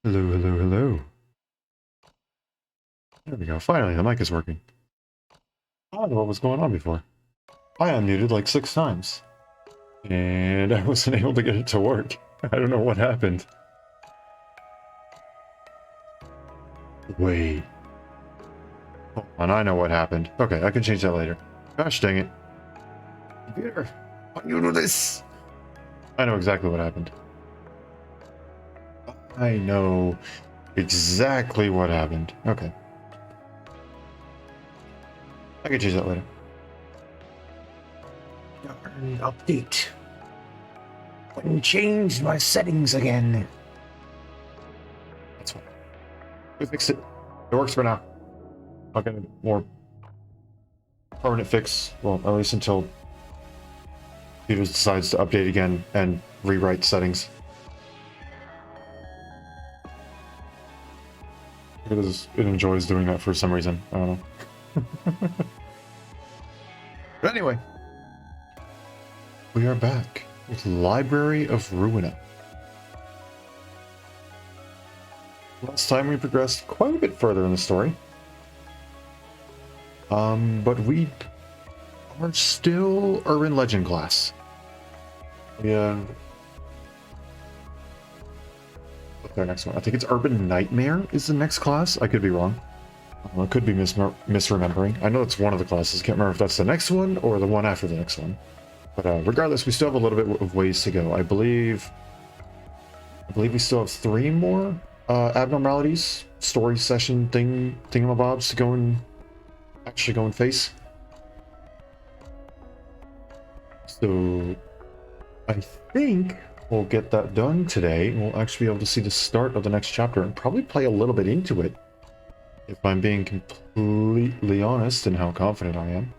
Hello, hello, hello. There we go. Finally, the mic is working. I don't know what was going on before. I unmuted like 6 times. And I wasn't able to get it to work. I don't know what happened. Wait. Hold on, I know what happened. Okay, I can change that later. Gosh dang it. Computer, why do you do this? I know exactly what happened. I know exactly what happened. Okay. I can change that later. Darn update. When changed my settings again. That's fine. We fixed it. It works for now. Not gonna more permanent fix. Well, at least until Peters decides to update again and rewrite settings. Because it enjoys doing that for some reason. I don't know. But anyway, we are back with Library of Ruina. Last time we progressed quite a bit further in the story. But we are still Urban Legend class. Yeah. What's our next one? I think it's Urban Nightmare is the next class. I could be wrong. I could be misremembering. I know it's one of the classes. Can't remember if that's the next one or the one after the next one. But regardless, we still have a little bit of ways to go. I believe we still have 3 more abnormalities, story session thingamabobs to go and actually go and face. So I think we'll get that done today. We'll actually be able to see the start of the next chapter and probably play a little bit into it, if I'm being completely honest in how confident I am.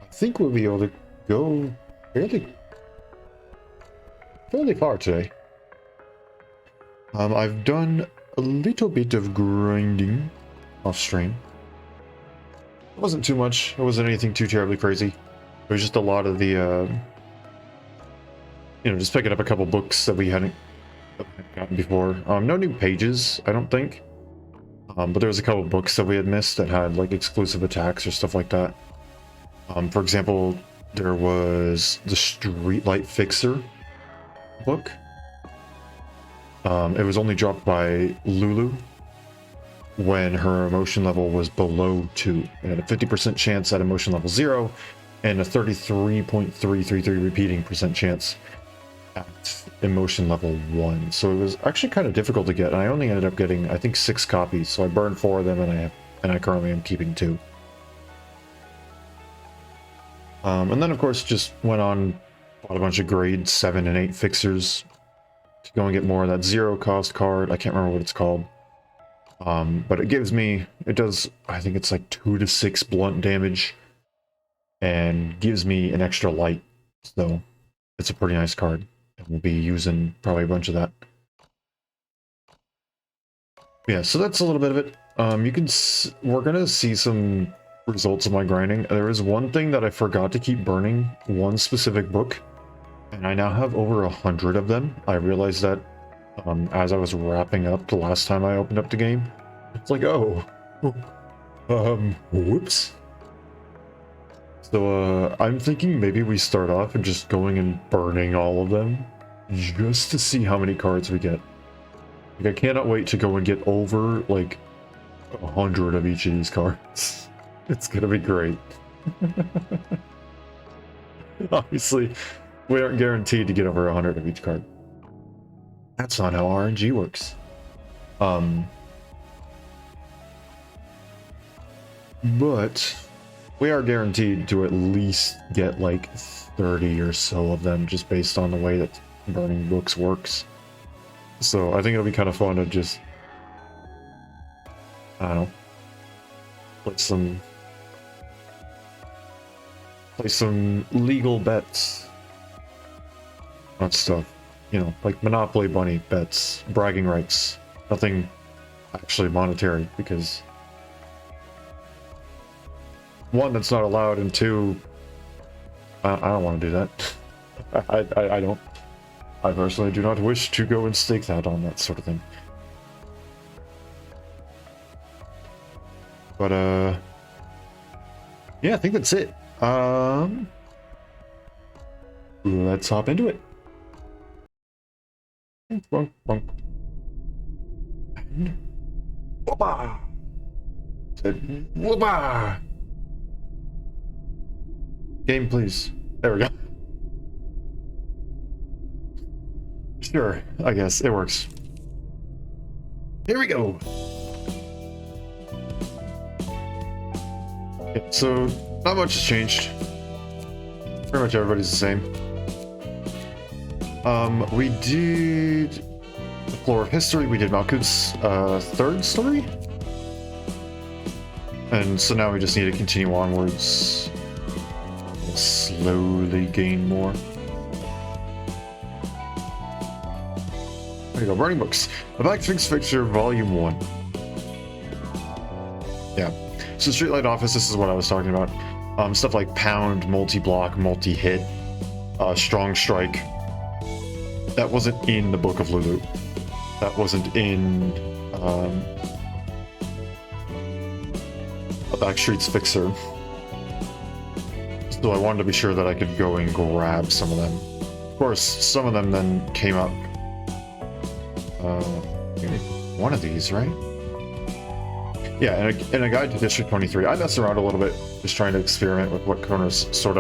I think we'll be able to go fairly far today. I've done a little bit of grinding off stream. It wasn't too much. It wasn't anything too terribly crazy. It was just a lot of the, just picking up a couple books that we hadn't gotten before. No new pages, I don't think. But there was a couple books that we had missed that had like exclusive attacks or stuff like that. For example, there was the Streetlight Fixer book. It was only dropped by Lulu when her emotion level was below 2. It had a 50% chance at emotion level 0 and a 33.333 repeating percent chance at emotion level 1. So it was actually kind of difficult to get, and I only ended up getting, I think, 6 copies. So I burned 4 of them, and I currently am keeping 2. And then of course just went on, bought a bunch of grade 7 and 8 fixers to go and get more of that 0 cost card. I can't remember what it's called. But it does, I think it's like 2 to 6 blunt damage and gives me an extra light. So it's a pretty nice card. And we'll be using probably a bunch of that. Yeah, so that's a little bit of it. We're gonna see some results of my grinding. There is one thing that I forgot to keep burning, one specific book, and I now have over 100 of them. I realized that as I was wrapping up the last time I opened up the game. It's like, oh, whoops. So I'm thinking maybe we start off and just going and burning all of them just to see how many cards we get. Like, I cannot wait to go and get over like 100 of each of these cards. It's gonna be great. Obviously, we aren't guaranteed to get over 100 of each card. That's not how RNG works. But we are guaranteed to at least get like 30 or so of them just based on the way that burning books works. So I think it'll be kind of fun to just, I don't know, play some legal bets on stuff. Like Monopoly Bunny bets, bragging rights. Nothing actually monetary, because 1, that's not allowed, and 2, I don't want to do that. I don't. I personally do not wish to go and stake that on that sort of thing. But, yeah, I think that's it. Let's hop into it. Bonk, bonk. And whoopah! Said whoopah! Game, please. There we go. Sure, I guess it works. Here we go. Yeah, so not much has changed. Pretty much everybody's the same. We did the Floor of History. We did Malkuth's third story, and so now we just need to continue onwards. We'll slowly gain more. There you go. Burning Books. The Black Sphinx Fixture, Volume 1. Yeah. So Streetlight Office, this is what I was talking about. Stuff like Pound, Multi-Block, Multi-Hit, Strong Strike. That wasn't in the Book of Lulu. That wasn't in a Backstreet's Fixer. So I wanted to be sure that I could go and grab some of them. Of course, some of them then came up. One of these, right? Yeah, in a guide to District 23. I messed around a little bit, just trying to experiment with what sort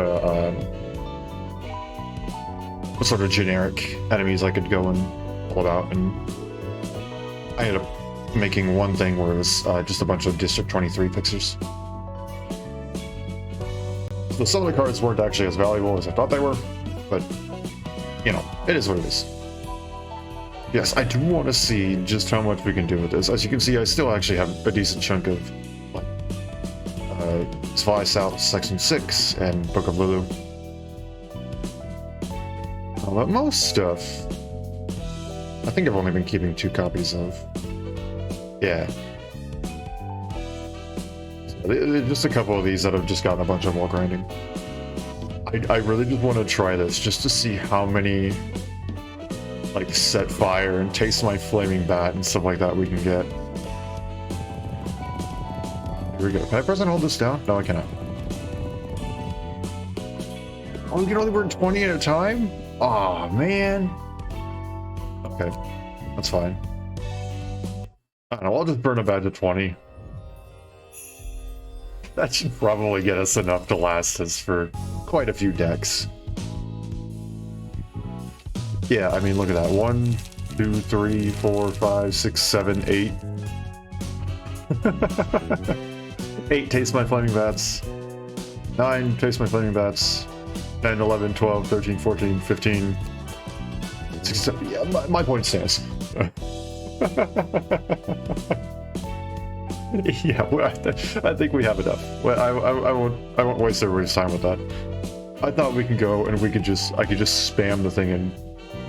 of generic enemies I could go and pull out, and I ended up making one thing where it was just a bunch of District 23 fixers. So some of the cards weren't actually as valuable as I thought they were, but, you know, it is what it is. Yes, I do want to see just how much we can do with this. As you can see, I still actually have a decent chunk of like, Svi South Section 6 and Book of Lulu. But most stuff, I think I've only been keeping 2 copies of. Yeah. So, just a couple of these that have just gotten a bunch of more grinding. I really just want to try this just to see how many like Set Fire and Taste My Flaming Bat and stuff like that we can get. Here we go. Can I press and hold this down? No, I cannot. Oh, we can only burn 20 at a time? Aw, man. Okay, that's fine. I don't know, I'll just burn a bat to 20. That should probably get us enough to last us for quite a few decks. Yeah, I mean, look at that. 1, 2, 3, 4, 5, 6, 7, 8. 8 Taste My Flaming Bats. 9 Taste My Flaming Bats. 10, 11, 12, 13, 14, 15. 16, yeah, my point stands. Yeah, I think we have enough. Well, I won't waste everybody's time with that. I thought we can go and I could just spam the thing and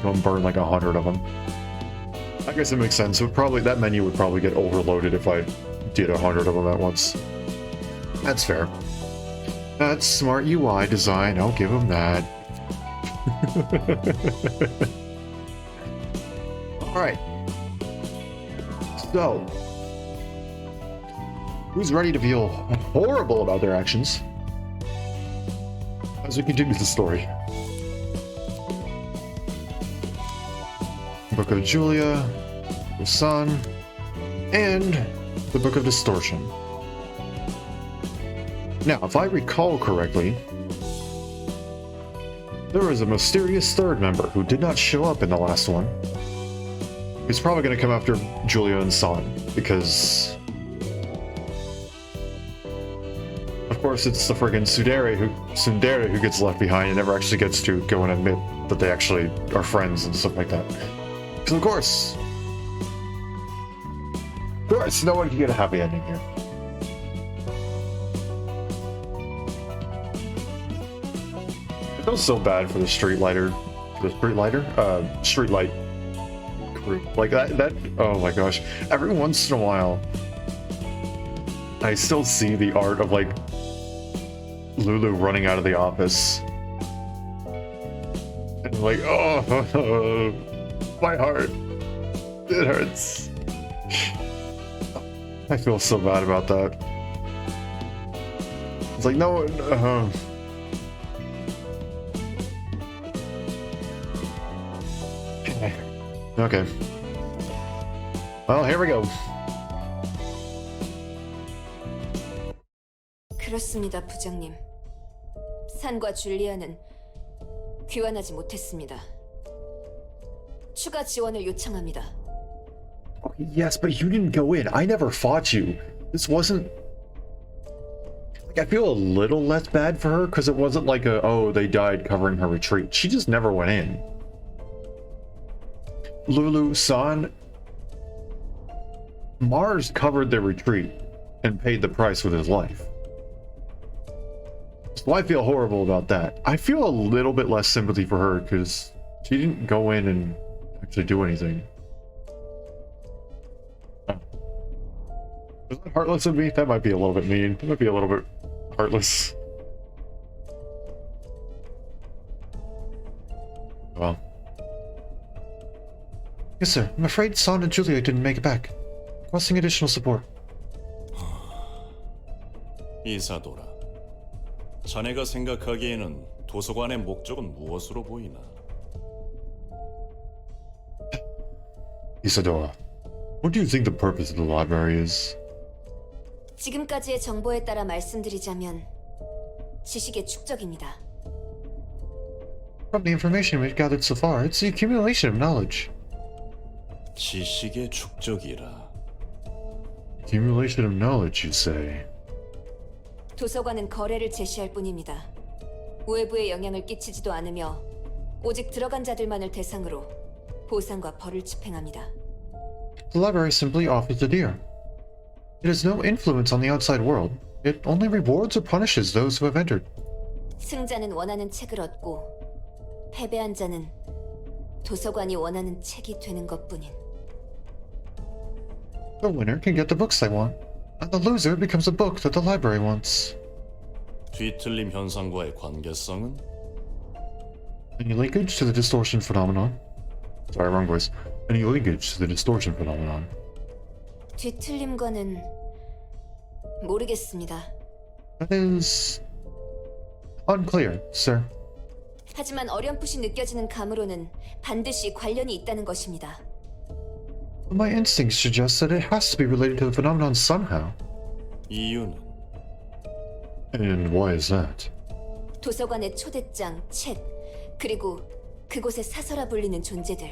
go and burn like 100 of them. I guess it makes sense. That menu would probably get overloaded if I did 100 of them at once. That's fair. That's smart UI design. I'll give them that. Alright. So, who's ready to feel horrible about their actions as we continue the story? Book of Julia, the Sun, and the Book of Distortion. Now, if I recall correctly, there was a mysterious third member who did not show up in the last one. He's probably going to come after Julia and San, because of course it's the friggin' Tsundere who gets left behind and never actually gets to go and admit that they actually are friends and stuff like that. Because of course, no one can get a happy ending here. It feels so bad for the streetlight crew. Like that, oh my gosh. Every once in a while, I still see the art of like Lulu running out of the office. And like, oh, my heart. It hurts. I feel so bad about that. It's like, no, okay. Well, here we go. 그렇습니다, 부장님. 산과 줄리아는 귀환하지 못했습니다. 추가 지원을 요청합니다. Okay, yes, but you didn't go in. I never fought you. This wasn't... Like, I feel a little less bad for her because it wasn't like a, oh, they died covering her retreat. She just never went in. Lulu-san, Mars covered their retreat and paid the price with his life. So I feel horrible about that. I feel a little bit less sympathy for her because she didn't go in and actually do anything. Is that heartless of me? That might be a little bit mean. That might be a little bit heartless. Well. Yes, sir. I'm afraid Son and Julia didn't make it back. Requesting additional support. 이사도라, 자네가 생각하기에는 도서관의 목적은 무엇으로 보이나? Isadora, what do you think the purpose of the library is? 지금까지의 정보에 따라 말씀드리자면 지식의 축적입니다. From the information we've gathered so far, it's the accumulation of knowledge. 지식의 축적이라. Accumulation of knowledge, you say? 도서관은 거래를 제시할 뿐입니다. 외부에 영향을 끼치지도 않으며 오직 들어간 자들만을 대상으로 보상과 벌을 집행합니다. The library simply offers a deal. It has no influence on the outside world. It only rewards or punishes those who have entered. 승자는 원하는 책을 얻고 패배한 자는 도서관이 원하는 책이 되는 것뿐인. The winner can get the books they want, and the loser becomes a book that the library wants. 뒤틀림 현상과의 관계성은? Any linkage to the distortion phenomenon? Sorry, wrong voice. Any linkage to the distortion phenomenon? 뒤틀림과는 모르겠습니다. That is unclear, sir. 하지만 어렴풋이 느껴지는 감으로는 반드시 관련이 있다는 것입니다. My instincts suggest that it has to be related to the phenomenon somehow. 이유는? And why is that? 도서관의 초대장, 책, 그리고 그곳의 사서라 불리는 존재들.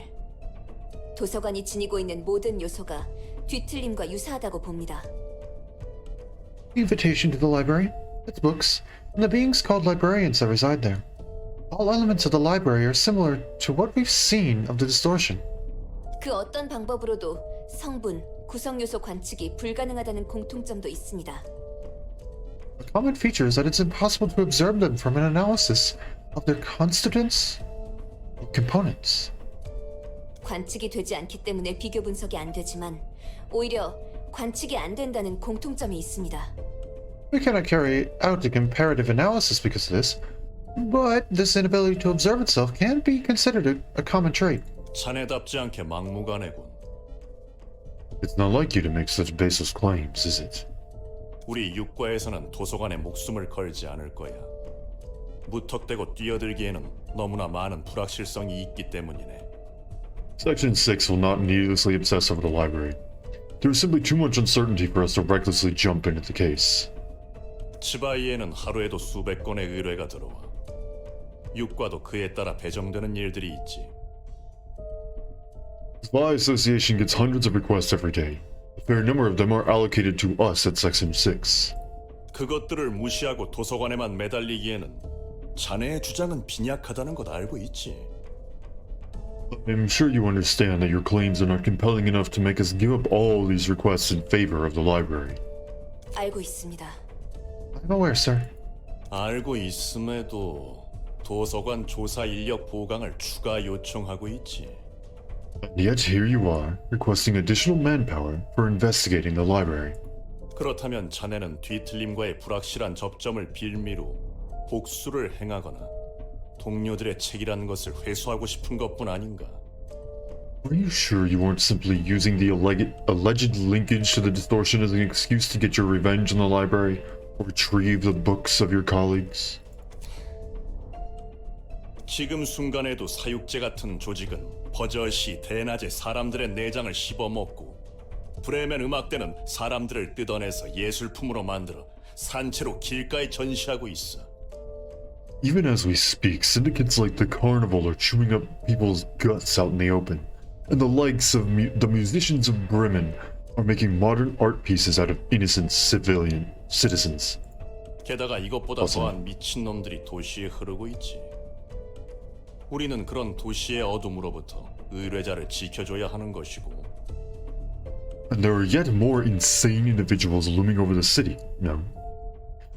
도서관이 지니고 있는 모든 요소가 뒤틀림과 유사하다고 봅니다. Invitation to the library, its books, and the beings called librarians that reside there. All elements of the library are similar to what we've seen of the distortion. 그 어떤 방법으로도 성분, 구성 요소 관측이 불가능하다는 공통점도 있습니다. A common feature is that it's impossible to observe them from an analysis of their constituents or components. 관측이 되지 않기 때문에 비교 분석이 안 되지만 오히려 관측이 안 된다는 공통점이 있습니다. We cannot carry out a comparative analysis because of this, but this inability to observe itself can be considered a common trait. 자네답지 않게 막무가내군. It's not like you to make such baseless claims, is it? 우리 육과에서는 도서관에 목숨을 걸지 않을 거야. 무턱대고 뛰어들기에는 너무나 많은 불확실성이 있기 때문이네. Section 6 will not needlessly obsess over the library. There is simply too much uncertainty for us to recklessly jump into the case. 치바이에는 하루에도 수백 건의 의뢰가 들어와. 육과도 그에 따라 배정되는 일들이 있지. The Spy Association gets hundreds of requests every day. A fair number of them are allocated to us at Section 6. 그것들을 무시하고 도서관에만 매달리기에는 자네의 주장은 빈약하다는 것 알고 있지. I'm sure you understand that your claims are not compelling enough to make us give up all these requests in favor of the library. 알고 있습니다. I'm aware, sir. 알고 있음에도 도서관 조사 인력 보강을 추가 요청하고 있지. And yet here you are, requesting additional manpower for investigating the library. 그렇다면 자네는 뒤틀림과의 불확실한 접점을 빌미로 복수를 행하거나 동료들의 책이라는 것을 회수하고 싶은 것뿐 아닌가? Are you sure you weren't simply using the alleged linkage to the distortion as an excuse to get your revenge on the library or retrieve the books of your colleagues? 지금 순간에도 사육제 같은 조직은 버젓이 대낮에 사람들의 내장을 씹어먹고 브레멘 음악대는 사람들을 뜯어내서 예술품으로 만들어 산채로 길가에 전시하고 있어. Even as we speak, syndicates like the Carnival are chewing up people's guts out in the open, and the likes of the musicians of Bremen are making modern art pieces out of innocent citizens. 게다가 이것보다 더한 미친놈들이 도시에 흐르고 있지. 우리는 그런 도시의 어둠으로부터 의뢰자를 지켜줘야 하는 것이고. And there are yet more insane individuals looming over the city, no?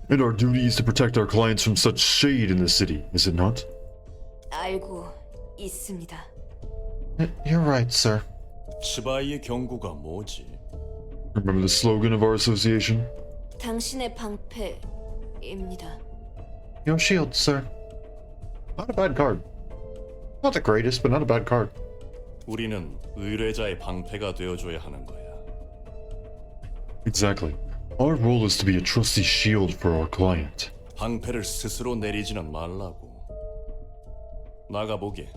And our duty is to protect our clients from such shade in the city, is it not? 알고 있습니다. You're right, sir. 치바이의 경고가 뭐지? Remember the slogan of our association? 당신의 방패입니다. Your shield, sir. Not a bad card. Not the greatest, but not a bad card. 우리는 의뢰자의 방패가 되어줘야 하는 거야. Exactly. Our role is to be a trusty shield for our client. 방패를 스스로 내리지는 말라고. 나가보게.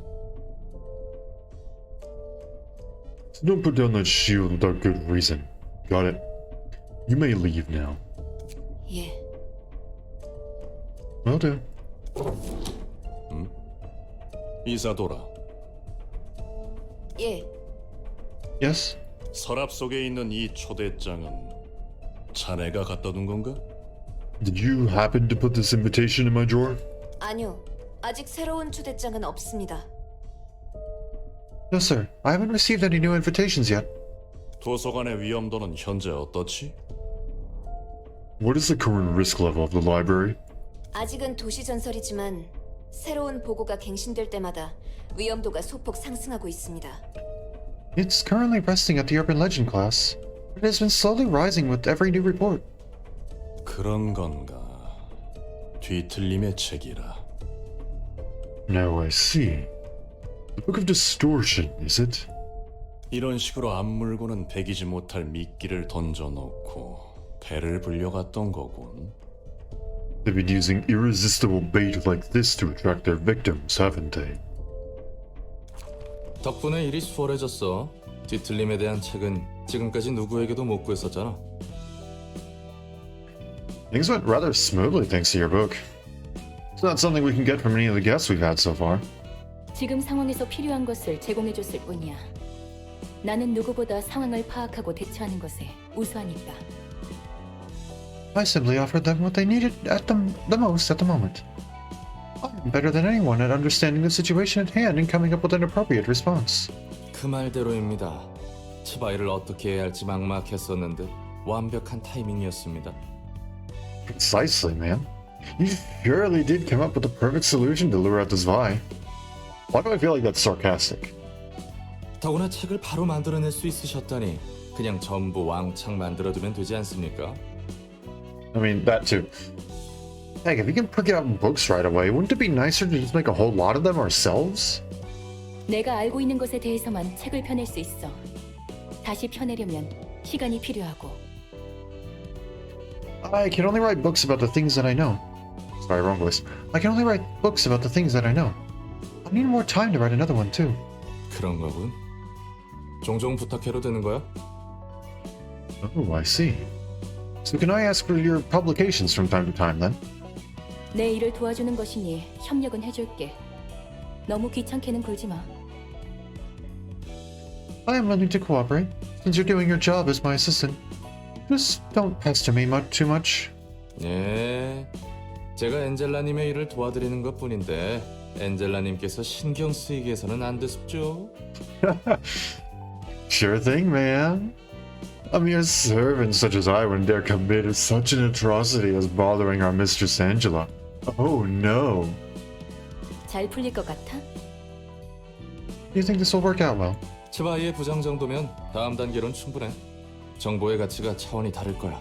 So don't put down that shield without good reason. Got it? You may leave now. 예. Will do. 이사도라. 예. Yes? 서랍 속에 있는 이 초대장은 자네가 갖다 둔 건가? Did you happen to put this invitation in my drawer? 아니요. 아직 새로운 초대장은 없습니다. No, sir. I haven't received any new invitations yet. 도서관의 위험도는 현재 어떻지? What is the current risk level of the library? 아직은 도시 전설이지만 새로운 보고가 갱신될 때마다 위험도가 소폭 상승하고 있습니다. It's currently resting at the urban legend class. It has been slowly rising with every new report. 그런 건가? 뒤틀림의 책이라. Now I see. The Book of Distortion, is it? 이런 식으로 악물고는 배기지 못할 미끼를 던져놓고 배를 불려갔던 거군. They've been using irresistible bait like this to attract their victims, haven't they? 덕분에 일이 수월해졌어. 뒤틀림에 대한 책은 지금까지 누구에게도 못 구했었잖아. Things went rather smoothly thanks to your book. It's not something we can get from any of the guests we've had so far. 지금 상황에서 필요한 것을 제공해줬을 뿐이야. 나는 누구보다 상황을 파악하고 대처하는 것에 우수하니까. I simply offered them what they needed at the most at the moment. I'm better than anyone at understanding the situation at hand and coming up with an appropriate response. 그 말대로입니다. 치바이를 어떻게 해야 할지 막막했었는데 완벽한 타이밍이었습니다. Precisely, man. You surely did come up with the perfect solution to lure out this Vi. Why do I feel like that's sarcastic? 더구나 책을 바로 만들어낼 수 있으셨다니 그냥 전부 왕창 만들어두면 되지 않습니까? I mean, that too. Heck, if we can pick out books right away, wouldn't it be nicer to just make a whole lot of them ourselves? 내가 알고 있는 것에 대해서만 책을 펴낼 수 있어. 다시 펴내려면 시간이 필요하고. I can only write books about the things that I know. Sorry, wrong voice. I can only write books about the things that I know. I need more time to write another one too. 그런 거군. 종종 부탁해도 되는 거야? Oh, I see. So can I ask for your publications from time to time then? 내 일을 도와주는 것이니 협력은 해줄게. 너무 귀찮게는 굴지 마. I am willing to cooperate, since you're doing your job as my assistant. Just don't pester me too much. 예. 제가 엔젤라님의 일을 도와드리는 것뿐인데 엔젤라님께서 신경 쓰이게 해서는 안 됐죠? Sure thing, man. A mere servant such as I wouldn't dare commit such an atrocity as bothering our Mistress Angela. Oh no. 잘 풀릴 것 같아? Do you think this will work out well? 치바이의 부장 정도면 다음 단계론 충분해. 정보의 가치가 차원이 다를 거야.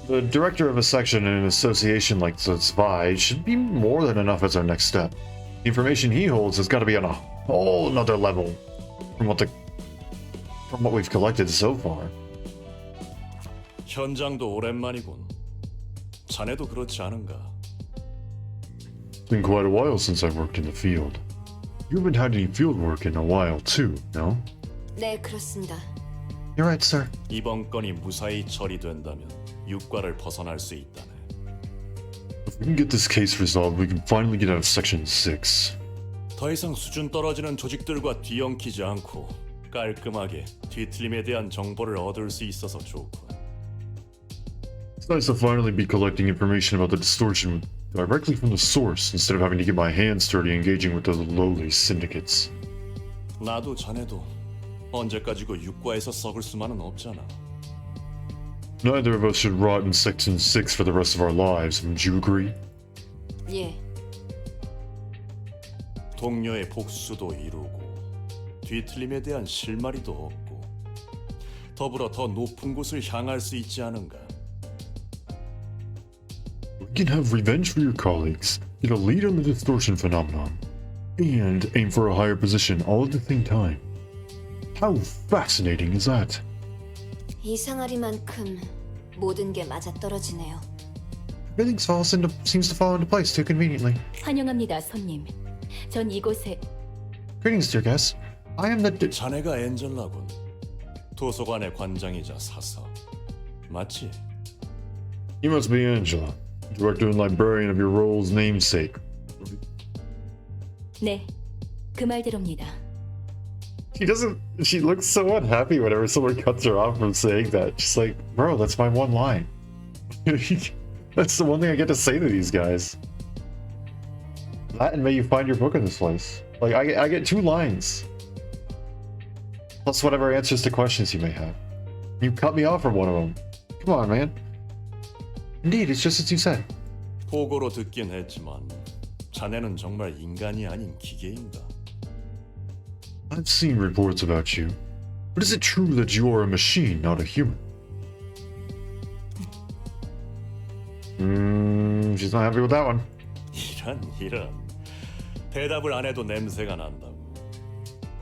The director of a section in an association like the Spy should be more than enough as our next step. The information he holds has got to be on a whole nother level from what we've collected so far. 현장도 오랜만이군. 자네도 그렇지 않은가? It's been quite a while since I worked in the field. You haven't had any field work in a while too, no? 네, 그렇습니다. You're right, sir. 이번 건이 무사히 처리된다면 육과를 벗어날 수 있다네. If we can get this case resolved, we can finally get out of Section 6. 더 이상 수준 떨어지는 조직들과 뒤엉키지 않고 깔끔하게 뒤틀림에 대한 정보를 얻을 수 있어서 좋군. It's nice to finally be collecting information about the distortion directly from the source instead of having to get my hands dirty engaging with those lowly syndicates. 나도 자네도 언제까지고 육과에서 썩을 수만은 없잖아. Neither of us should rot in Section 6 for the rest of our lives, wouldn't you agree? 예, 동료의 복수도 이루고 뒤틀림에 대한 실마리도 없고 더불어 더 높은 곳을 향할 수 있지 않은가. We can have revenge for your colleagues, get a lead on the distortion phenomenon, and aim for a higher position all at the same time. How fascinating is that? 이상하리만큼 모든 게 맞아떨어지네요. Everything seems to fall into place too conveniently. 환영합니다, 손님. 전 이곳에 Greetings, dear guests. I am the 자네가 엔젤라군. 도서관의 관장이자 사서. 맞지? You must be Angela, director and librarian of your role's namesake. 네, 그 말대로입니다. She looks so unhappy whenever someone cuts her off from saying that. She's like, bro, that's my one line. That's the one thing I get to say to these guys. That and may you find your book in this place. Like, I get 2 lines. Plus whatever answers to questions you may have. You cut me off from one of them. Come on, man. Indeed, it's just as you said. 보고로 듣긴 했지만 자네는 정말 인간이 아닌 기계인가? I've seen reports about you. But is it true that you are a machine, not a human? She's not happy with that one. 이런. 대답을 안 해도 냄새가 난다고.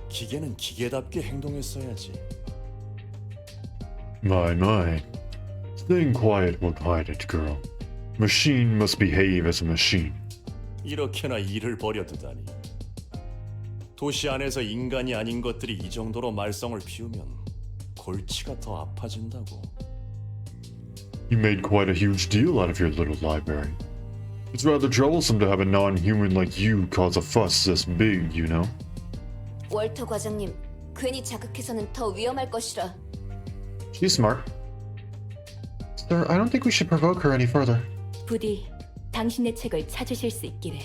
기계는 기계답게 행동했어야지. My. Staying quiet won't hide it, girl. Machine must behave as a machine. 이렇게나 일을 버려두다니. 도시 안에서 인간이 아닌 것들이 이 정도로 말썽을 피우면 골치가 더 아파진다고. You made quite a huge deal out of your little library. It's rather troublesome to have a non-human like you cause a fuss this big, you know? 월터 과장님, 괜히 자극해서는 더 위험할 것이라. She's smart. Sir, I don't think we should provoke her any further. 부디 당신의 책을 찾으실 수 있기를.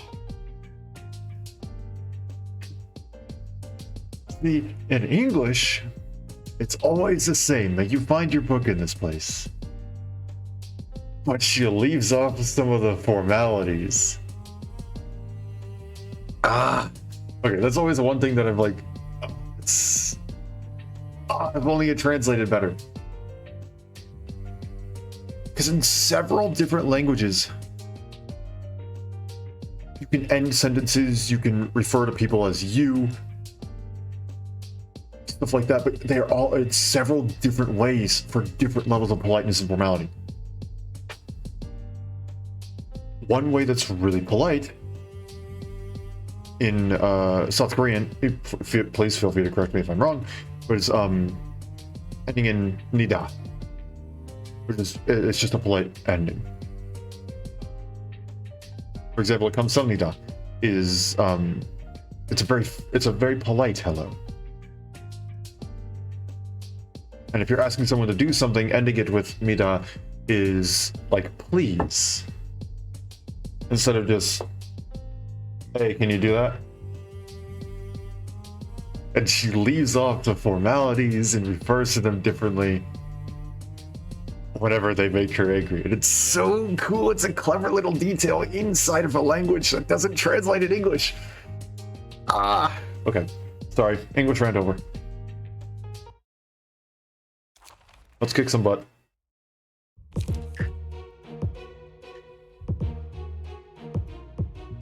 See, in English, it's always the same that you find your book in this place. But she leaves off some of the formalities. Okay, that's always the one thing that I've like. If only it translated better. Because in several different languages, you can end sentences, you can refer to people as you, stuff like that, but they're all in several different ways for different levels of politeness and formality. One way that's really polite in South Korean, please feel free to correct me if I'm wrong, but it's ending in nida, which is it's just a polite ending. For example, kamsamnida is it's a very polite hello. And if you're asking someone to do something, ending it with mida is like please. Instead of just, hey, can you do that? And she leaves off the formalities and refers to them differently whenever they make her angry. And it's so cool. It's a clever little detail inside of a language that doesn't translate in English. Okay. Sorry. English ran over. Let's kick some butt.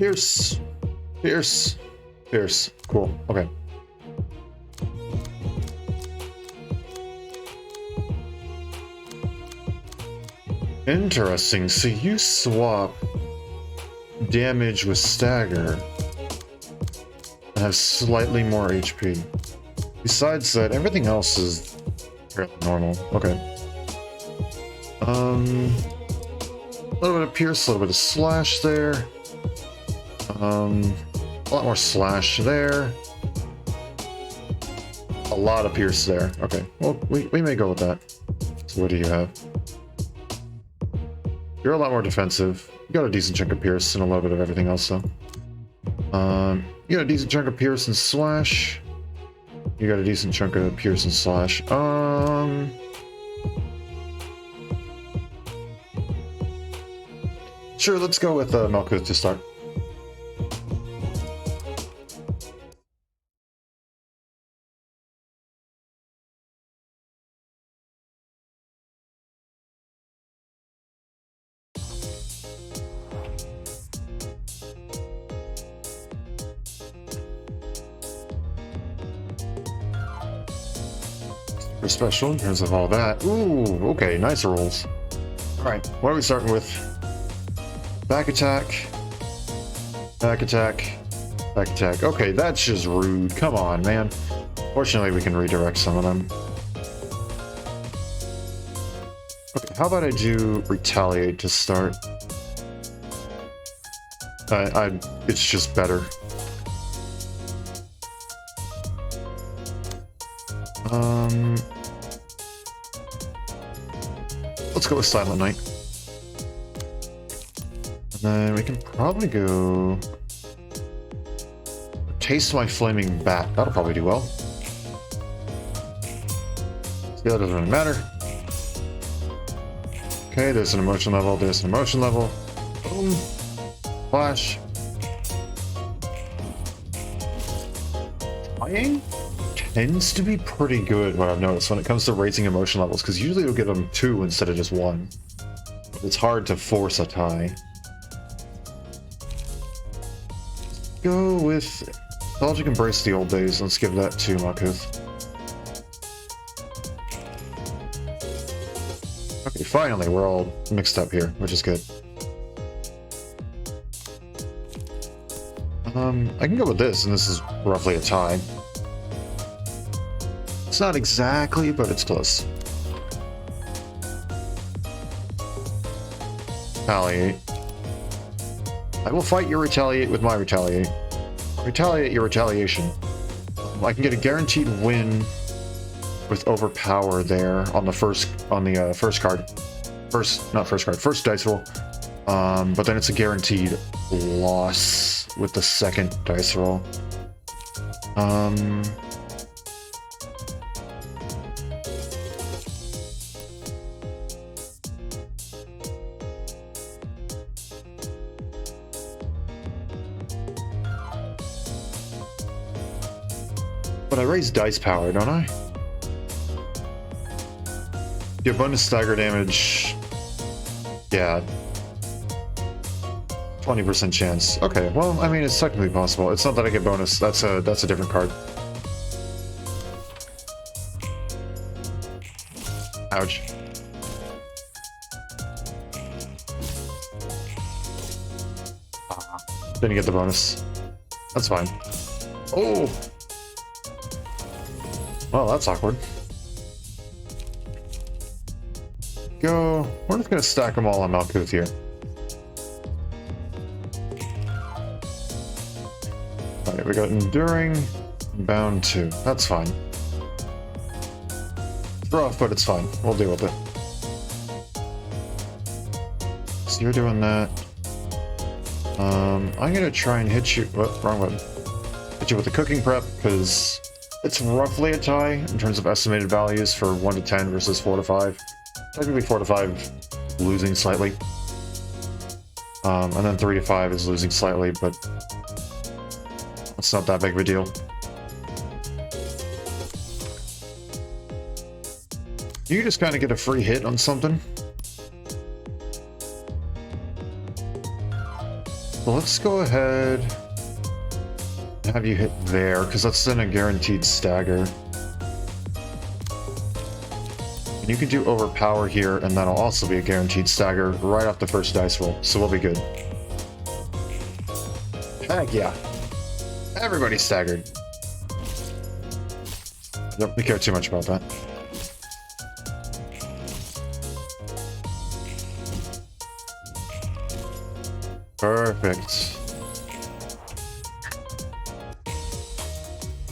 Pierce. Pierce. Pierce. Cool. Okay. Interesting. So you swap damage with stagger and have slightly more HP. Besides that, everything else is fairly normal. Okay. A little bit of pierce, a little bit of slash there. A lot more slash there. A lot of pierce there. Okay. Well, we may go with that. So what do you have? You're a lot more defensive. You got a decent chunk of pierce and a little bit of everything else, though. You got a decent chunk of pierce and slash. You got a decent chunk of pierce and slash. Sure, let's go with Malkuth to start. For special in terms of all that. Ooh, okay, nice rolls. Alright, what are we starting with? Back attack. Back attack. Back attack. Okay, that's just rude. Come on, man. Fortunately, we can redirect some of them. Okay, how about I do retaliate to start? It's just better. Let's go with Silent Night. And then we can probably go... Taste My Flaming Bat. That'll probably do well. Yeah, that doesn't really matter. Okay, there's an emotion level, there's an emotion level. Boom. Flash. Flying tends to be pretty good, what I've noticed, when it comes to raising emotion levels, because usually you'll give them 2 instead of just 1. It's hard to force a tie. Go with Nostalgic Embrace the Old Days. Let's give that to Malkuth. Okay, finally, we're all mixed up here, which is good. I can go with this, and this is roughly a tie. It's not exactly, but it's close. Retaliate. I will fight your retaliate with my retaliate. Retaliate your retaliation. I can get a guaranteed win with overpower there on the first card. First dice roll. But then it's a guaranteed loss with the second dice roll. But I raise dice power, don't I? Your bonus stagger damage. Yeah. 20% chance. Okay, well, I mean, it's technically possible. It's not that I get bonus. That's a different card. Ouch. Didn't get the bonus. That's fine. Oh! Well, that's awkward. Go. We're just gonna stack them all on Malkuth here. Alright, we got Enduring, Bound 2. That's fine. It's rough, but it's fine. We'll deal with it. So you're doing that. I'm gonna try and hit you... What? Wrong button. Hit you with the cooking prep, because it's roughly a tie in terms of estimated values for 1 to 10 versus 4 to 5. Technically 4 to 5 losing slightly. And then 3 to 5 is losing slightly, but it's not that big of a deal. You just kind of get a free hit on something. let's go ahead and have you hit there, because that's then a guaranteed stagger. And you can do overpower here, and that'll also be a guaranteed stagger right off the first dice roll, so we'll be good. Heck yeah. Everybody's staggered. Don't care too much about that. Perfect.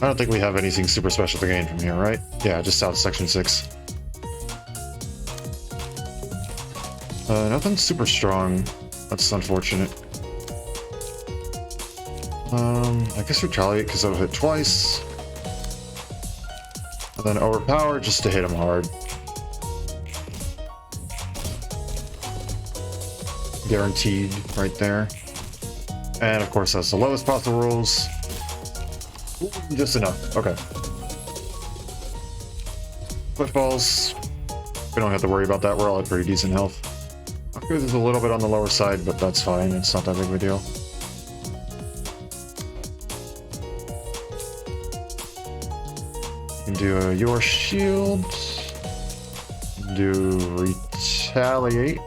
I don't think we have anything super special to gain from here, right? Yeah, just south of section 6. Nothing super strong. That's unfortunate. I guess retaliate because I'll hit twice. And then overpower just to hit him hard. Guaranteed right there. And of course that's the lowest possible rolls. Ooh, just enough. Okay. Footfalls. We don't have to worry about that. We're all at pretty decent health. Okay, this is a little bit on the lower side, but that's fine. It's not that big of a deal. You can do your shield. Do retaliate.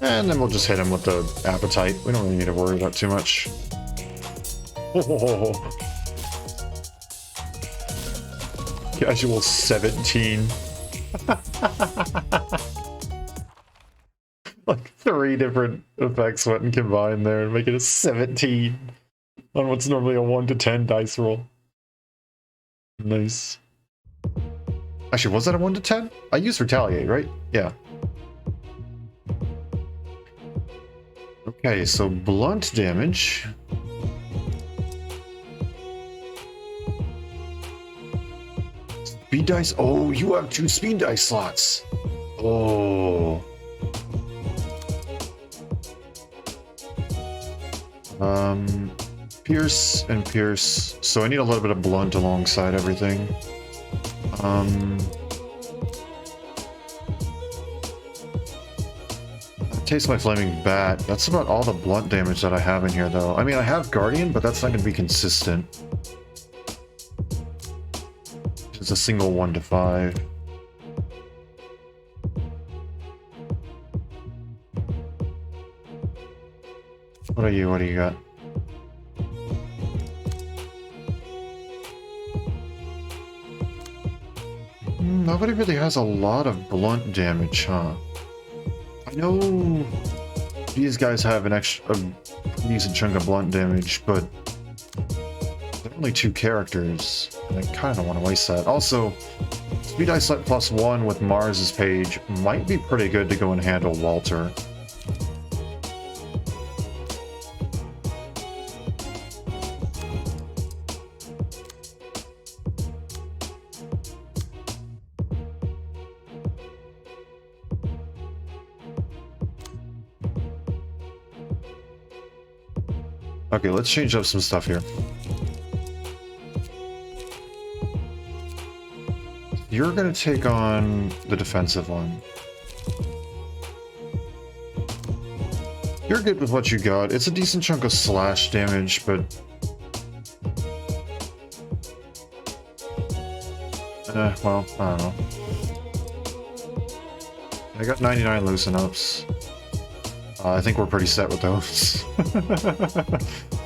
And then we'll just hit him with the appetite. We don't really need to worry about too much. Oh. Casual 17. Like 3 different effects went and combined there and make it a 17 on what's normally a 1 to 10 dice roll. Nice. Actually, was that a 1 to 10? I used retaliate, right? Yeah. Okay, so blunt damage. Speed dice. Oh, you have 2 speed dice slots. Oh. Pierce and pierce. So I need a little bit of blunt alongside everything. Taste my flaming bat. That's about all the blunt damage that I have in here, though. I mean, I have Guardian, but that's not going to be consistent. It's a single 1 to 5. What are you? What do you got? Nobody really has a lot of blunt damage, huh? I know these guys have an extra decent chunk of blunt damage, but they're only 2 characters, and I kind of want to waste that. Also, Speed Dice Set +1 with Mars's page might be pretty good to go and handle Walter. Okay, let's change up some stuff here. You're gonna take on the defensive one. You're good with what you got. It's a decent chunk of slash damage, but... well, I don't know. I got 99 loosen ups. I think we're pretty set with those.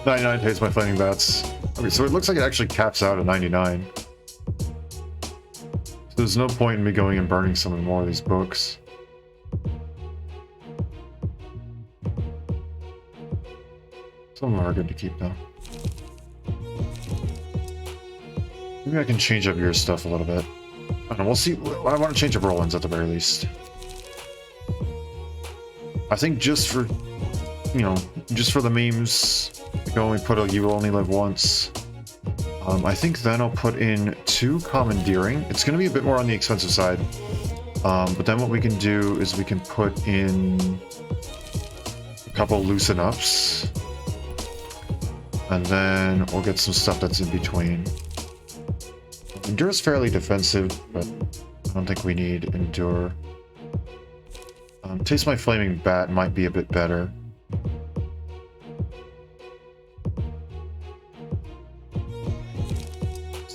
99 takes my flaming bats. Okay, so it looks like it actually caps out at 99. So there's no point in me going and burning some more of these books. Some of them are good to keep though. Maybe I can change up your stuff a little bit. I don't know, we'll see. I want to change up Roland's at the very least. I think just for, you know, just for the memes, go and put a "you only live once." I think then I'll put in 2 commandeering. It's going to be a bit more on the expensive side. But then what we can do is we can put in a couple loosen ups. And then we'll get some stuff that's in between. Endure is fairly defensive, but I don't think we need endure. Taste My Flaming Bat might be a bit better.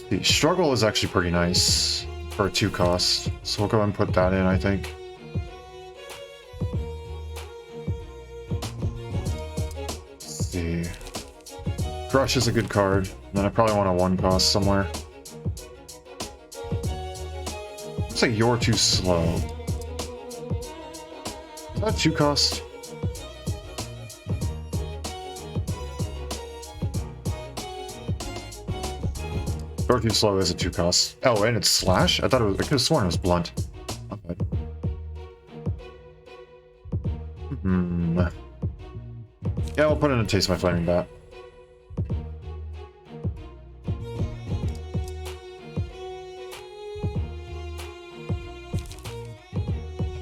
The Struggle is actually pretty nice for a 2 cost, so we'll go and put that in, I think. Let's see. Crush is a good card, and then I probably want a 1 cost somewhere. Looks like you're too slow. Is that 2 cost? You're too slow is a 2 cost. Oh, and it's slash? I thought it was. I could have sworn it was blunt. Not bad. Yeah, we'll put in a Taste My Flaming Bat.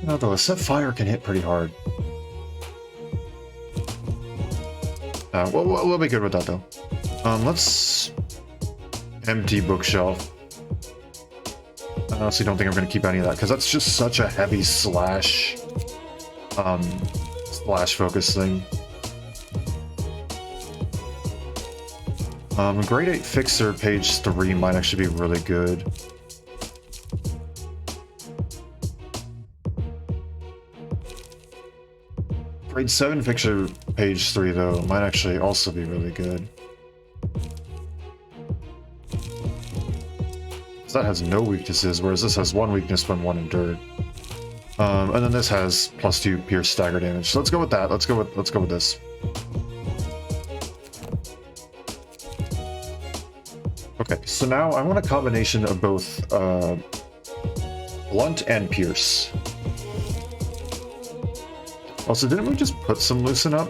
Although a set fire can hit pretty hard. We'll be good with that though. Let's empty bookshelf. I honestly don't think I'm going to keep any of that because that's just such a heavy slash focus thing. Grade 8 Fixer page 3 might actually be really good. Grade 7 Fixer page 3 though might actually also be really good. That has no weaknesses, whereas this has 1 weakness when 1 endured. And then this has +2 pierce stagger damage. So let's go with that. Let's go with this. Okay, so now I want a combination of both blunt and pierce. Also, didn't we just put some loosen up?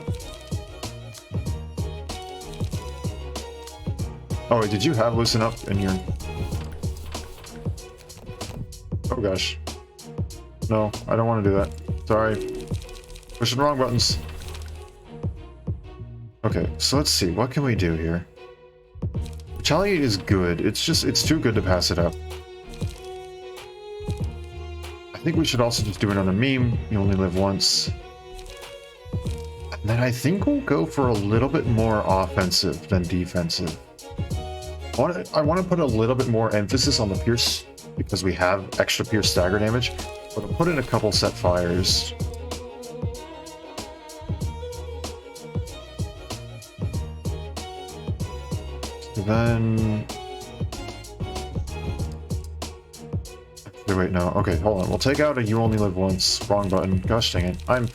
Oh wait, did you have loosen up in your... Oh gosh. No, I don't want to do that. Sorry. Pushing the wrong buttons. Okay, so let's see. What can we do here? Retaliate is good. It's too good to pass it up. I think we should also just do another meme. You only live once. And then I think we'll go for a little bit more offensive than defensive. I want to put a little bit more emphasis on the pierce because we have extra pierce stagger damage, but I'll put in a couple set fires. Then... Actually, wait, no. Okay, hold on. We'll take out a You Only Live Once. Wrong button. Gosh dang it. I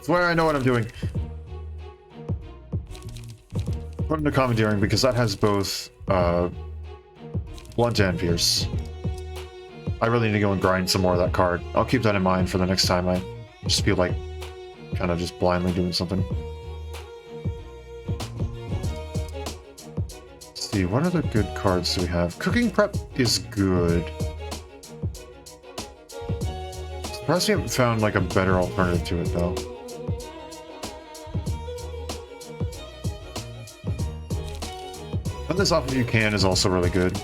swear I know what I'm doing. Put into Commandeering because that has both blunt and pierce. I really need to go and grind some more of that card. I'll keep that in mind for the next time I just feel like kind of just blindly doing something. Let's see, what other good cards do we have? Cooking Prep is good. Surprised we haven't found like a better alternative to it though. And this off if you can is also really good.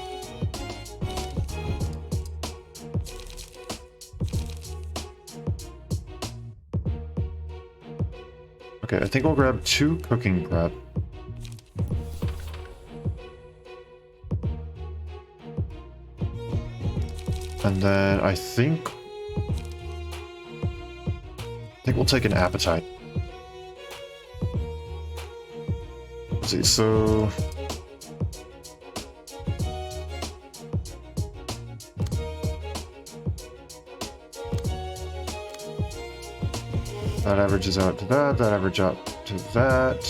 Okay, I think we'll grab 2 Cooking Prep. And then I think we'll take an Appetite. Let's see, so... That averages out to that, that averages out to that.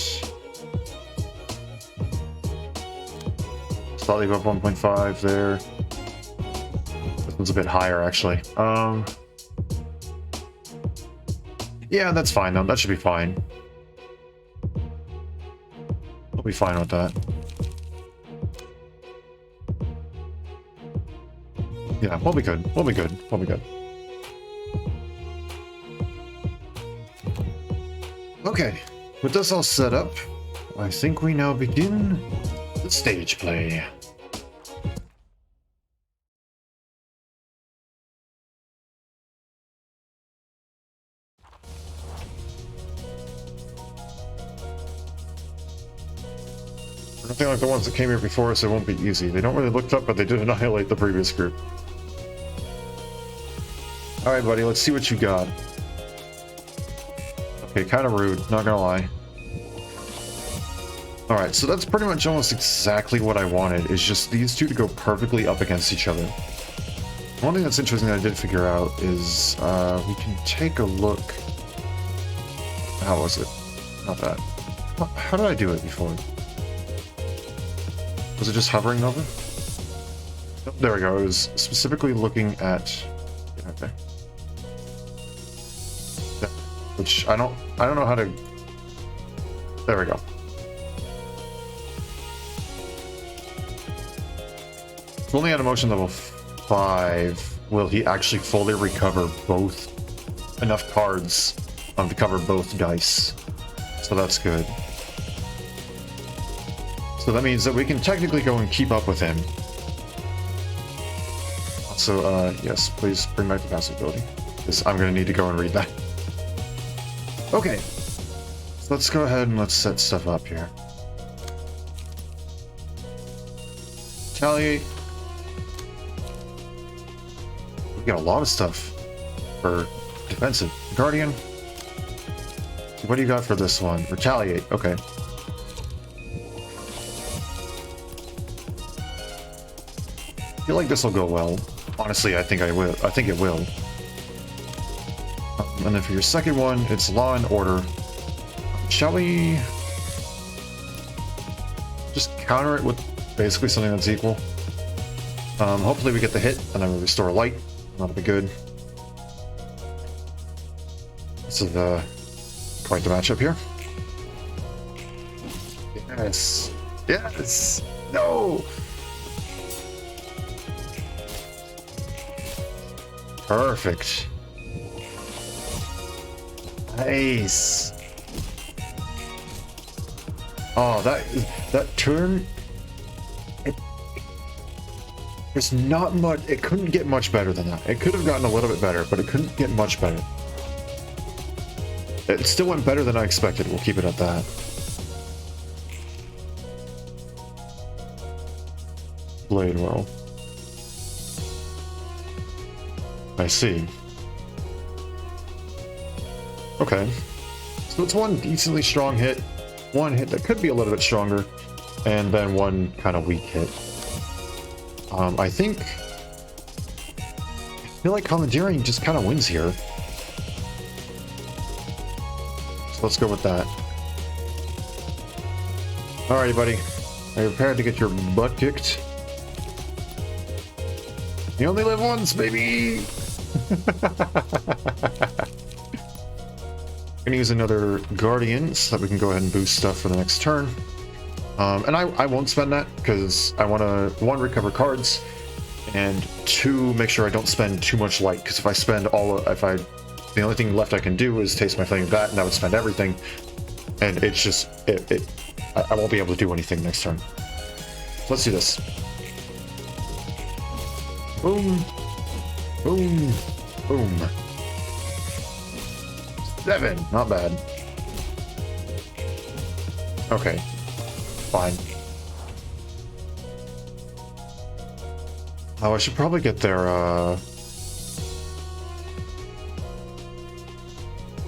Slightly above 1.5 there. This one's a bit higher, actually. Yeah, that's fine, though. That should be fine. We'll be fine with that. Yeah, we'll be good. We'll be good. We'll be good. Okay, with this all set up, I think we now begin the stage play. Nothing like the ones that came here before, so it won't be easy. They don't really look up, but they did annihilate the previous group. Alright, buddy, let's see what you got. Okay, kind of rude, not gonna lie. Alright, so that's pretty much almost exactly what I wanted, is just these two to go perfectly up against each other. One thing that's interesting that I did figure out is, we can take a look... How was it? Not that. How did I do it before? Was it just hovering over? Nope, there we go. I was specifically looking at... Okay. Which I don't know how to... There we go. It's only at emotion level 5 will he actually fully recover enough cards to cover both dice. So that's good. So that means that we can technically go and keep up with him. So, yes, please bring back the passive ability, because I'm going to need to go and read that. Okay, so let's go ahead and let's set stuff up here. Retaliate. We got a lot of stuff for defensive. Guardian. What do you got for this one? Retaliate. Okay. I feel like this will go well. Honestly, I think I will. I think it will. And then for your second one, it's Law and Order. Shall we just counter it with basically something that's equal? Hopefully we get the hit, and then we restore light. That'll be good. This is quite the matchup here. Yes. Yes. No. Perfect. Nice. Oh, that turn. There's not much. It couldn't get much better than that. It could have gotten a little bit better, but it couldn't get much better. It still went better than I expected. We'll keep it at that. Played well. I see. Okay. So it's one decently strong hit, one hit that could be a little bit stronger, and then one kind of weak hit. I think... I feel like Commandeering just kind of wins here. So let's go with that. Alrighty, buddy. Are you prepared to get your butt kicked? You only live once, baby! Gonna use another Guardian so that we can go ahead and boost stuff for the next turn. And I won't spend that because I want to, 1, recover cards, and 2, make sure I don't spend too much light, because if I spend the only thing left I can do is taste my flaming bat, and I would spend everything, and it's just, I won't be able to do anything next turn. So let's do this. Boom. Boom. Boom. 7. Not bad. Okay. Fine. Oh, I should probably get their,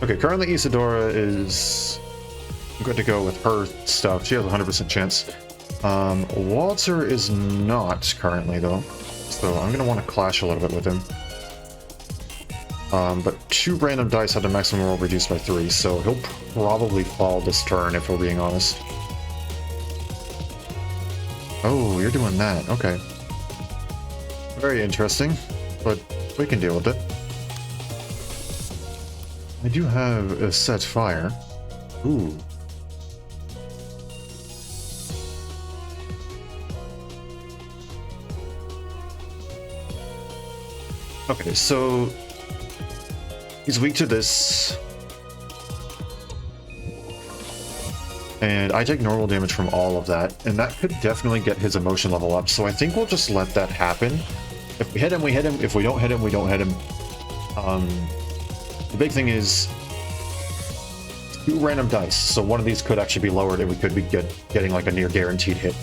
Okay, currently Isadora is good to go with her stuff. She has a 100% chance. Walter is not currently, though. So I'm going to want to clash a little bit with him. But 2 random dice have the maximum roll reduced by 3, so he'll probably fall this turn, if we're being honest. Oh, you're doing that. Okay. Very interesting, but we can deal with it. I do have a set fire. Ooh. Okay, so he's weak to this. And I take normal damage from all of that, and that could definitely get his emotion level up, so I think we'll just let that happen. If we hit him, we hit him. If we don't hit him, we don't hit him. The big thing is 2 random dice, so one of these could actually be lowered and we could be getting like a near guaranteed hit.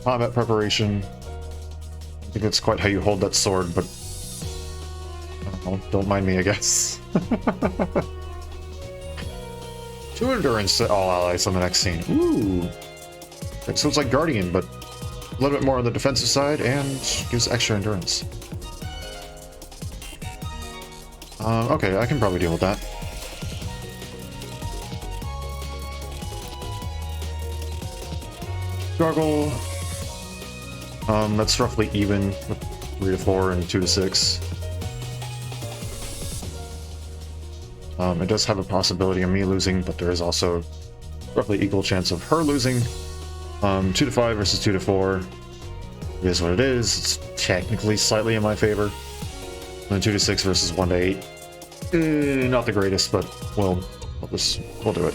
Combat preparation. I think that's quite how you hold that sword, but don't mind me, I guess. 2 endurance to all allies on the next scene. Ooh. So it's like Guardian, but a little bit more on the defensive side and gives extra endurance. Okay, I can probably deal with that. Struggle. That's roughly even with 3 to 4 and 2 to 6. It does have a possibility of me losing, but there is also roughly equal chance of her losing. 2 to 5 versus 2 to 4 is what it is. It's technically slightly in my favor. And then 2 to 6 versus 1 to 8. Not the greatest, but we'll do it.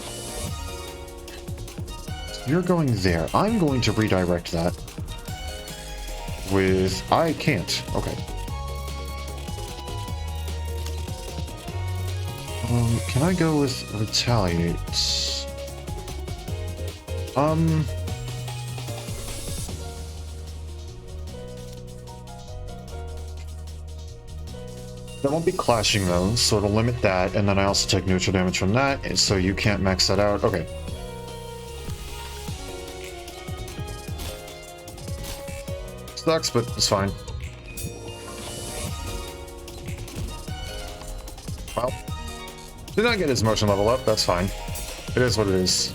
So you're going there. I'm going to redirect that with... I can't. Okay. Can I go with retaliate? That won't be clashing though, so it'll limit that, and then I also take neutral damage from that, and so you can't max that out. Okay. Sucks, but it's fine. Well, did not get his motion level up, that's fine. It is what it is.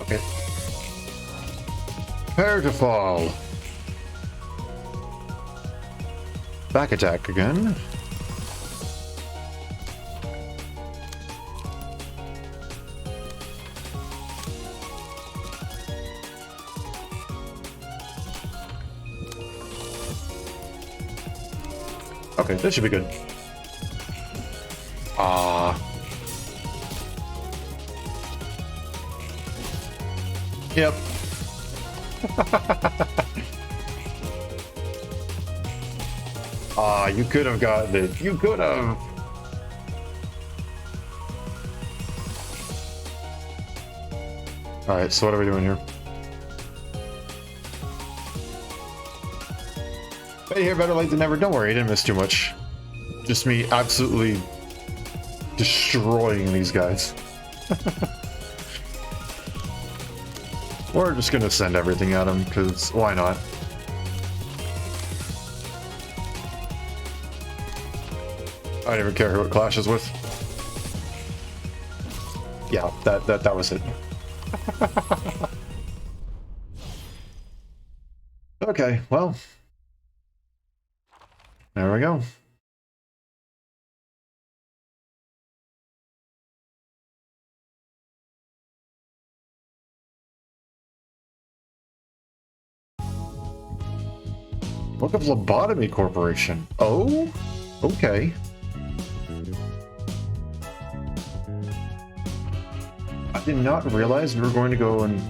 Okay. Prepare to fall. Back attack again. Okay, this should be good. Yep. You could have gotten it. You could have. Alright, so what are we doing here? Better here, better late than never. Don't worry, I didn't miss too much. Just me absolutely destroying these guys. We're just gonna send everything at them, because why not? I don't even care who it clashes with. Yeah, that was it. Okay, well. There we go. Book of Lobotomy Corporation. Oh, okay. I did not realize we were going to go and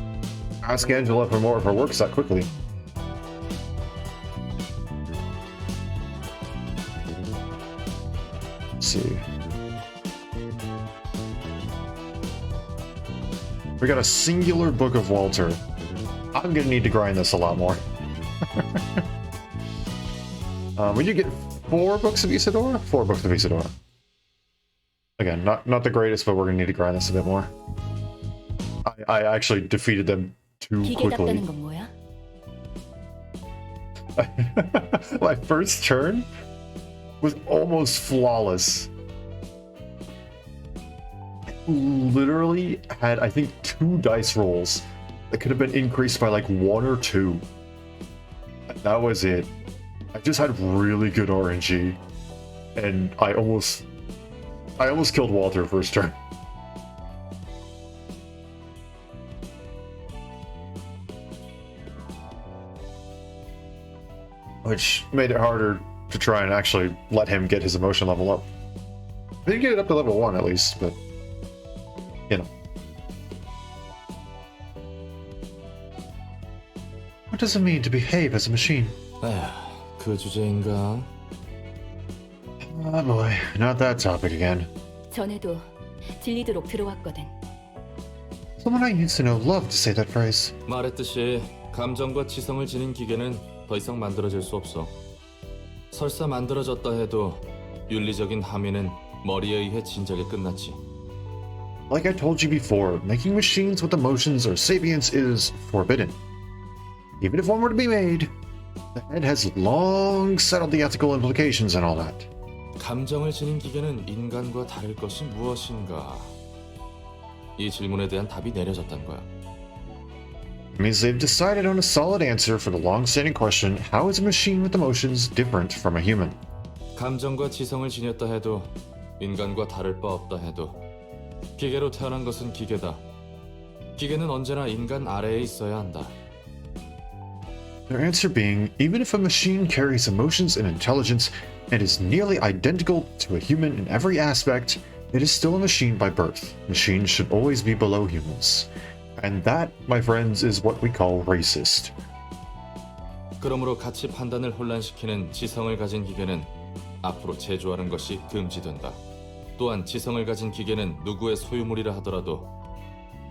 ask Angela for more of her works that quickly. Let's see. We got a singular Book of Walter. I'm gonna need to grind this a lot more. We did get 4 books of Isidora? 4 books of Isidora. Again, not the greatest, but we're gonna need to grind this a bit more. I actually defeated them too quickly. 기계답다는 건 뭐야? My first turn was almost flawless. Literally had, I think, 2 dice rolls that could have been increased by like 1 or 2. That was it. I just had really good RNG, and I almost killed Walter first turn. Which made it harder to try and actually let him get his emotion level up. I did get it up to level 1 at least, but you know. What does it mean to behave as a machine? 그 주제인가? Oh boy, not that topic again. 전에도 질리도록 들어왔거든. Someone I used to know loved to say that phrase. 말했듯이 감정과 지성을 지닌 기계는 더 이상 만들어질 수 없어. 설사 만들어졌다 해도 윤리적인 함의는 머리에 의해 진작에 끝났지. Like I told you before, making machines with emotions or sapience is forbidden. Even if one were to be made, the head has long settled the ethical implications and all that. 감정을 지닌 기계는 인간과 다를 것이 무엇인가? 이 질문에 대한 답이 내려졌단 거야. It means they've decided on a solid answer for the long-standing question, how is a machine with emotions different from a human? 감정과 지성을 지녔다 해도 인간과 다를 바 없다 해도 기계로 태어난 것은 기계다. 기계는 언제나 인간 아래에 있어야 한다. Their answer being, even if a machine carries emotions and intelligence and is nearly identical to a human in every aspect, it is still a machine by birth. Machines should always be below humans. And that, my friends, is what we call racist. 그러므로 가치 판단을 혼란시키는 지성을 가진 기계는 앞으로 제조하는 것이 금지된다. 또한 지성을 가진 기계는 누구의 소유물이라 하더라도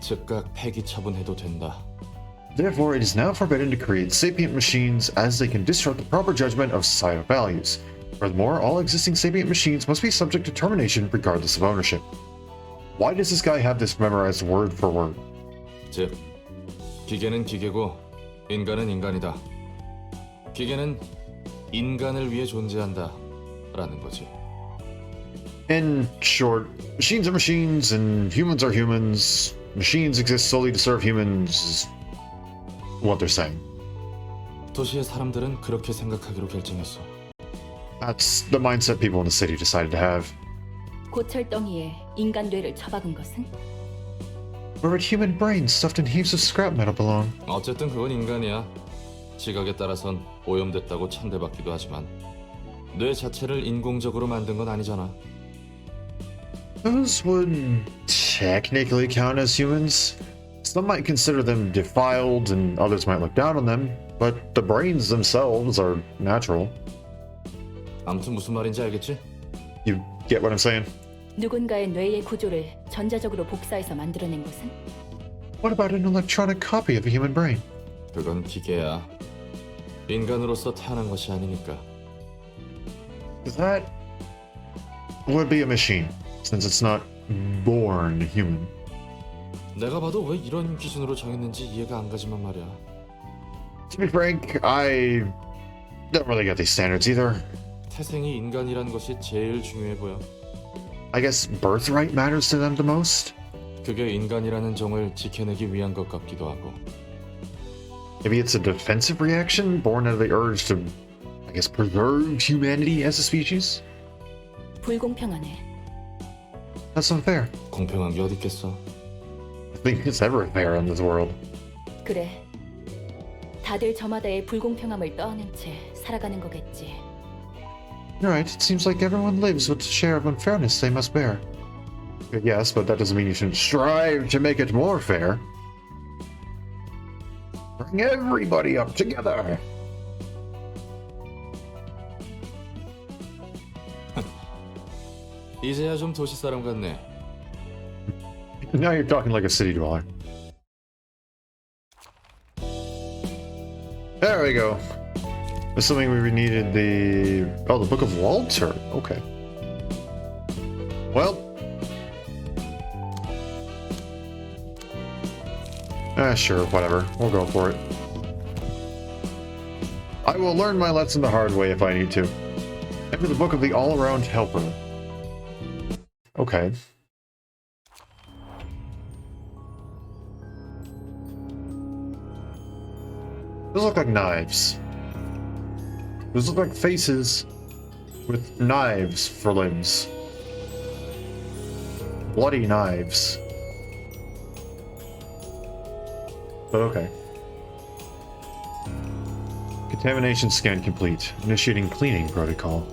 즉각 폐기 처분해도 된다. Therefore, it is now forbidden to create sapient machines as they can disrupt the proper judgment of societal values. Furthermore, all existing sapient machines must be subject to termination regardless of ownership. Why does this guy have this memorized word for word? 즉, 기계는 기계고 인간은 인간이다. 기계는 인간을 위해 존재한다. 라는 거지. In short, machines are machines and humans are humans. Machines exist solely to serve humans is what they're saying. 도시의 사람들은 그렇게 생각하기로 결정했어. That's the mindset people in the city decided to have. 고철덩이에 인간 뇌를 처박은 것은? Where would human brains stuffed in heaps of scrap metal belong? 어쨌든 그건 인간이야. 지각에 따라선 오염됐다고 천대받기도 하지만 뇌 자체를 인공적으로 만든 건 아니잖아. Those would technically count as humans. Some might consider them defiled and others might look down on them, but the brains themselves are natural. 아무튼 무슨 말인지 알겠지? You get what I'm saying? 누군가의 뇌의 구조를 전자적으로 복사해서 만들어낸 것은? What about an electronic copy of a human brain? 그건 기계야. 인간으로서 태어난 것이 아니니까. That would be a machine, since it's not born human. 내가 봐도 왜 이런 기준으로 정했는지 이해가 안 가지만 말이야. To be frank, I don't really get these standards either. 태생이 인간이란 것이 제일 중요해 보여. I guess birthright matters to them the most. 그게 인간이라는 종을 지켜내기 위한 것 같기도 하고. Maybe it's a defensive reaction born out of the urge to, I guess, preserve humanity as a species? 불공평하네. That's unfair. 공평한 게 어디 있겠어? I think it's ever fair in this world. 그래. 다들 저마다의 불공평함을 떠안은 채 살아가는 거겠지. You're right, it seems like everyone lives with the share of unfairness they must bear. Yes, but that doesn't mean you shouldn't strive to make it more fair. Bring everybody up together! 이제야 좀 도시 사람 같네. Now you're talking like a city dweller. There we go. Assuming we needed the... Oh, the Book of Walter. Okay. Well. Sure, whatever. We'll go for it. I will learn my lesson the hard way if I need to. Enter the Book of the All-Around Helper. Okay. Those look like knives. Those look like faces with knives for limbs. Bloody knives. But okay. Contamination scan complete. Initiating cleaning protocol.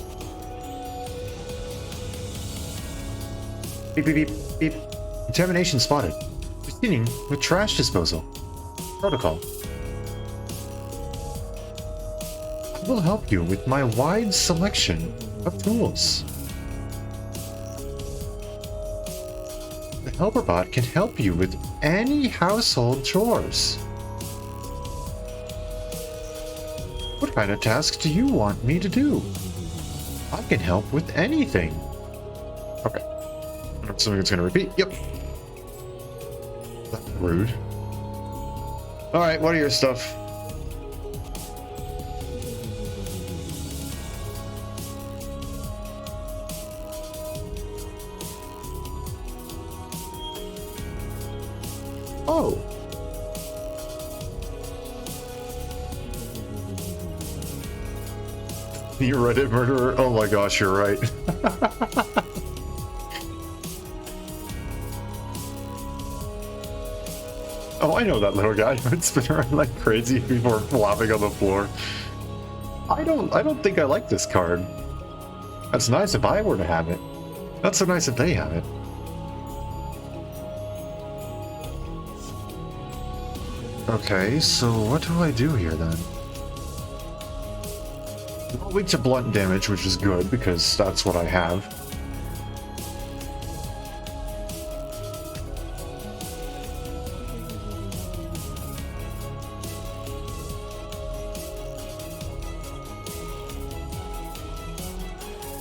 Beep, beep, beep, beep. Contamination spotted. Proceeding with trash disposal. Protocol. I will help you with my wide selection of tools. The helper bot can help you with any household chores. What kind of tasks do you want me to do? I can help with anything. Okay. I'm assuming it's going to repeat. Yep. That's rude. Alright, what are your stuff? Oh. You Reddit murderer? Oh my gosh, you're right. Oh, I know that little guy. It's been around like crazy before flopping on the floor. I don't think I like this card. That's nice if I were to have it. Not so nice if they have it. Okay, so what do I do here then? Not weak to blunt damage, which is good because that's what I have.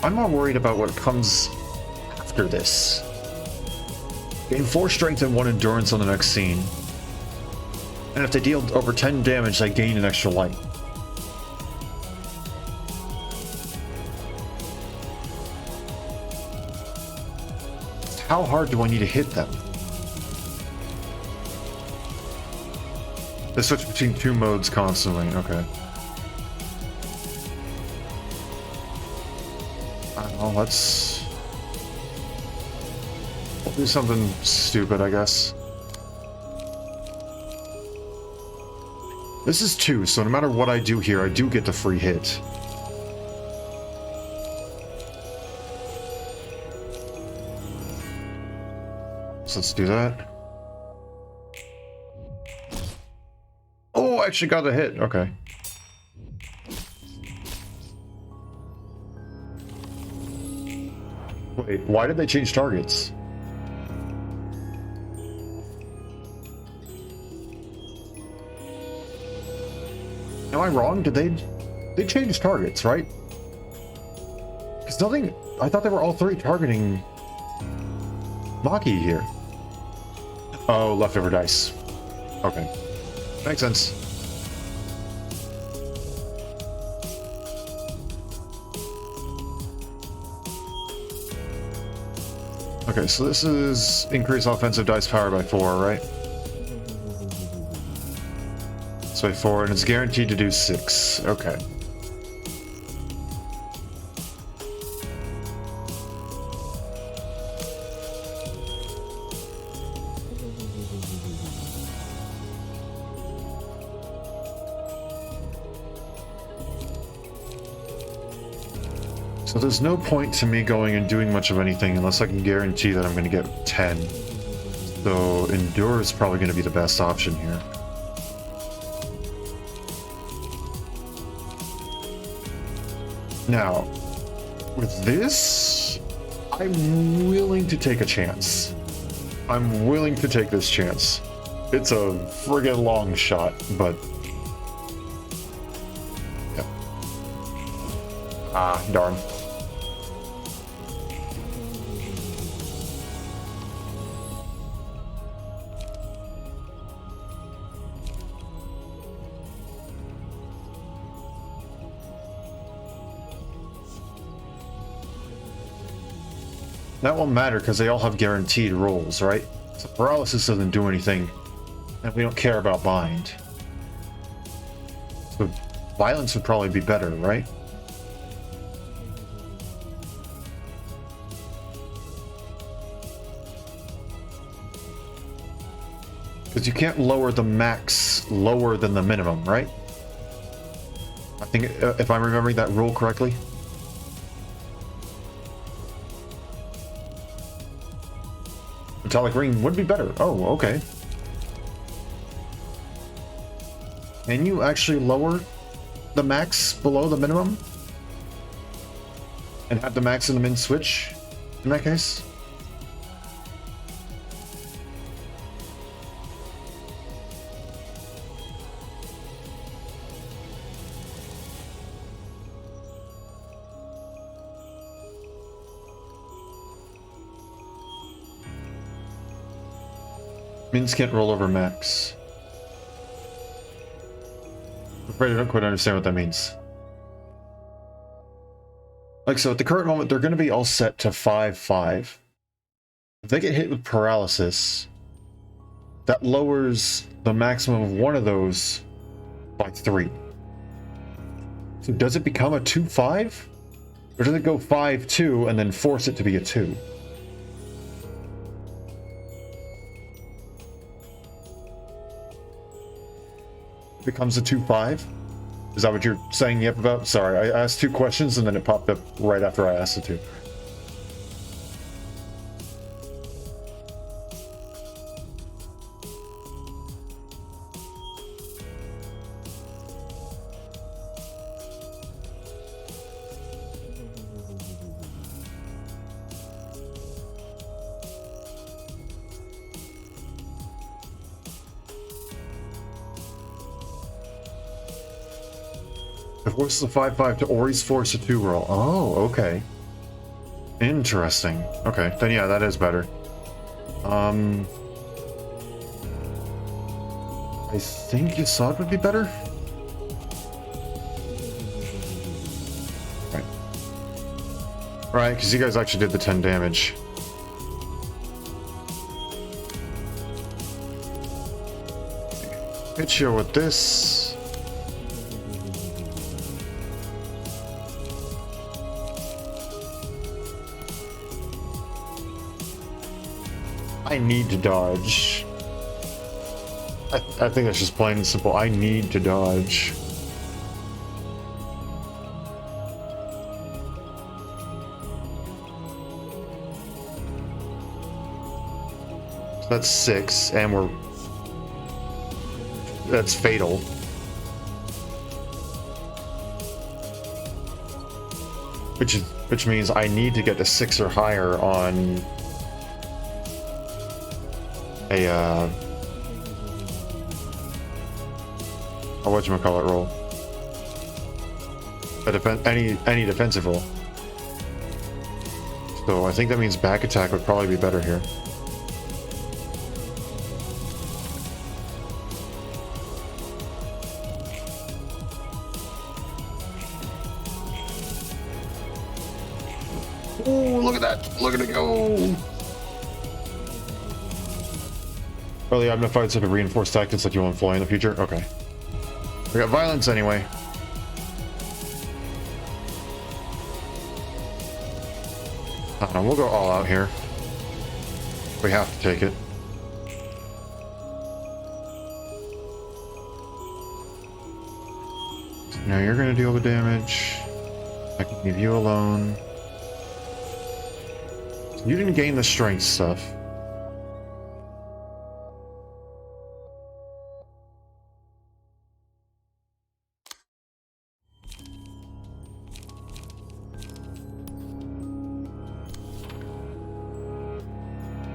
I'm more worried about what comes after this. Gain 4 strength and 1 endurance on the next scene. And if they deal over 10 damage, they gain an extra light. How hard do I need to hit them? They switch between 2 modes constantly, okay. Well, let's do something stupid, I guess. This is 2, so no matter what I do here, I do get the free hit. So let's do that. Oh, I actually got a hit. Okay. Wait, why did they change targets? Am I wrong? Did they change targets, right? Because nothing. I thought they were all 3 targeting Maki here. Oh, leftover dice. Okay, makes sense. Okay, so this is increase offensive dice power by 4, right? So by 4, and it's guaranteed to do 6. Okay. So there's no point to me going and doing much of anything unless I can guarantee that I'm going to get 10. So Endure is probably going to be the best option here. Now, with this, I'm willing to take a chance. I'm willing to take this chance. It's a friggin' long shot, but... yeah. Ah, darn. That won't matter because they all have guaranteed rolls, right? So paralysis doesn't do anything, and we don't care about bind. So violence would probably be better, right? Because you can't lower the max lower than the minimum, right? I think, if I'm remembering that rule correctly. Metallic ring would be better. Oh, okay. Can you actually lower the max below the minimum? And have the max and the min switch in that case? Mins can't roll over max. I'm afraid I don't quite understand what that means. Like, so at the current moment, they're going to be all set to 5-5. If they get hit with paralysis, that lowers the maximum of one of those by 3. So does it become a 2-5? Or does it go 5-2 and then force it to be a 2? Becomes a 2-5? Is that what you're saying yep about? Sorry, I asked 2 questions and then it popped up right after I asked the 2. It forces a 5-5 to Ori's force a 2 roll. Oh, okay. Interesting. Okay, then yeah, that is better. I think Yasad would be better? Right. Right, because you guys actually did the 10 damage. Hit you with this. I need to dodge. I think that's just plain and simple. I need to dodge. So that's 6, and that's fatal. Which means I need to get to 6 or higher on a whatchamacallit roll. Any defensive roll. So I think that means back attack would probably be better here. Oh, look at that! Look at it go! Early I'm gonna fight some reinforced tactics like you will employ in the future? Okay. We got violence anyway. I don't know, we'll go all out here. We have to take it. Now you're gonna deal the damage. I can leave you alone. You didn't gain the strength stuff.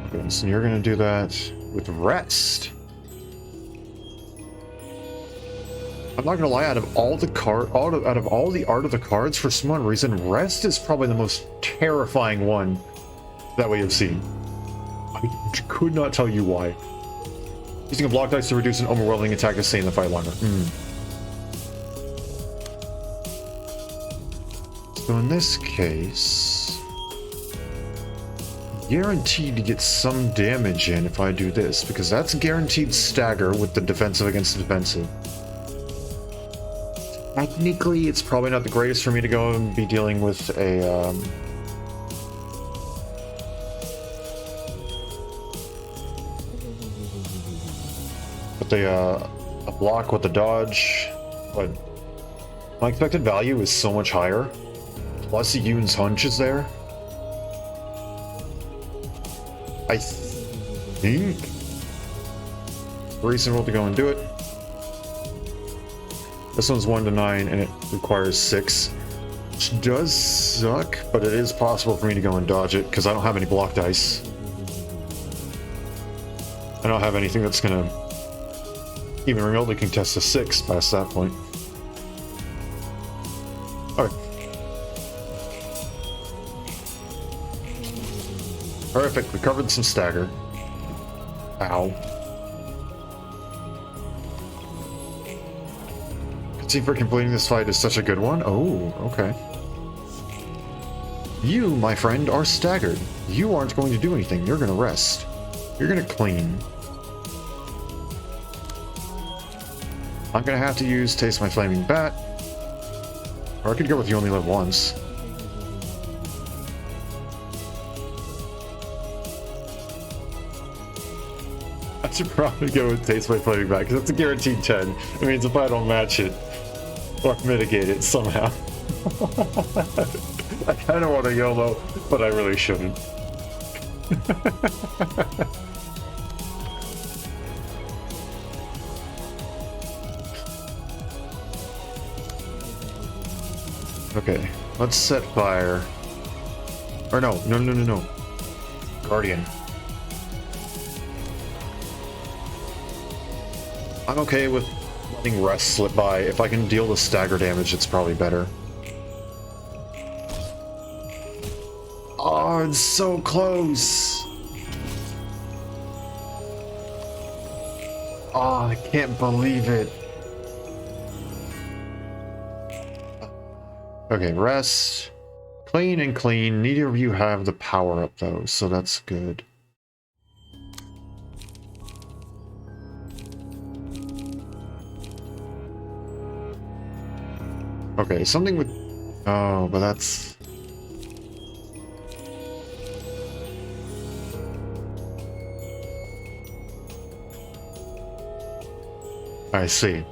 Okay, so you're gonna do that with rest. I'm not gonna lie, out of all the out of all the art of the cards, for some reason, rest is probably the most terrifying one that we have seen. I could not tell you why. Using a block dice to reduce an overwhelming attack to stay in the fight longer. So in this case, guaranteed to get some damage in if I do this, because that's guaranteed stagger with the defensive against defensive. Technically, it's probably not the greatest for me to go and be dealing with a a block with the dodge, but my expected value is so much higher. Plus, Yoon's hunch is there. I think it's reasonable to go and do it. This one's 1 to 9 and it requires 6. Which does suck, but it is possible for me to go and dodge it because I don't have any block dice. I don't have anything that's gonna even remotely contest a 6 past that point. Alright. Perfect, we covered some stagger. Ow. See for completing this fight is such a good one. Oh, okay. You, my friend, are staggered. You aren't going to do anything. You're going to rest. You're going to clean. I'm going to have to use Taste My Flaming Bat. Or I could go with You Only Live Once. I should probably go with Taste My Flaming Bat because that's a guaranteed 10. It means if I don't match it, or mitigate it somehow. I kind of want to YOLO, but I really shouldn't. Okay, let's set fire. Or no. Guardian. I'm okay with letting rest slip by. If I can deal the stagger damage, it's probably better. Oh, it's so close. Oh, I can't believe it. Okay, rest. Clean and clean. Neither of you have the power up though, so that's good. Okay, something with... Oh, but that's... I see.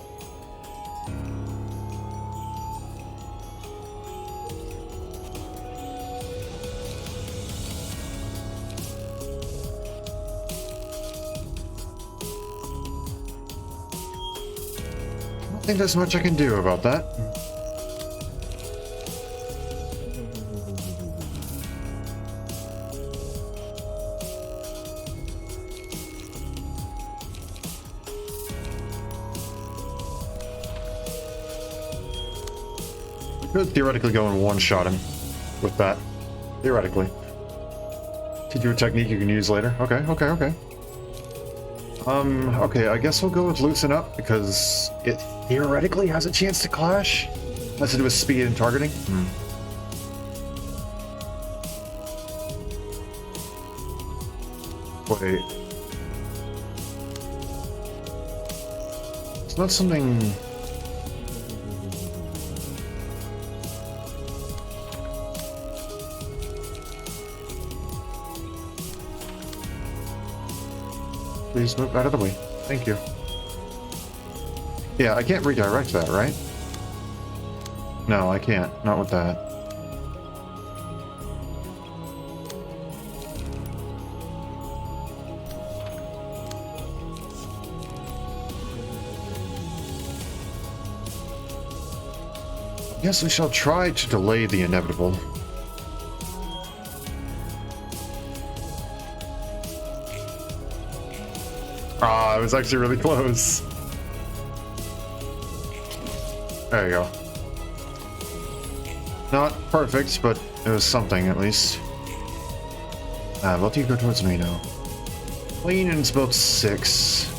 I don't think there's much I can do about that. Could theoretically go and one-shot him with that. Theoretically. Teach you a technique you can use later. Okay. Okay, I guess we'll go with Loosen Up because it theoretically has a chance to clash. Has to do with speed and targeting. Wait. It's not something... Please move out of the way. Thank you. Yeah, I can't redirect that, right? No, I can't. Not with that. Yes, we shall try to delay the inevitable. Ah, it was actually really close. There you go. Not perfect, but it was something at least. Both of you go towards me now. Clean and it's about 6.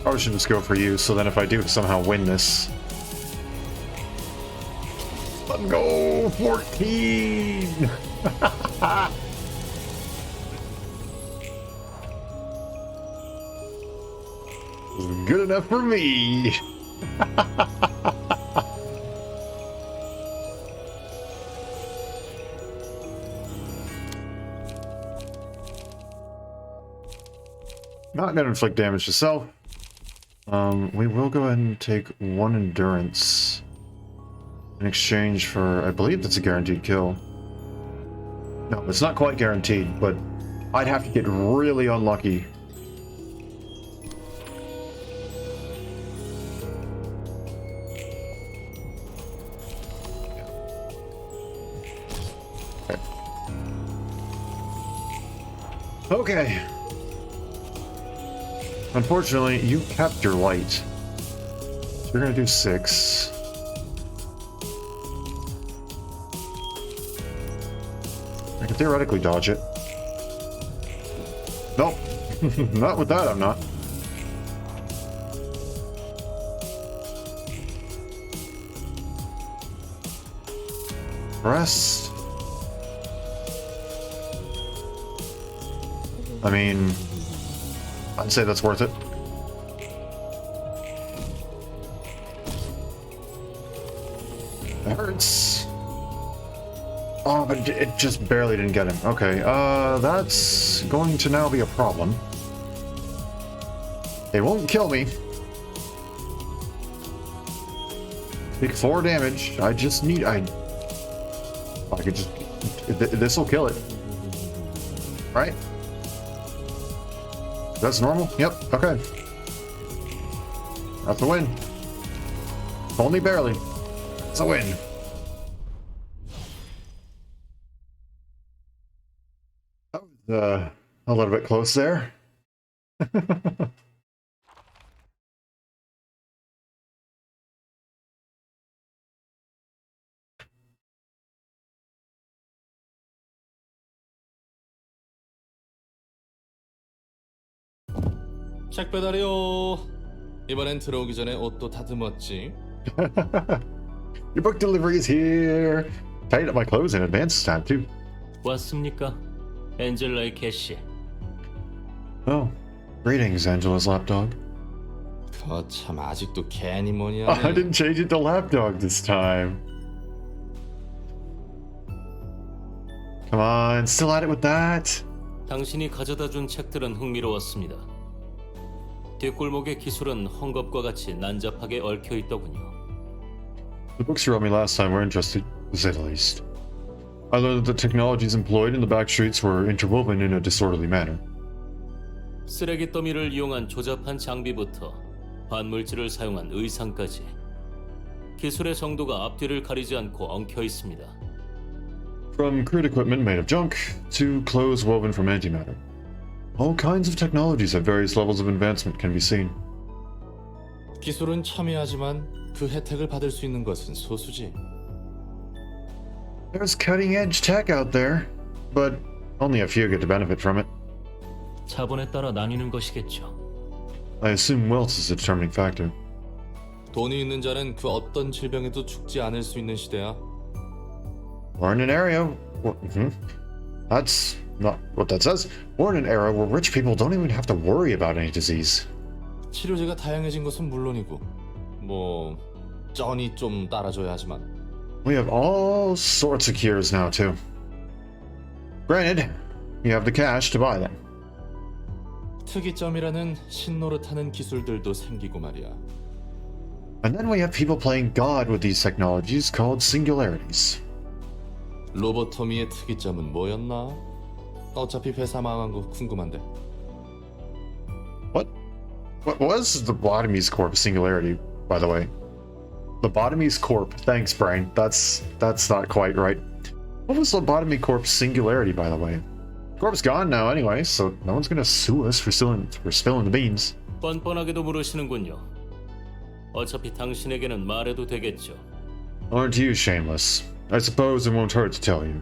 Probably should just go for you, so then if I do somehow win this... Let go! 14! Good enough for me! Not gonna inflict damage to self. We will go ahead and take 1 endurance in exchange for, I believe that's a guaranteed kill. No, it's not quite guaranteed, but I'd have to get really unlucky. Okay. Unfortunately, you kept your light. So you're gonna do 6. I can theoretically dodge it. Nope. Not with that, I'm not. Rest. I mean, I'd say that's worth it. It hurts. Oh, but it just barely didn't get him. Okay, that's going to now be a problem. They won't kill me. Take 4 damage. I just need... I could just... This'll kill it. Right? That's normal? Yep, okay. That's a win. Only barely. It's a win. That was a little bit close there. 책 배달이요. 이번엔 들어오기 전에 옷도 다듬었지. Your book delivery is here. Tidied up my clothes in advance this time too. 왔습니까? 엔젤라의 캐시. Oh, greetings, Angela's lapdog. 거참 아직도 괜히 뭐냐. I didn't change it to lapdog this time. Come on, still at it with that? 당신이 가져다 준 책들은 흥미로웠습니다. 뒷골목의 기술은 헝겊과 같이 난잡하게 얽혀 있더군요. The books you wrote me last time were interesting, to say the least. I learned that the technologies employed in the back streets were interwoven in a disorderly manner. 쓰레기 더미를 이용한 조잡한 장비부터 반물질을 사용한 의상까지 기술의 정도가 앞뒤를 가리지 않고 엉켜 있습니다. From crude equipment made of junk to clothes woven from antimatter. All kinds of technologies at various levels of advancement can be seen. 기술은 첨예하지만 그 혜택을 받을 수 있는 것은 소수지. There's cutting-edge tech out there, but only a few get to benefit from it. 자본에 따라 나뉘는 것이겠죠. I assume wealth is a determining factor. 돈이 있는 자는 그 어떤 질병에도 죽지 않을 수 있는 시대야. We're in an area... That's not what that says. We're in an era where rich people don't even have to worry about any disease. 치료제가 다양해진 것은 물론이고 뭐 쩐이 좀 따라줘야 하지만 We have all sorts of cures now, too. Granted, you have the cash to buy them. 특이점이라는 신노릇하는 기술들도 생기고 말이야. And then we have people playing God with these technologies called singularities. 로보토미의 특이점은 뭐였나? 어차피 회사 망한 거 궁금한데. What was the Lobotomy's Corp singularity, by the way? Lobotomy's Corp. Thanks, Brian. That's not quite right. What was Lobotomy Corp's singularity, by the way? Corp's gone now anyway, so no one's gonna sue us for spilling the beans. 뻔뻔하게도 물으시는군요. 어차피 당신에게는 말해도 되겠죠. Aren't you shameless? I suppose it won't hurt to tell you.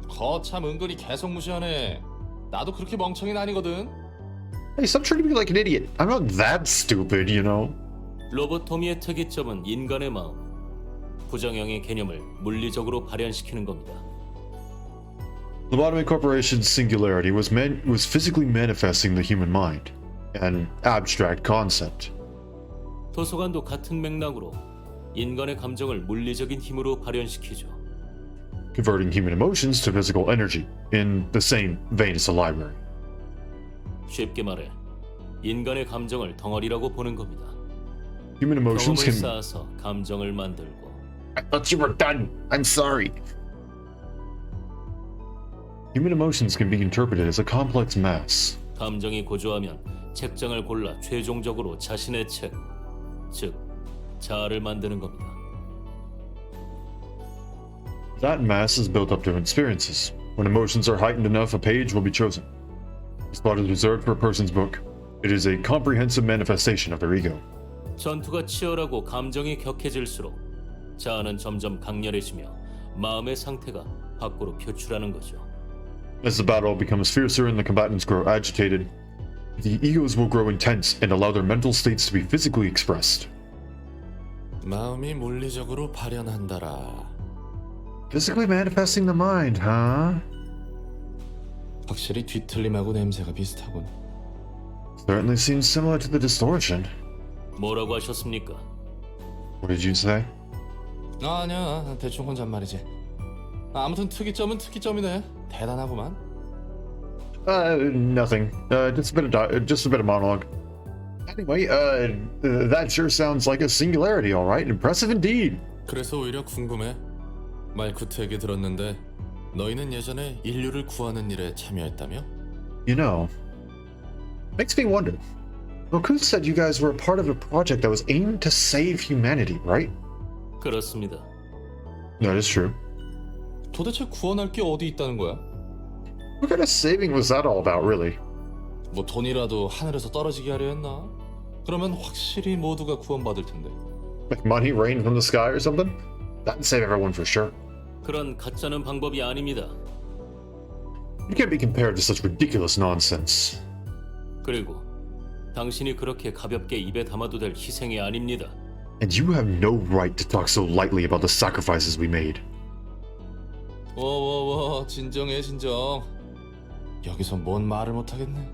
거참 은근히 계속 무시하네. 나도 그렇게 멍청이는 아니거든. Hey, stop trying to be like an idiot. I'm not that stupid, you know. 로보토미의 특이점은 인간의 마음, 부정형의 개념을 물리적으로 발현시키는 겁니다. Lobotomy Corporation's singularity was physically manifesting the human mind, an abstract concept. 도서관도 같은 맥락으로 인간의 감정을 물리적인 힘으로 발현시키죠. Converting human emotions to physical energy, in the same vein as a library. 쉽게 말해 인간의 감정을 덩어리라고 보는 겁니다. Human emotions 경험을 can. 쌓아서 감정을 만들고 I thought you were done. I'm sorry. Human emotions can be interpreted as a complex mass. 감정이 고조하면 책장을 골라 최종적으로 자신의 책, 즉 자아를 만드는 겁니다. That mass is built up through experiences. When emotions are heightened enough, a page will be chosen. The spot is reserved for a person's book. It is a comprehensive manifestation of their ego. 전투가 치열하고 감정이 격해질수록 자아는 점점 강렬해지며 마음의 상태가 밖으로 표출하는 거죠. As the battle becomes fiercer and the combatants grow agitated, the egos will grow intense and allow their mental states to be physically expressed. 마음이 물리적으로 발현한다라. Physically manifesting the mind, huh? 확실히 뒤틀림하고 냄새가 비슷하군. Certainly seems similar to the distortion. 뭐라고 하셨습니까? What did you say? 아니야, 대충 혼잣말이지. 아무튼 특이점은 특이점이네. 대단하구만. Nothing. Just a bit of monologue. Anyway, that sure sounds like a singularity, all right. Impressive indeed. 그래서 오히려 궁금해. 말쿠트 얘기 들었는데 너희는 예전에 인류를 구하는 일에 참여했다며? You know, makes me wonder. Malkuth said you guys were a part of a project that was aimed to save humanity, right? 그렇습니다. That is true. 도대체 구원할 게 어디 있다는 거야? What kind of saving was that all about, really? 뭐 돈이라도 하늘에서 떨어지게 하려 했나? 그러면 확실히 모두가 구원받을 텐데. Like money rained from the sky or something? That'd save everyone for sure. 그런 가짜는 방법이 아닙니다. You can't be compared to such ridiculous nonsense. 그리고 당신이 그렇게 가볍게 입에 담아도 될 희생이 아닙니다. And you have no right to talk so lightly about the sacrifices we made. 워워워 진정해 진정. 여기서 뭔 말을 못하겠네.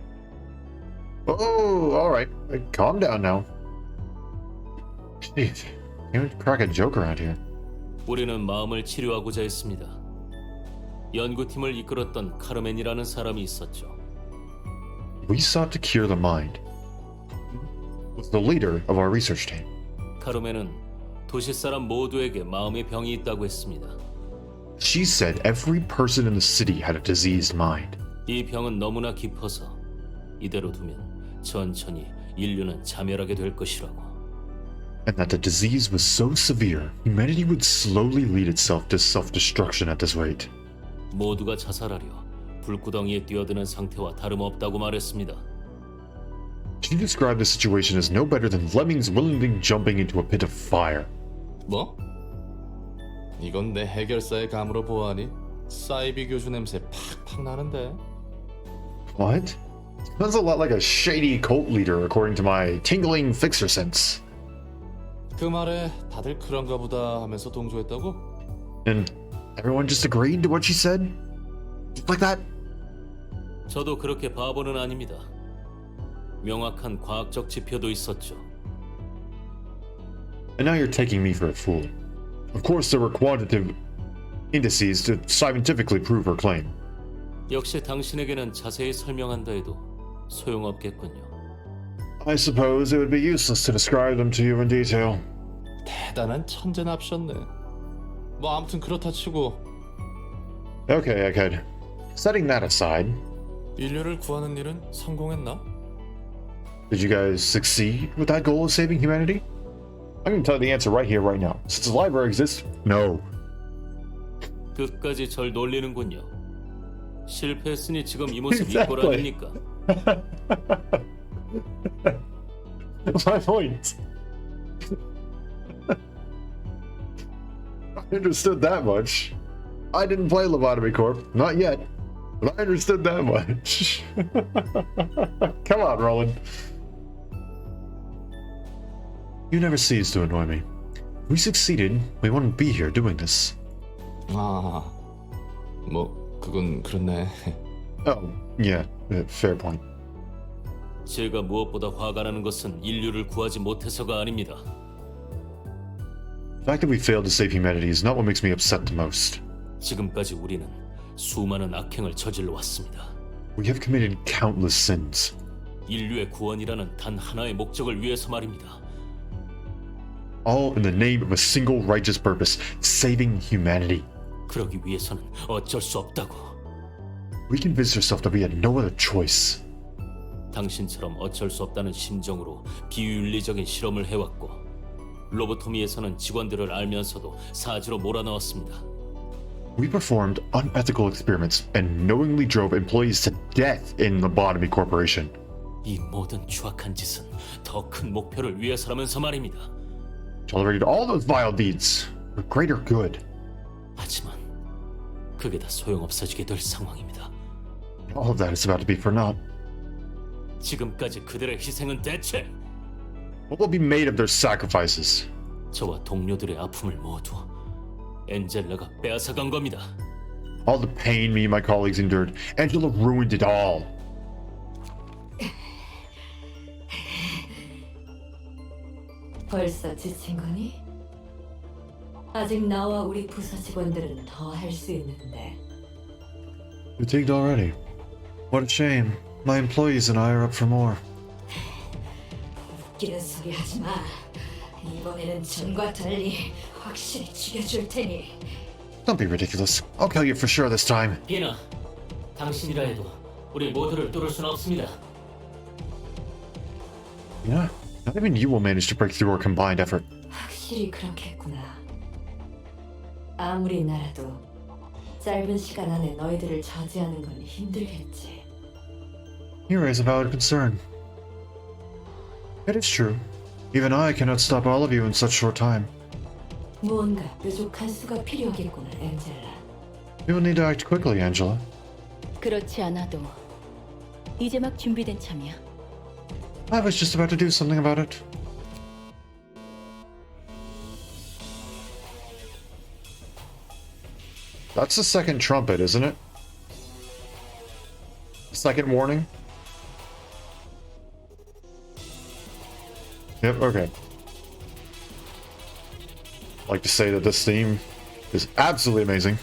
Oh, all right. Calm down now. Jeez, can't crack a joke around here. 우리는 마음을 치료하고자 했습니다. 연구팀을 이끌었던 카르멘이라는 사람이 있었죠. We sought to cure the mind. Was the leader of our research team. 카르멘은 도시 사람 모두에게 마음의 병이 있다고 했습니다. She said every person in the city had a diseased mind. 이 병은 너무나 깊어서 이대로 두면 천천히 인류는 자멸하게 될 것이라고. And that the disease was so severe, humanity would slowly lead itself to self-destruction at this rate. 모두가 자살하려 불구덩이에 뛰어드는 상태와 다름없다고 말했습니다. She described the situation as no better than lemmings willingly jumping into a pit of fire. 뭐? 이건 내 해결사의 감으로 보아하니 사이비 교주 냄새 팍팍 나는데. What? Sounds a lot like a shady cult leader according to my tingling fixer sense. 그 말에 다들 그런가 보다 하면서 동조했다고? And everyone just agreed to what she said? Just like that? 저도 그렇게 바보는 아닙니다. 명확한 과학적 지표도 있었죠. And now you're taking me for a fool. Of course there were quantitative indices to scientifically prove her claim. 역시 당신에게는 자세히 설명한다 해도 소용없겠군요. I suppose it would be useless to describe them to you in detail. 대단한 천재납셨네. 뭐 아무튼 그렇다 치고 Okay, Egghead. Setting that aside, 인류를 구하는 일은 성공했나? did you guys succeed with that goal of saving humanity? I'm gonna tell you the answer right here, right now. Since the library exists, no. 끝까지 절 놀리는군요. 실패했으니 지금 이 모습 Exactly. 이꼴 아닙니까? My point. I understood that much. I didn't play Lobotomy Corp, not yet, but I understood that much. Come on, Roland. You never cease to annoy me. If we succeeded, we wouldn't be here doing this. 아, 뭐 그건 그렇네. Oh, yeah, fair point. 제가 무엇보다 화가 나는 것은 인류를 구하지 못해서가 아닙니다. The fact that we failed to save humanity is not what makes me upset the most. 지금까지 우리는 수많은 악행을 저질러 왔습니다. We have committed countless sins. 인류의 구원이라는 단 하나의 목적을 위해서 말입니다. All in the name of a single righteous purpose, saving humanity. 그러기 위해서는 어쩔 수 없다고. We convinced ourselves that we had no other choice. 당신처럼 어쩔 수 없다는 심정으로 비윤리적인 실험을 해왔고 로보토미에서는 직원들을 알면서도 사지로 몰아넣었습니다. We performed unethical experiments and knowingly drove employees to death in Lobotomy Corporation. 이 모든 추악한 짓은 더 큰 목표를 위해서라면서 말입니다. Tolerated all those vile deeds for greater good. 하지만 그게 다 소용없어지게 될 상황입니다. All of that is about to be for naught. 지금까지 그들의 희생은 대체 What will be made of their sacrifices? 저와 동료들의 아픔을 모두 엔젤라가 빼앗아간 겁니다. All the pain me and my colleagues endured, Angela ruined it all. 벌써 지친 거니? 아직 나와 우리 부서 직원들은 더 할 수 있는데. Fatigued already. What a shame. My employees and I are up for more. 웃기는 소리 하지 마. 이번에는 전과 달리 확실히 죽여줄 테니. Don't be ridiculous. I'll kill you for sure this time. 비나, 당신이라 해도 우리 모두를 뚫을 수는 없습니다. Yeah, not even you will manage to break through our combined effort. 확실히 그렇겠구나. 아무리 나라도 짧은 시간 안에 너희들을 저지하는 건 힘들겠지. You raise a valid concern. It is true. Even I cannot stop all of you in such short time. 무언가 뾰족한 수가 필요하겠구나, 엔젤라. You will need to act quickly, Angela. 그렇지 않아도 이제 막 준비된 참이야. I was just about to do something about it. That's the second trumpet, isn't it? Second warning? Yep, okay. I'd like to say that this theme is absolutely amazing.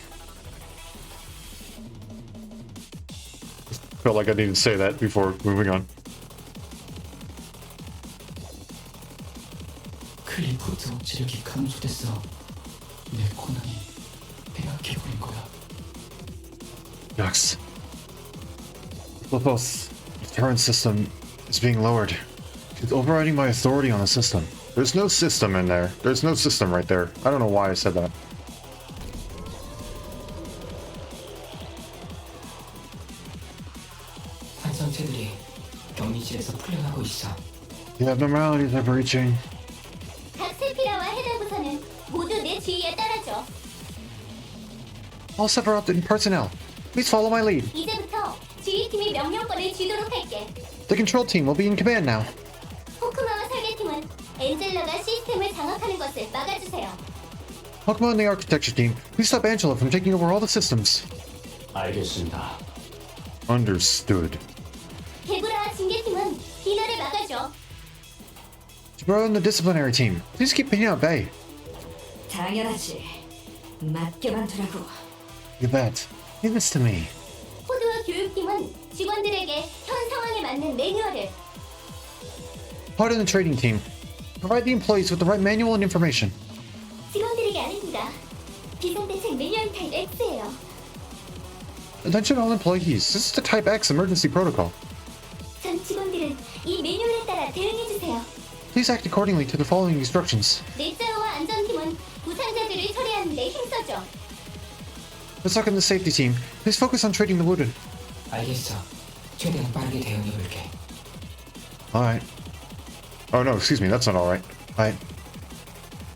Felt like I needed to say that before moving on. 클리포트 억지력이 감소됐어. 내 고난이 배약해버린 거야. Yucks. Both the current system is being lowered. It's overriding my authority on the system. There's no system in there. There's no system right there. I don't know why I said that. 환상체들이 격리실에서 풀려나고 있어. The abnormalities are breaching. 각 세피라와 해당 부서는 모두 내 지휘에 따라줘. All separate in personnel. Please follow my lead. 이제부터 지휘팀이 명령권을 쥐도록 할게. The control team will be in command now. 호크마와 설계팀은 엔젤라가 시스템을 장악하는 것을 막아주세요. Pokemon and the architecture team, please stop Angela from taking over all the systems. 알겠습니다. Understood. 개구라와 징계팀은 비너를 막아줘. Jabro and the disciplinary team, please keep Pina at bay. 당연하지. 맡겨만 두라고. You bet. Leave this to me. 코드와 교육팀은 직원들에게 현 상황에 맞는 매뉴얼을. Part of the trading team, provide the employees with the right manual and information. 직원들에게 아닙니다. 비상대책 매뉴얼 타입 X예요. Attention all employees, this is the Type X emergency protocol. 전 직원들은 이 매뉴얼에 따라 대응해주세요. Please act accordingly to the following instructions. 넷자와 안전팀은 부상자들을 처리하는 데 힘써줘. The second and the safety team, please focus on treating the wounded. 알겠어. 최대한 빠르게 대응해볼게. Alright. Oh no, excuse me, that's not alright. Alright.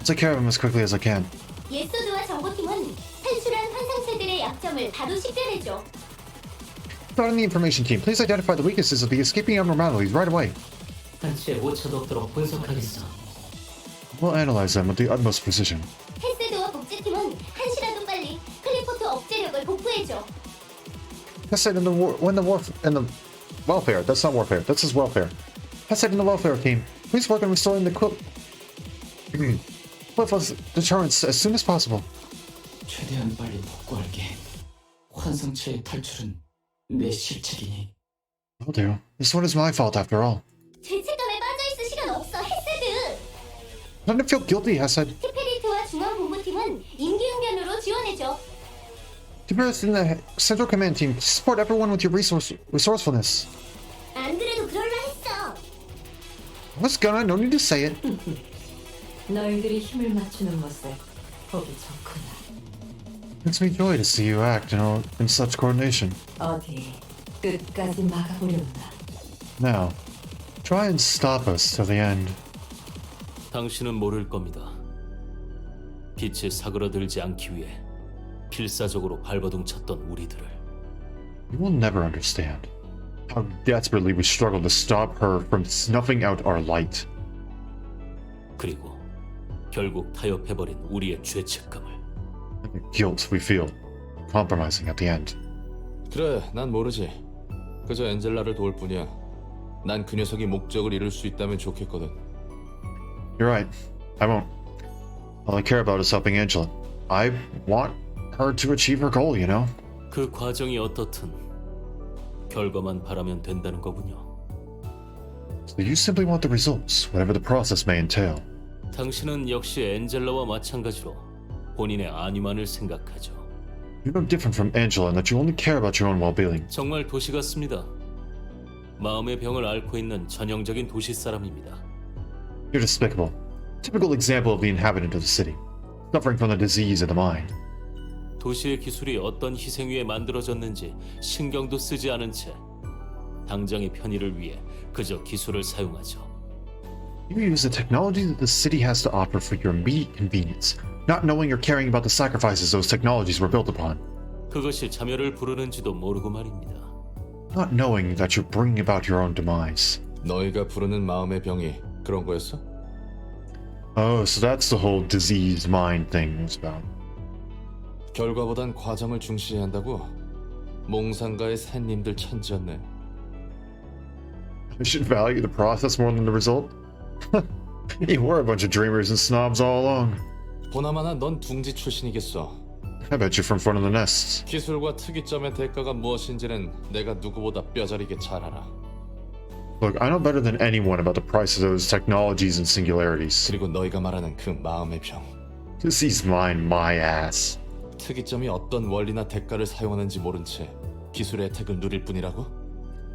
I'll take care of him as quickly as I can. 예소드와 정보팀은 산출한 환상체들의 약점을 바로 식별해줘. Starting the information team, please identify the weaknesses of the escaping abnormalities right away. 한치의 오차도 없도록 분석하겠어. We'll analyze them with the utmost precision. 헬세드와 복제팀은 한시라도 빨리 클리포트 억제력을 복구해줘. That's it in the welfare. That's not warfare. That's his welfare. That's it in the welfare team. Please work on restoring the Cliff's deterrence as soon as possible. 최대한 빨리 복구할게. 환상체의 탈출은 내 실책이니. Will do. This one is my fault after all. 죄책감에 빠져있을 시간 없어, 헬세드. Not to feel guilty, I said. 스피리트와 중앙본부팀은 임기응변으로 지원해줘. Tiberius and the Central Command Team, support everyone with your resourcefulness. 안 그래도 그럴라 했어. What's gonna? No need to say it. 너희들이 힘을 맞추는 모습 보기 좋구나. It's me joy to see you act in such coordination. 어디 끝까지 막아보려나. Now, try and stop us till the end. 당신은 모를 겁니다. 빛에 사그러들지 않기 위해 필사적으로 발버둥 쳤던 우리들을. You will never understand how desperately we struggled to stop her from snuffing out our light. 그리고 결국 타협해버린 우리의 죄책감을. And the guilt we feel compromising at the end. 그래, 난 모르지. 그저 엔젤라를 도울 뿐이야. 난 그 녀석이 목적을 이룰 수 있다면 좋겠거든. You're right. I won't. All I care about is helping Angela. I want her to achieve her goal, you know? 그 과정이 어떻든 결과만 바라면 된다는 거군요. So you simply want the results, whatever the process may entail. 당신은 역시 엔젤라와 마찬가지로 본인의 안위만을 생각하죠. You're no different from Angela in that you only care about your own well-being. 정말 도시 같습니다. 마음의 병을 앓고 있는 전형적인 도시 사람입니다. You're despicable. Typical example of the inhabitant of the city, suffering from the disease of the mind. 도시의 기술이 어떤 희생 위에 만들어졌는지 신경도 쓰지 않은 채 당장의 편의를 위해 그저 기술을 사용하죠. You use the technology that the city has to offer for your immediate convenience, not knowing or caring about the sacrifices those technologies were built upon. 그것이 자멸을 부르는지도 모르고 말입니다. Not knowing that you're bringing about your own demise. 너희가 부르는 마음의 병이 그런 거였어? Oh, so that's the whole diseased mind thing was about. 결과보단 과정을 중시해야 한다고? 몽상가의 샌님들 천지였네. I should value the process more than the result? You were a bunch of dreamers and snobs all along. 보나마나 넌 둥지 출신이겠어. I bet you're from front of the nests. 기술과 특이점의 대가가 무엇인지는 내가 누구보다 뼈저리게 잘 알아. Look, I know better than anyone about the price of those technologies and singularities. 그리고 너희가 말하는 그 마음의 병. Disease mine, my ass. 특이점이 어떤 원리나 대가를 사용하는지 모른 채 기술의 혜택을 누릴 뿐이라고?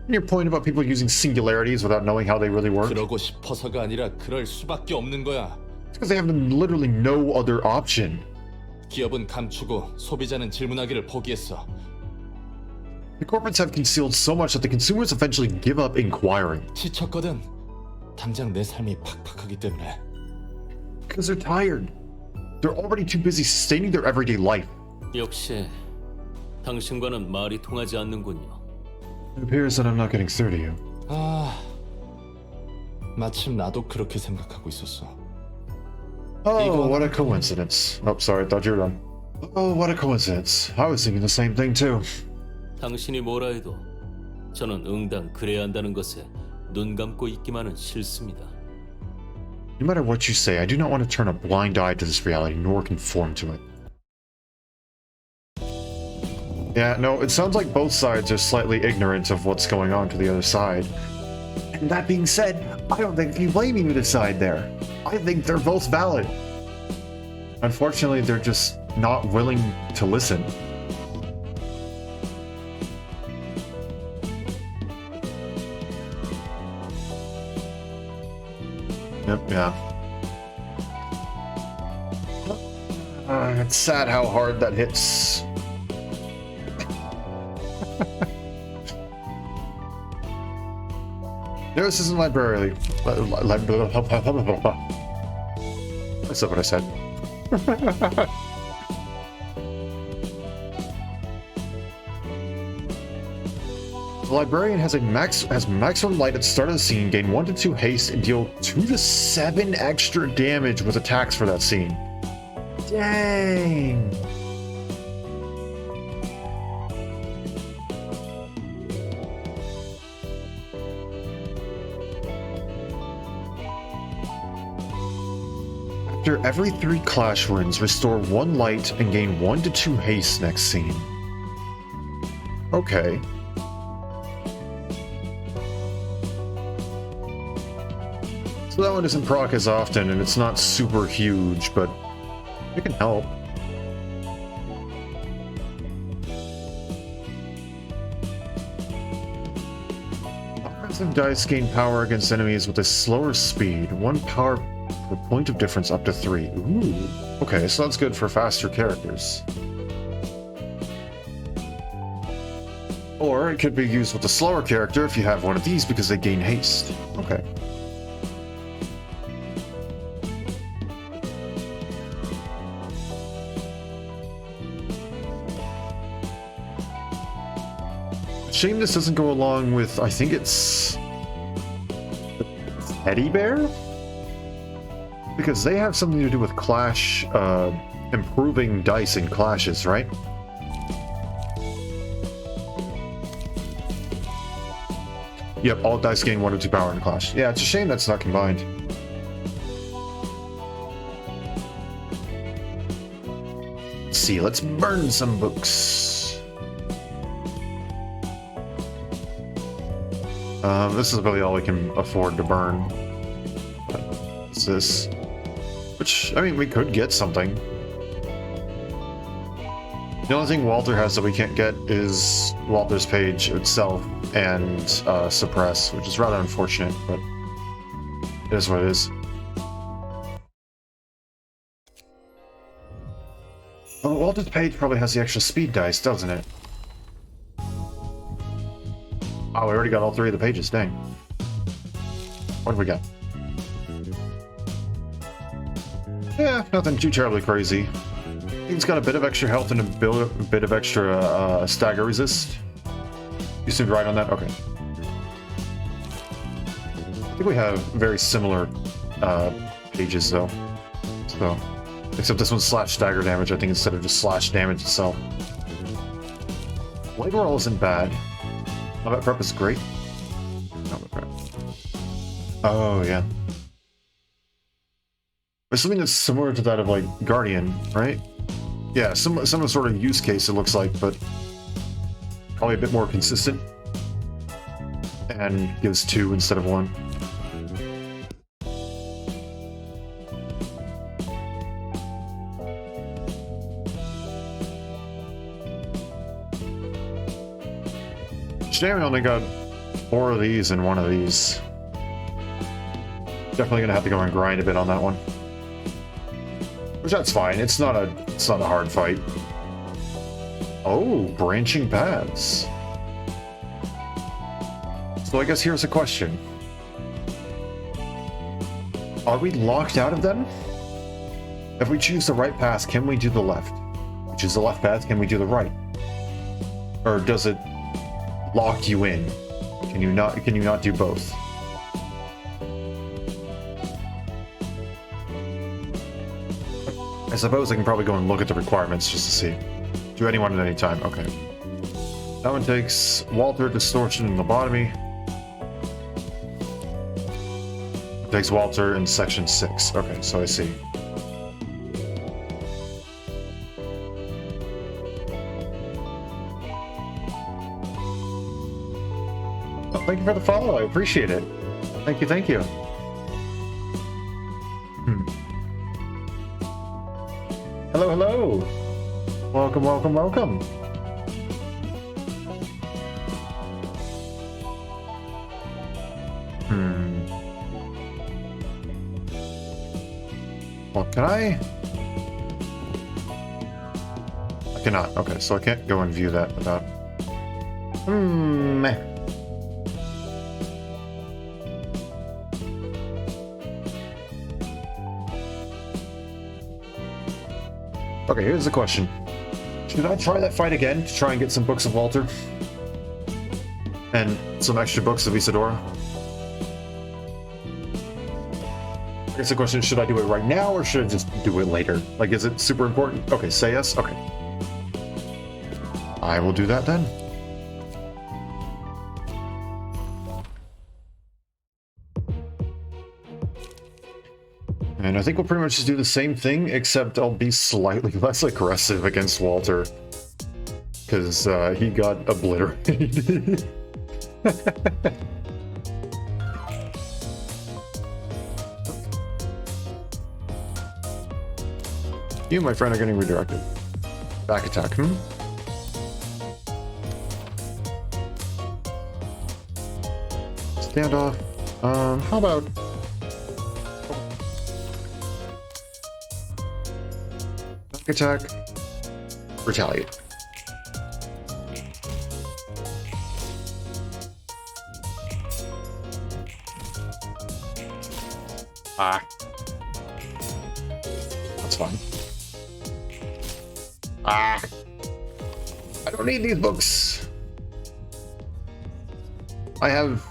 And your point about people using singularities without knowing how they really work? 그러고 싶어서가 아니라 그럴 수밖에 없는 거야. It's because they have literally no other option. 기업은 감추고 소비자는 질문하기를 포기했어. The corporates have concealed so much that the consumers eventually give up inquiring. 지쳤거든. 당장 내 삶이 팍팍하기 때문에. Because they're tired. They're already too busy sustaining their everyday life. 역시 당신과는 말이 통하지 않는군요. It appears that I'm not getting through to you. 아, 마침 나도 그렇게 생각하고 있었어. Oh, what a coincidence. Oh, sorry, I thought you were done. Oh, what a coincidence. I was thinking the same thing too. 당신이 뭐라 해도 저는 응당 그래야 한다는 것에 눈 감고 있기만은 싫습니다. No matter what you say, I do not want to turn a blind eye to this reality nor conform to it. Yeah, no, it sounds like both sides are slightly ignorant of what's going on to the other side. And that being said, I don't think you blame either side there. I think they're both valid. Unfortunately, they're just not willing to listen. Yep, yeah. It's sad how hard that hits. No, this isn't library. That's not what I said. The librarian has maximum light at the start of the scene, gain 1 to 2 haste, and deal 2 to 7 extra damage with attacks for that scene. Dang! After every 3 clash runes, restore 1 light and gain 1 to 2 haste next scene. Okay. So that one doesn't proc as often, and it's not super huge, but it can help. Offensive dice gain power against enemies with a slower speed. 1 power per point of difference up to 3. Ooh. Okay, so that's good for faster characters. Or it could be used with a slower character if you have one of these because they gain haste. Okay. Shame this doesn't go along with, I think it's Teddy Bear? Because they have something to do with Clash, improving dice in clashes, right? Yep, all dice gain 1 or 2 power in Clash. Yeah, it's a shame that's not combined. Let's see, let's burn some books. This is really all we can afford to burn. What's this? Which, I mean, we could get something. The only thing Walter has that we can't get is Walter's page itself and suppress, which is rather unfortunate, but it is what it is. Oh, Walter's page probably has the extra speed dice, doesn't it? Oh, we already got all 3 of the pages, dang. What do we got? Yeah, nothing too terribly crazy. He's got a bit of extra health and a bit of extra stagger resist. You seemed right on that? Okay. I think we have very similar pages, though. So, except this one's slash stagger damage, I think, instead of just slash damage itself. Blade roll isn't bad. Combat prep is great. Combat prep. Oh, yeah. There's something that's similar to that of, like, Guardian, right? Yeah, some sort of use case it looks like, but probably a bit more consistent. And gives 2 instead of 1. Shame we only got 4 of these and 1 of these. Definitely gonna have to go and grind a bit on that one. Which that's fine. It's not a hard fight. Oh, branching paths. So I guess here's a question. Are we locked out of them? If we choose the right path, can we do the left? If we choose the left path, can we do the right? Or does it lock you in? Can you not do both? I suppose I can probably go and look at the requirements just to see. Do anyone at any time. Okay. That one takes Walter, Distortion, and Lobotomy. It takes Walter in section 6. Okay, so I see. Oh, thank you for the follow. I appreciate it. Thank you, thank you. Hello, hello. Welcome, welcome, welcome. Well, can I? I cannot. Okay, so I can't go and view that without... Okay, here's the question. Should I try that fight again to try and get some books of Walter? And some extra books of Isadora? Here's the question, should I do it right now or should I just do it later? Like, is it super important? Okay, say yes? Okay. I will do that then. And I think we'll pretty much just do the same thing, except I'll be slightly less aggressive against Walter. Because he got obliterated. You, my friend, are getting redirected. Back attack, Standoff. How about... Back attack. Retaliate. Ah. That's fine. Ah. I don't need these books. I have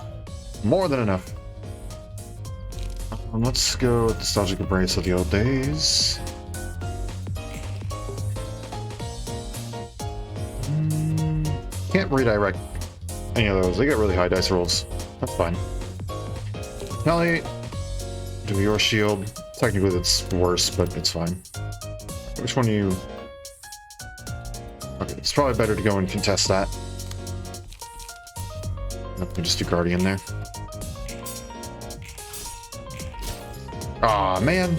more than enough. Let's go with Nostalgic Embrace of the old days. Can't redirect any of those. They get really high dice rolls. That's fine. Retaliate. Do your shield. Technically that's worse, but it's fine. Which one do you... Okay, it's probably better to go and contest that. Let me just do Guardian there. Aw, man.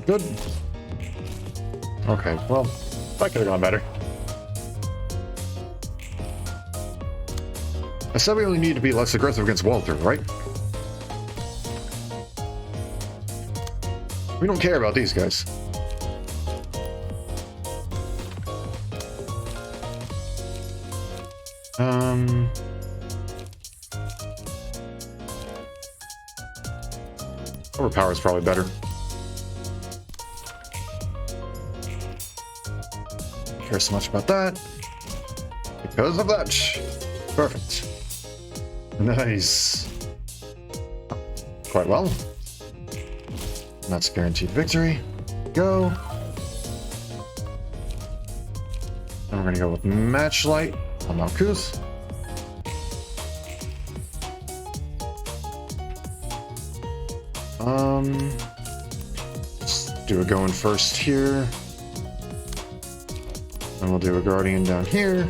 Good. Okay, well, that could have gone better. I said we only need to be less aggressive against Walter, right? We don't care about these guys. Overpower is probably better. Don't care so much about that. Because of that. Perfect. Nice. Quite well. And that's guaranteed victory. Go. And we're gonna go with Matchlight on Malkuth. Let's do a going first here. And we'll do a Guardian down here.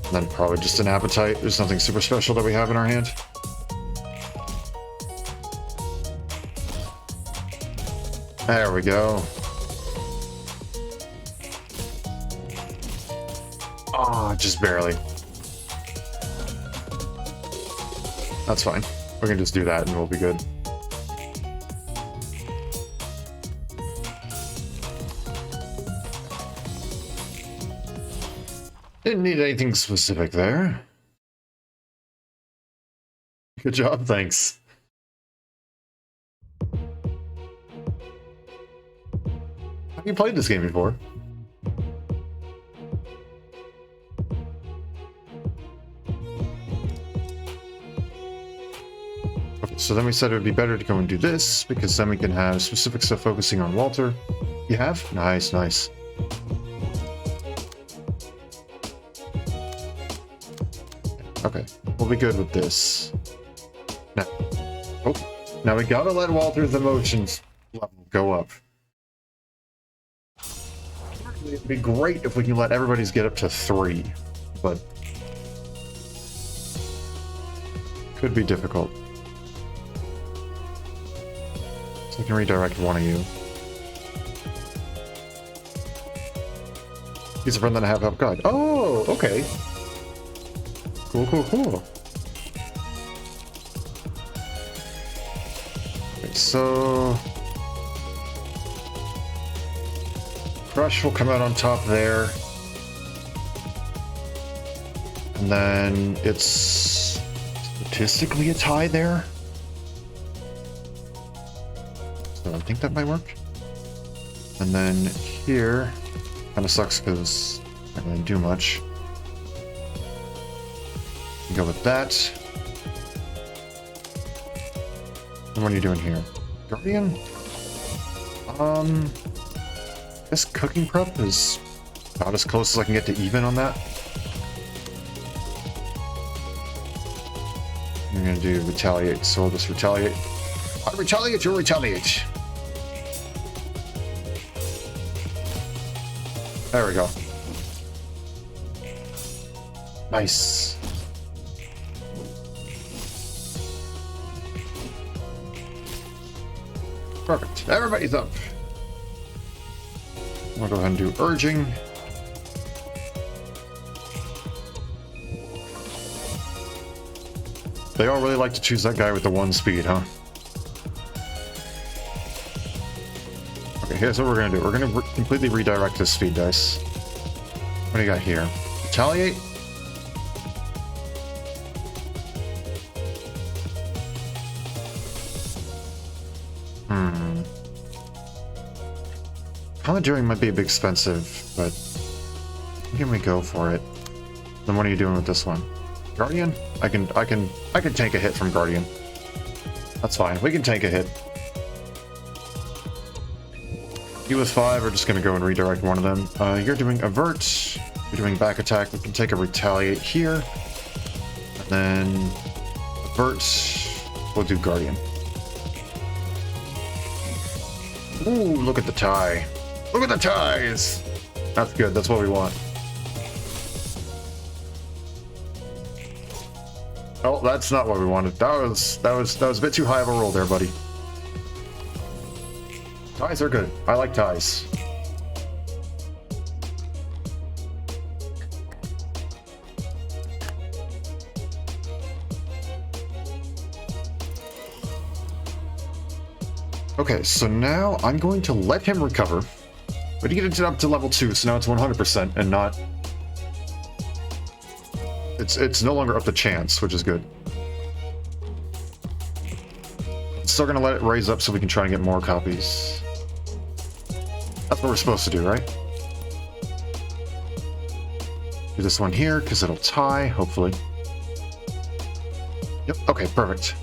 And then probably just an Appetite. There's nothing super special that we have in our hand. There we go. Ah, just barely. That's fine. We can just do that and we'll be good. Didn't need anything specific there. Good job, thanks. Have you played this game before? Okay, so then we said it would be better to go and do this, because then we can have specific stuff focusing on Walter. You have? Nice, nice. Okay, we'll be good with this. Now, now we gotta let Walter's emotions level go up. It'd be great if we can let everybody's get up to 3, but could be difficult. So I can redirect one of you. He's a friend that I have help guide. Oh, okay. Cool, cool, cool. Okay, so Crush will come out on top there. And then it's statistically a tie there. So I think that might work. And then here, kind of sucks because I don't really do much. Go with that. And what are you doing here? Guardian? This cooking prep is about as close as I can get to even on that. I'm gonna do retaliate, so we'll just retaliate. I retaliate, you retaliate. There we go. Perfect. Everybody's up. I'll go ahead and do urging. They all really like to choose that guy with the 1 speed, huh? Okay, here's what we're gonna do. We're gonna completely redirect this speed dice. What do you got here? Retaliate? Commandeering might be a bit expensive, but can we go for it? Then what are you doing with this one? Guardian? I can take a hit from Guardian. That's fine. We can take a hit. You with 5 are just gonna go and redirect one of them. You're doing avert. You're doing back attack. We can take a retaliate here. And then avert. We'll do Guardian. Ooh, look at the tie. Look at the ties! That's good, that's what we want. Oh, that's not what we wanted. That was a bit too high of a roll there, buddy. Ties are good. I like ties. Okay, so now I'm going to let him recover. But he get it up to level 2, so now it's 100% and not... It's no longer up to chance, which is good. Still gonna let it raise up so we can try and get more copies. That's what we're supposed to do, right? Do this one here, because it'll tie, hopefully. Yep, okay, perfect.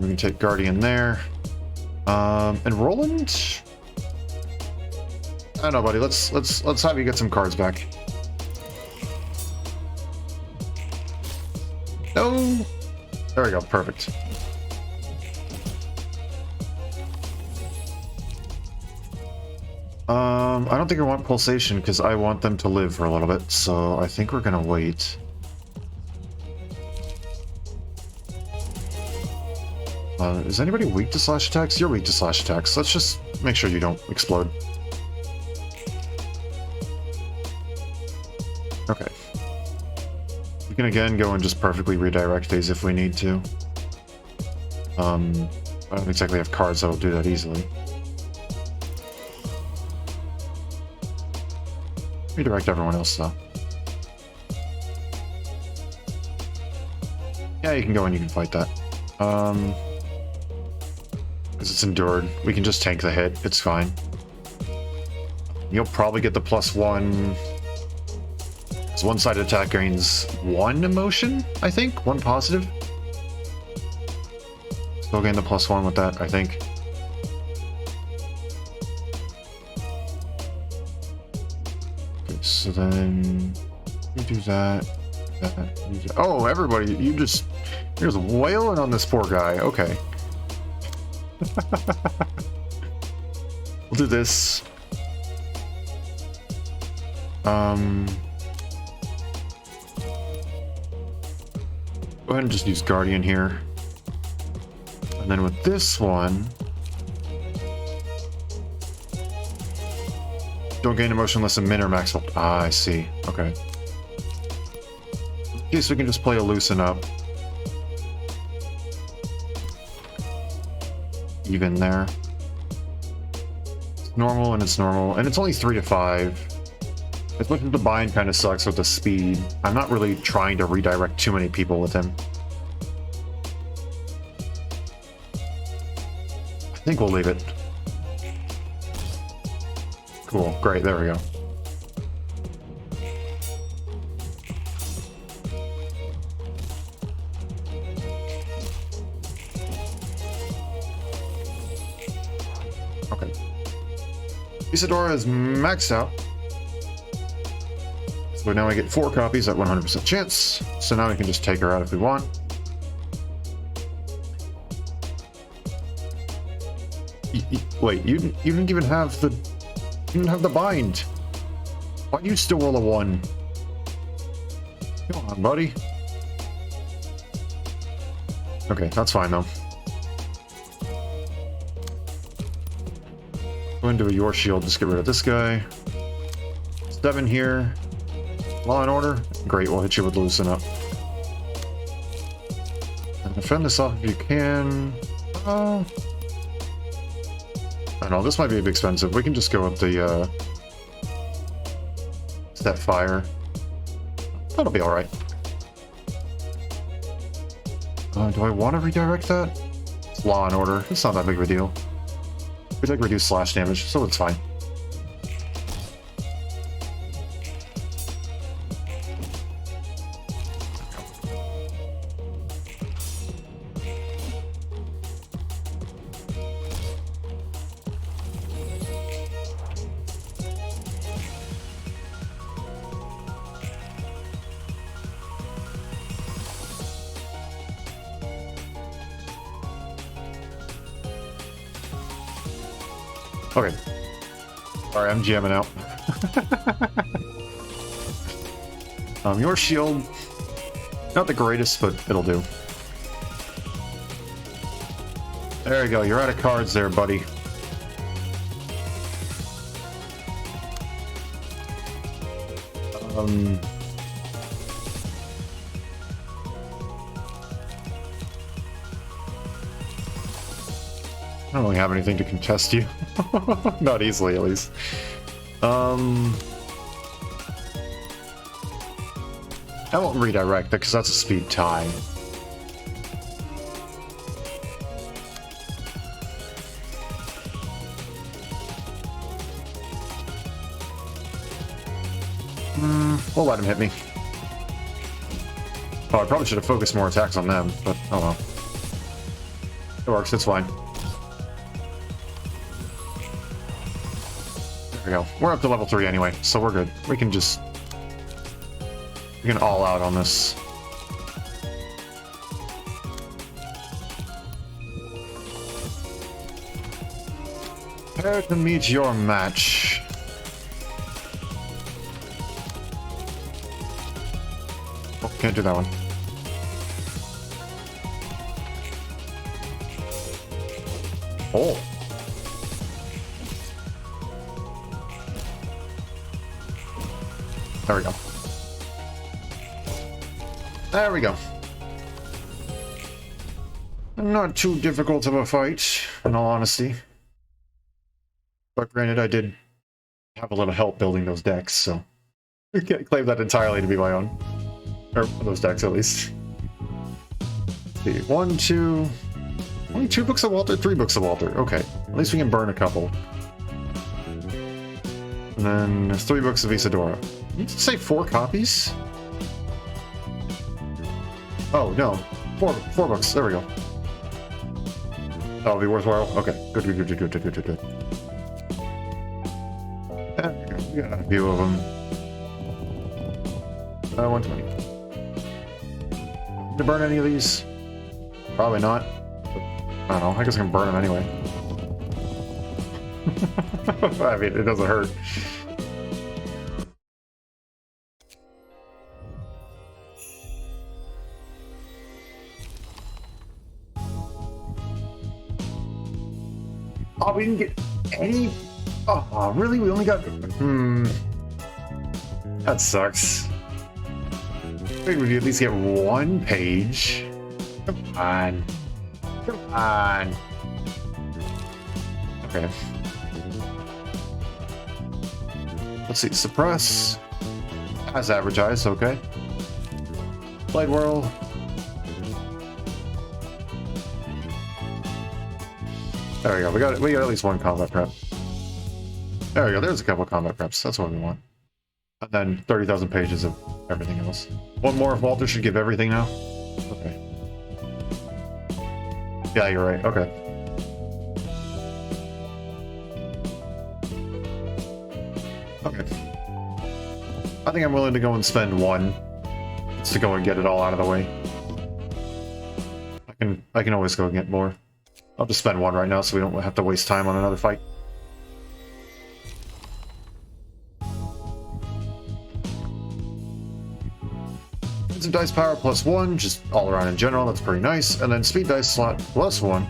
We can take Guardian there. And Roland? I don't know, buddy. Let's have you get some cards back. No. There we go. Perfect. I don't think I want pulsation because I want them to live for a little bit. So I think we're gonna wait. Is anybody weak to slash attacks? You're weak to slash attacks. Let's just make sure you don't explode. Okay. We can again go and just perfectly redirect these if we need to. I don't exactly have cards that'll do that easily. Redirect everyone else though. Yeah, you can go and you can fight that. Because it's endured. We can just tank the hit. It's fine. You'll probably get the +1. This one-sided attack gains 1 emotion, I think? 1 positive? Still gain the +1 with that, I think. Okay, so then... you do that. Oh, everybody, you're just wailing on this poor guy. Okay. We'll do this. Go ahead and just use Guardian here. And then with this one... don't gain emotion unless a min or max level. Ah, I see. Okay. In case we can just play a loosen up. Even there. It's normal and it's normal. And it's only 3 to 5. As much as the bind kind of sucks with the speed, I'm not really trying to redirect too many people with him. I think we'll leave it. Cool, great, there we go. Okay. Isadora is maxed out. So now I get 4 copies at 100% chance. So now we can just take her out if we want. Wait, you didn't even have the... you didn't have the bind. Why do you still roll a 1? Come on, buddy. Okay, that's fine though. Go into your shield, just get rid of this guy. 7 here. Law and order. Great, we'll hit you with loosen up. And defend this off if you can. I don't know, this might be a bit expensive. We can just go with the step fire. That'll be alright. Do I want to redirect that? It's law and order. It's not that big of a deal. We take reduced slash damage, so it's fine. Okay. Sorry, I'm jamming out. Your shield, not the greatest, but it'll do. There you go. You're out of cards there, buddy. I don't really have anything to contest you. Not easily, at least. I won't redirect because that's a speed tie. We'll let him hit me. Oh, I probably should have focused more attacks on them, but oh well. It works, it's fine. There we go. We're up to level 3 anyway, so we're good. We can just... we can all out on this. Prepare to meet your match. Oh, can't do that one. Oh. There we go. There we go. Not too difficult of a fight, in all honesty. But granted, I did have a little help building those decks, so I can't claim that entirely to be my own. Or those decks, at least. Let's see, 1, 2... only 2 books of Walter? 3 books of Walter. Okay, at least we can burn a couple. And then 3 books of Isadora. Did you say 4 copies? Oh, no. 4 books. There we go. That'll be worthwhile. Okay. Good. We got a few of them. 120. To burn any of these? Probably not. I don't know. I guess I can burn them anyway. I mean, it doesn't hurt. Oh, we didn't get any... oh, really? We only got... That sucks. I think we'd at least get 1 page. Come on. Come on. Okay. Let's see. Suppress. As advertised, okay. Blade Whirl. There we go. We got at least 1 combat prep. There we go. There's a couple combat preps. That's what we want. And then 30,000 pages of everything else. 1 more if Walter should give everything now. Okay. Yeah, you're right. Okay. Okay. I think I'm willing to go and spend 1 just to go and get it all out of the way. I can always go and get more. I'll just spend 1 right now so we don't have to waste time on another fight. Some dice power +1, just all around in general, that's pretty nice. And then speed dice slot +1.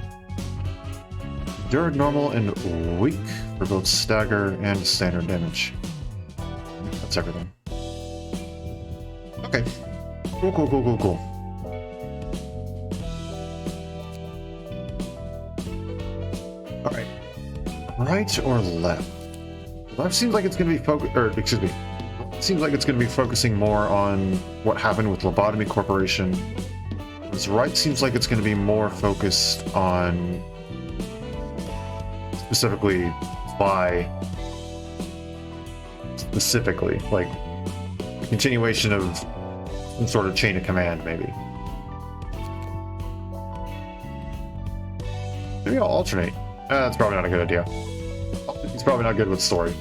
Endure, normal, and weak for both stagger and standard damage. That's everything. Okay. Cool. Alright. Right or left? Left seems like it's going to be seems like it's going to be focusing more on what happened with Lobotomy Corporation. Whereas right seems like it's going to be more focused on specifically like a continuation of some sort of chain of command, maybe. Maybe I'll alternate. That's probably not a good idea. He's probably not good with story.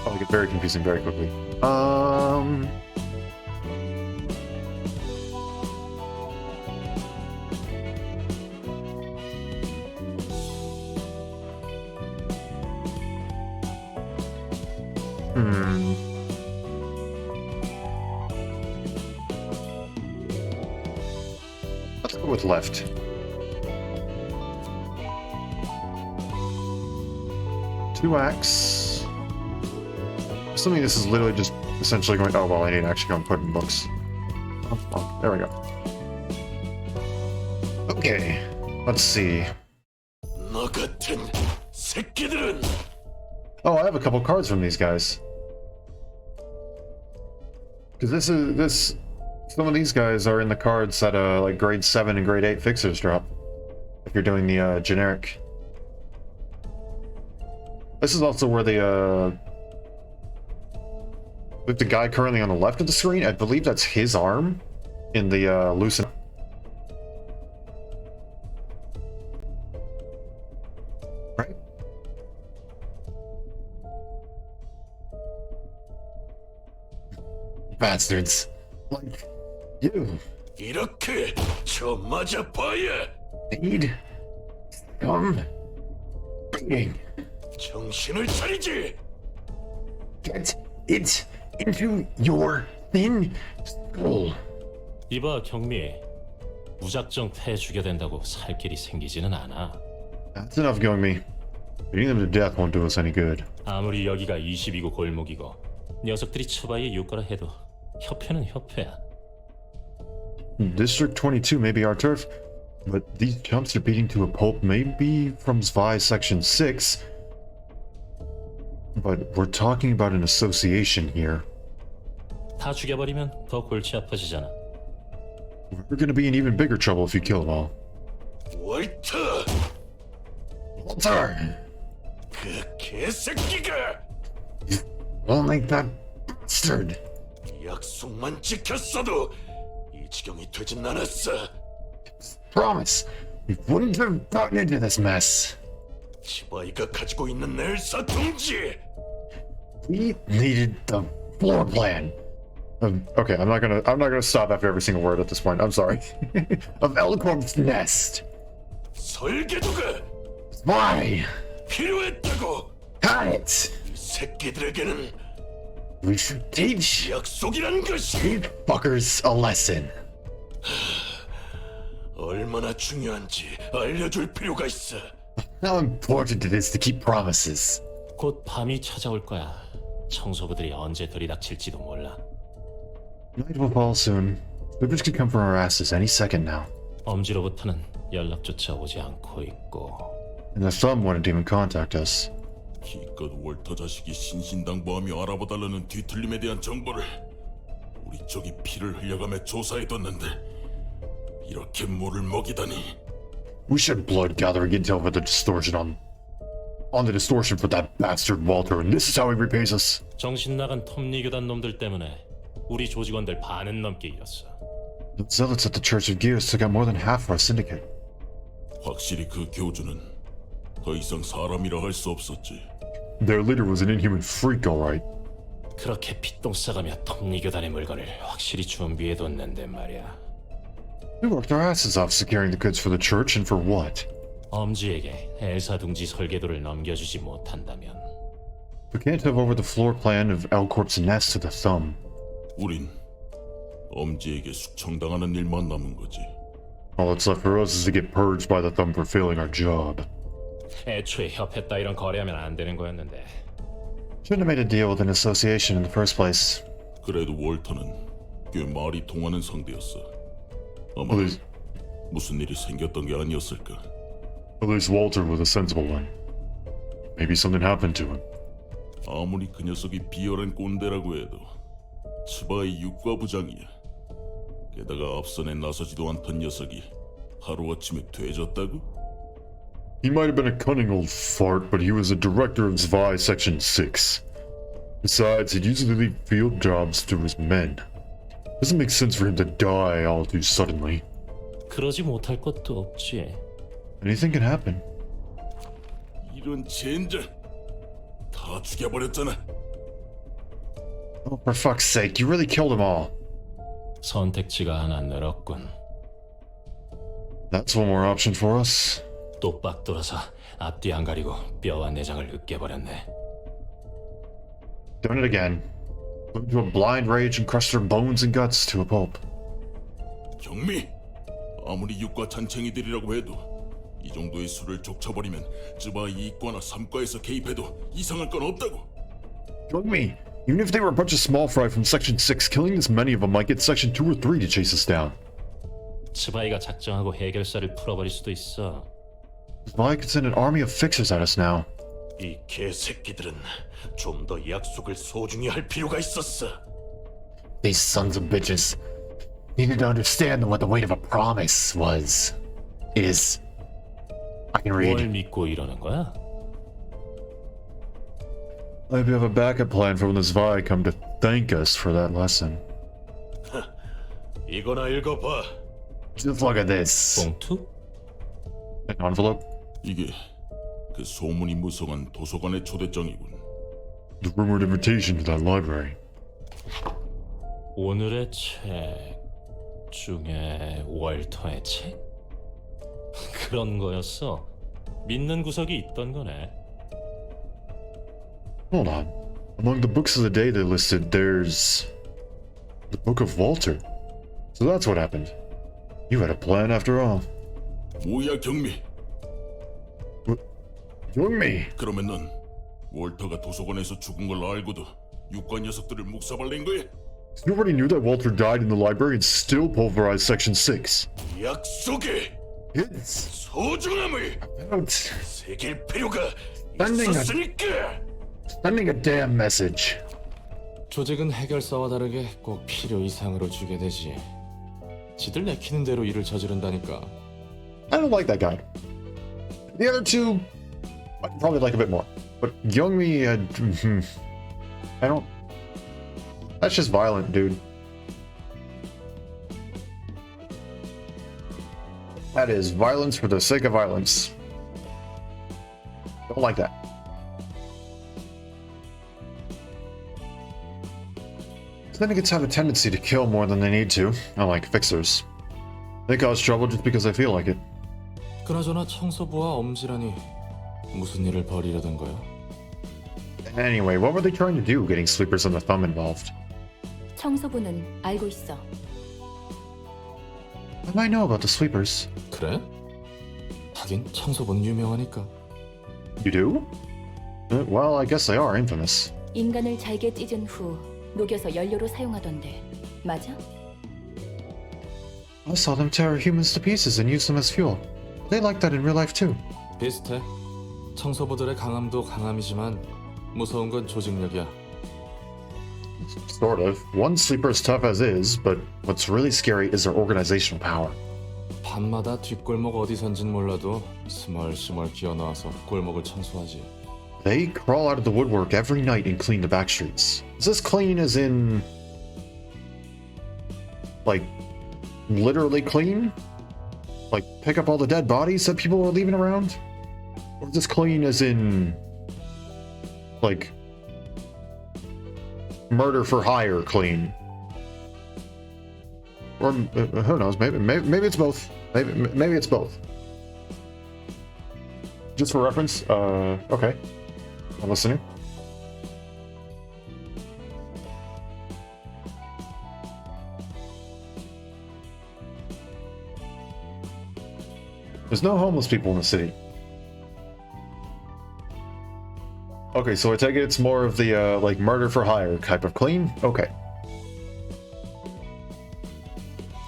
Probably get very confusing very quickly. Let's go with left. Two axe. Assuming this is literally just essentially going. Oh well, I need to actually go and put in books. Oh, there we go. Okay, let's see. 너 같은 새끼들은 Oh, I have a couple cards from these guys. Because some of these guys are in the cards that like grade 7 and grade 8 fixers drop. If you're doing the generic. This is also where with the guy currently on the left of the screen, I believe that's his arm in the loosen. Right? Bastards. Like you. 이렇게 저 맞아봐야 Need some being. 정신을 차리지. Get it into your thin skull. 이봐 경미, 무작정 패 죽여 된다고 살 길이 생기지는 않아. That's enough, going me. Beating them to death won't do us any good. 아무리 여기가 22구 골목이고 녀석들이 처바에 육거라 해도 협회는 협회야. District 22 may be our turf, but these chumps are beating to a pulp maybe from Zvi Section 6. But we're talking about an association here. 다 죽여버리면 더 골치 아파지잖아. We're gonna be in even bigger trouble if you kill them all. 월터, Walter! 그 개새끼가 Won't like that bastard. 약속만 지켰어도 이 지경이 되진 않았어. Promise, we wouldn't have gotten into this mess. 치바이가 가지고 있는 엘사 둥지. We needed the floor plan Okay, I'm not gonna stop after every single word at this point. I'm sorry. of Elcorp's nest. 설계도가 Why? 필요했다고. Got it. 이 새끼들에게는 We should teach 약속이란 것이 these fuckers a lesson. 얼마나 중요한지 알려줄 필요가 있어. How important it is to keep promises. 곧 밤이 찾아올 거야. 청소부들이 언제 들이닥칠지도 몰라. Night will fall soon. Whippers could come from our asses any second now. 엄지로부터는 연락조차 오지 않고 있고. And the thumb wouldn't even contact us. 기껏 월터 자식이 신신당부하며 알아봐달라는 뒤틀림에 대한 정보를 우리 쪽이 피를 흘려가며 조사해뒀는데 이렇게 물을 먹이다니. We should blood gathering intel for the distortion on the distortion for that bastard Walter, and this is how he repays us. 정신 나간 톱니교단 놈들 때문에 우리 조직원들 반은 넘게 잃었어. The zealots at the Church of Gears took out more than half of our syndicate. 확실히 그 교주는 더 이상 사람이라 할 수 없었지. Their leader was an inhuman freak, all right. 그렇게 핏똥 싸가며 톱니교단의 물건을 확실히 준비해뒀는데 말이야. We worked our asses off securing the goods for the church, and for what? 엄지에게 엘사둥지 설계도를 넘겨주지 못한다면 We can't have over the floor plan of Elcorp's nest to the thumb. 우린 엄지에게 숙청당하는 일만 남은 거지. All that's left for us is to get purged by the thumb for failing our job. 애초에 협회 따위랑 거래하면 안 되는 거였는데. Shouldn't have made a deal with an association in the first place. 그래도 월터는 꽤 말이 통하는 상대였어. 아마 At least, 무슨 일이 생겼던 게 아니었을까. at least Walter was a sensible one. Maybe something happened to him. 아무리 그 녀석이 비열한 꼰대라고 해도 츠바의 육과부장이야. 게다가 앞선에 나서지도 않던 녀석이 하루아침에 돼졌다고? He might have been a cunning old fart, but he was a director of Zwei Section 6. Besides, he'd usually leave field jobs to his men. Doesn't make sense for him to die all too suddenly. 그러지 못할 것도 없지. Anything can happen. 이런 젠장 다 죽여버렸잖아. Oh, for fuck's sake, you really killed them all. 선택지가 하나 늘었군. That's one more option for us. 똑박 돌아서 앞뒤 안 가리고 뼈와 내장을 으깨버렸네. Done it again. Went into a blind rage and crushed their bones and guts to a pulp. 경미, 아무리 육과 잔챙이들이라고 해도 이 정도의 수를 족쳐버리면 쯔바 2과나 3과에서 개입해도 이상할 건 없다고. Join me. Even if they were a bunch of small fry from Section 6, killing this many of them might get Section 2 or 3 to chase us down. 츠바이가 작정하고 해결사를 풀어버릴 수도 있어. Zwei could send an army of fixers at us now. 이 개새끼들은 좀 더 약속을 소중히 할 필요가 있었어. These sons of bitches needed to understand what the weight of a promise was. Is. I can 뭘 read. 믿고 이러는 거야? Maybe have a backup plan for when the Zwei come to thank us for that lesson. 이거나 읽어봐. Just look at this. 봉투? An envelope? 이게 그 소문이 무성한 도서관의 초대장이군. The rumored invitation to that library. 오늘의 책 중에 월터의 책? 그런 거였어. 믿는 구석이 있던 거네. Hold on. Among the books of the day they listed, there's the Book of Walter. So that's what happened. You had a plan after all. 뭐야 경미? Join me. 그러면 넌 월터가 도서관에서 죽은 걸 알고도 육과 녀석들을 묵사발낸 거야? You already knew that Walter died in the library and still pulverized Section 6. 약속의 It's 소중함을 about 새길 필요가 Standing up. 있었으니까. sending a damn message. 조직은 해결사와 다르게 꼭 필요 이상으로 주게 되지. 지들 내키는 대로 일을 저지른다니까. I don't like that guy. The other two, I'd probably like a bit more. But Youngmi, I don't. That's just violent, dude. That is violence for the sake of violence. Don't like that. Syndicates have a tendency to kill more than they need to, unlike fixers. They cause trouble just because they feel like it. 그나저나 청소부와 엄지라니 무슨 일을 벌이려던 거야? Anyway, what were they trying to do getting sleepers and the thumb involved? 청소부는 알고 있어. What do I know about the sleepers? 그래? 하긴 청소부는 유명하니까. You do? Well, I guess they are infamous. 인간을 잘게 찢은 후 녹여서 연료로 사용하던데. 맞아? I saw them tear humans to pieces and use them as fuel. They like that in real life too. 비슷해. 청소부들의 강함도 강함이지만 무서운 건 조직력이야. Sort of. One sleeper is tough as is, but what's really scary is their organizational power. 밤마다 뒷골목 어디선진 몰라도 스멀스멀 기어나와서 골목을 청소하지. They crawl out of the woodwork every night and clean the back streets. Is this clean as in... like, literally clean? Like, pick up all the dead bodies that people are leaving around? Or is this clean as in... like... murder for hire clean? Or, who knows, maybe it's both. Maybe it's both. Just for reference, okay. I'm listening. There's no homeless people in the city. Okay, so I take it it's more of the, like, murder for hire type of clean? Okay.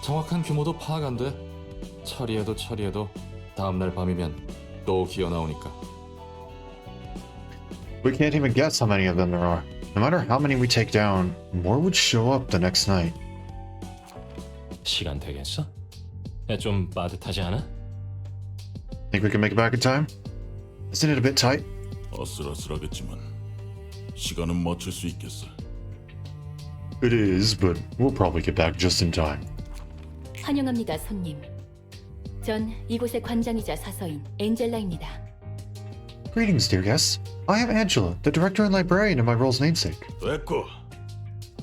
정확한 규모도 파악 안 돼. 처리해도 다음날 밤이면 또 기어 나오니까. We can't even guess how many of them there are. No matter how many we take down, more would show up the next night. 시간 되겠어? 좀 빠듯하지 않아? Think we can make it back in time? Isn't it a bit tight? 아슬아슬하겠지만 시간은 맞출 수 있겠어. It is, but we'll probably get back just in time. 환영합니다, 손님. 전 이곳의 관장이자 사서인 엔젤라입니다. Greetings, dear guests. I am Angela, the director and librarian of my role's namesake. 됐고,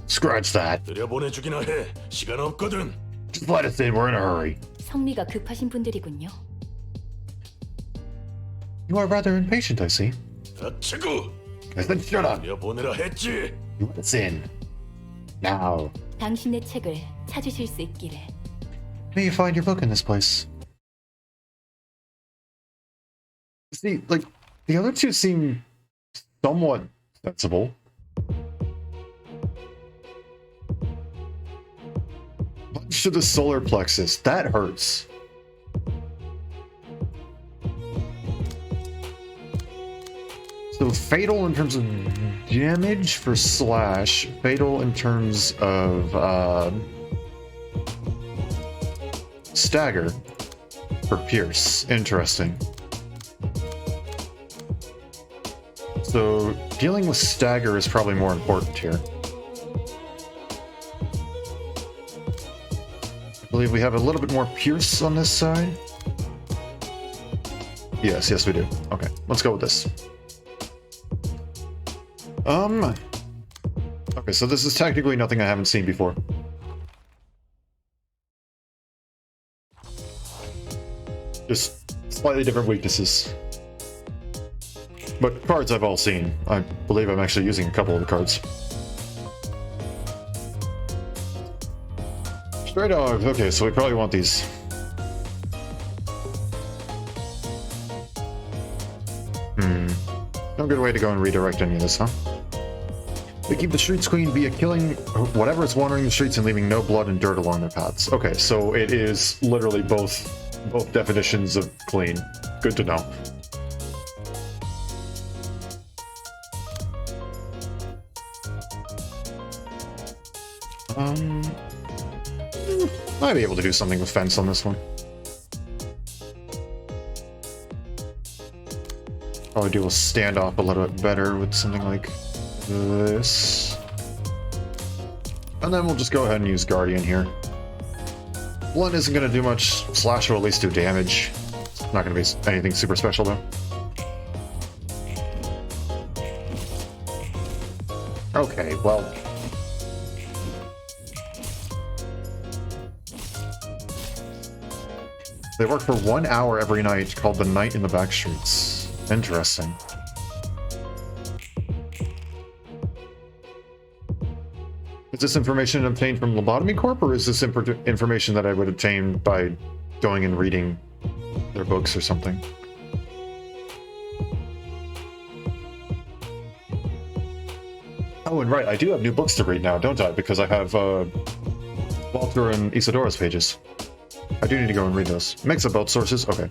Scratch that. 들여보내주기나 해. 시간 없거든. Just let us in, we're in a hurry. 성미가 급하신 분들이군요. You are rather impatient, I see. 닥치고 Then shut up. 들여보내라 했지. You let us in. Now. 당신의 책을 찾으실 수 있기를. May you find your book in this place. See, like, the other two seem somewhat sensible. Punch to the solar plexus. That hurts. So fatal in terms of damage for slash. Fatal in terms of stagger for pierce. Interesting. So dealing with stagger is probably more important here. I believe we have a little bit more pierce on this side. Yes, we do. Okay, let's go with this. Okay, so this is technically nothing I haven't seen before. Just slightly different weaknesses. But cards I've all seen. I believe I'm actually using a couple of the cards. Stray dog. Okay, so we probably want these. No good way to go and redirect any of this, huh? We keep the streets clean via killing whatever is wandering the streets and leaving no blood and dirt along their paths. Okay, so it is literally both definitions of clean. Good to know. Might be able to do something with fence on this one. Probably do a standoff a little bit better with something like this. And then we'll just go ahead and use Guardian here. Blunt isn't going to do much. Slash will at least do damage. It's not going to be anything super special though. Okay, well... They work for 1 hour every night, called the Night in the Back Streets. Interesting. Is this information obtained from Lobotomy Corp, or is this information that I would obtain by going and reading their books or something? Oh, and right, I do have new books to read now, don't I? Because I have Walter and Isadora's pages. I do need to go and read those. Mix up both sources? Okay.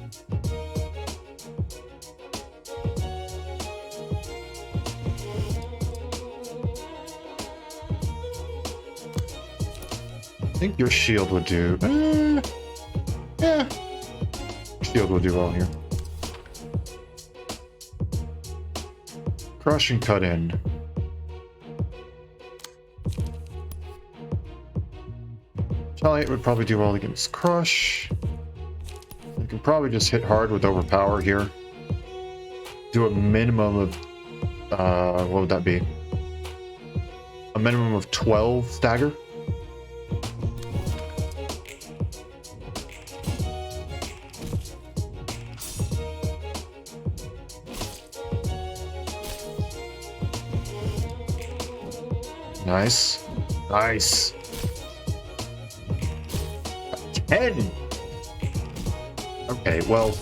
I think your shield would do... yeah. Shield would do well here. Crush and cut in. Retaliate would probably do well against Crush. You can probably just hit hard with Overpower here. Do a minimum of... what would that be? A minimum of 12 stagger? Nice. Nice. 10! Okay, well...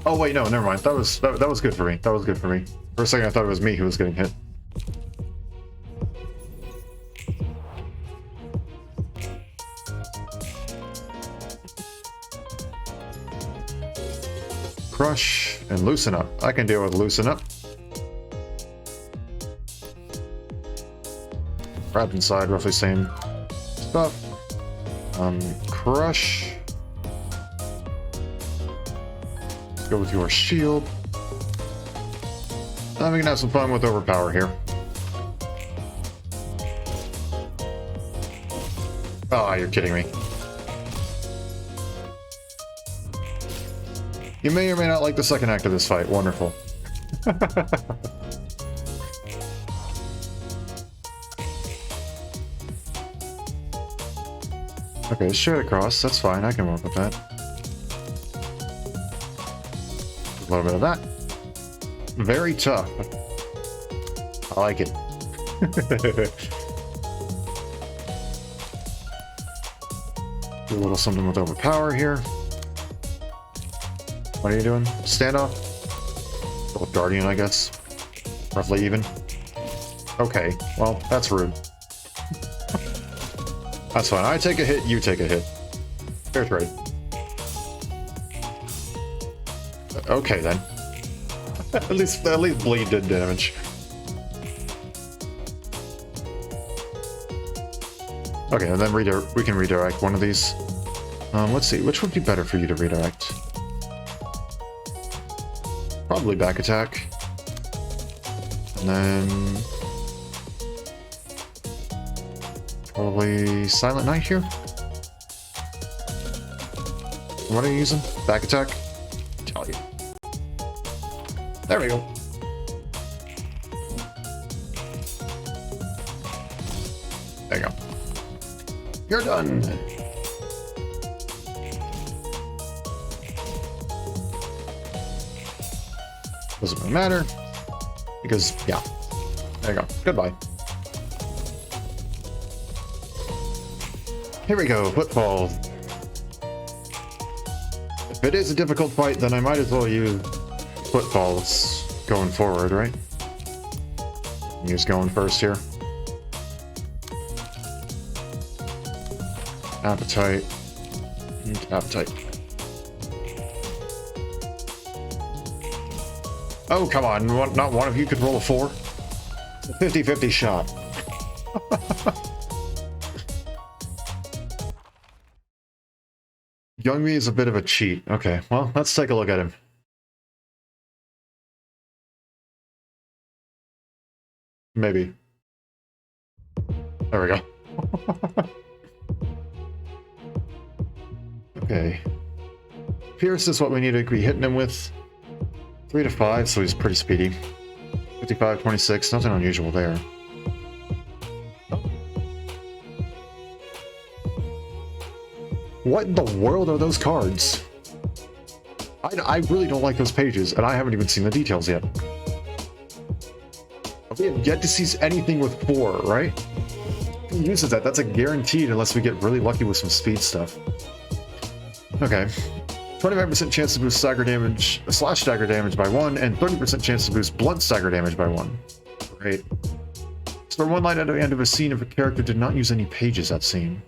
Oh wait, no, never mind. That was good for me. That was good for me. For a second, I thought it was me who was getting hit. Crush and loosen up. I can deal with loosen up. Wrapped inside, roughly same stuff. Crush. Let's go with your shield. Now we can have some fun with overpower here. Oh, you're kidding me. You may or may not like the second act of this fight. Wonderful. Okay, straight across. That's fine. I can work with that. A little bit of that. Very tough. I like it. Do a little something with overpower here. What are you doing? Standoff? Both Guardian, I guess. Roughly even. Okay, well, that's rude. That's fine. I take a hit, you take a hit. Fair trade. Okay then. at least bleed did damage. Okay, and then we can redirect one of these. Let's see, which would be better for you to redirect? Probably back attack. And then probably Silent Knight here. What are you using? Back attack? Tell you. There we go. There you go. You're done. Doesn't really matter. Because, yeah. There you go. Goodbye. Here we go. Football. If it is a difficult fight, then I might as well use footballs going forward, right? Use going first here. Appetite. Appetite. Oh, come on. Not one of you could roll a 4? It's a 50-50 shot. Youngmi is a bit of a cheat. Okay, well, let's take a look at him. Maybe. There we go. Okay. Pierce is what we need to be hitting him with. 3 to 5, so he's pretty speedy. 55, 26, nothing unusual there. What in the world are those cards? I really don't like those pages, and I haven't even seen the details yet. We have yet to see anything with 4, right? Who uses that? That's a guaranteed unless we get really lucky with some speed stuff. Okay. 25% chance to boost stagger damage, slash stagger damage by 1, and 30% chance to boost blunt stagger damage by 1. Great. Store 1 line at the end of a scene if a character did not use any pages that scene.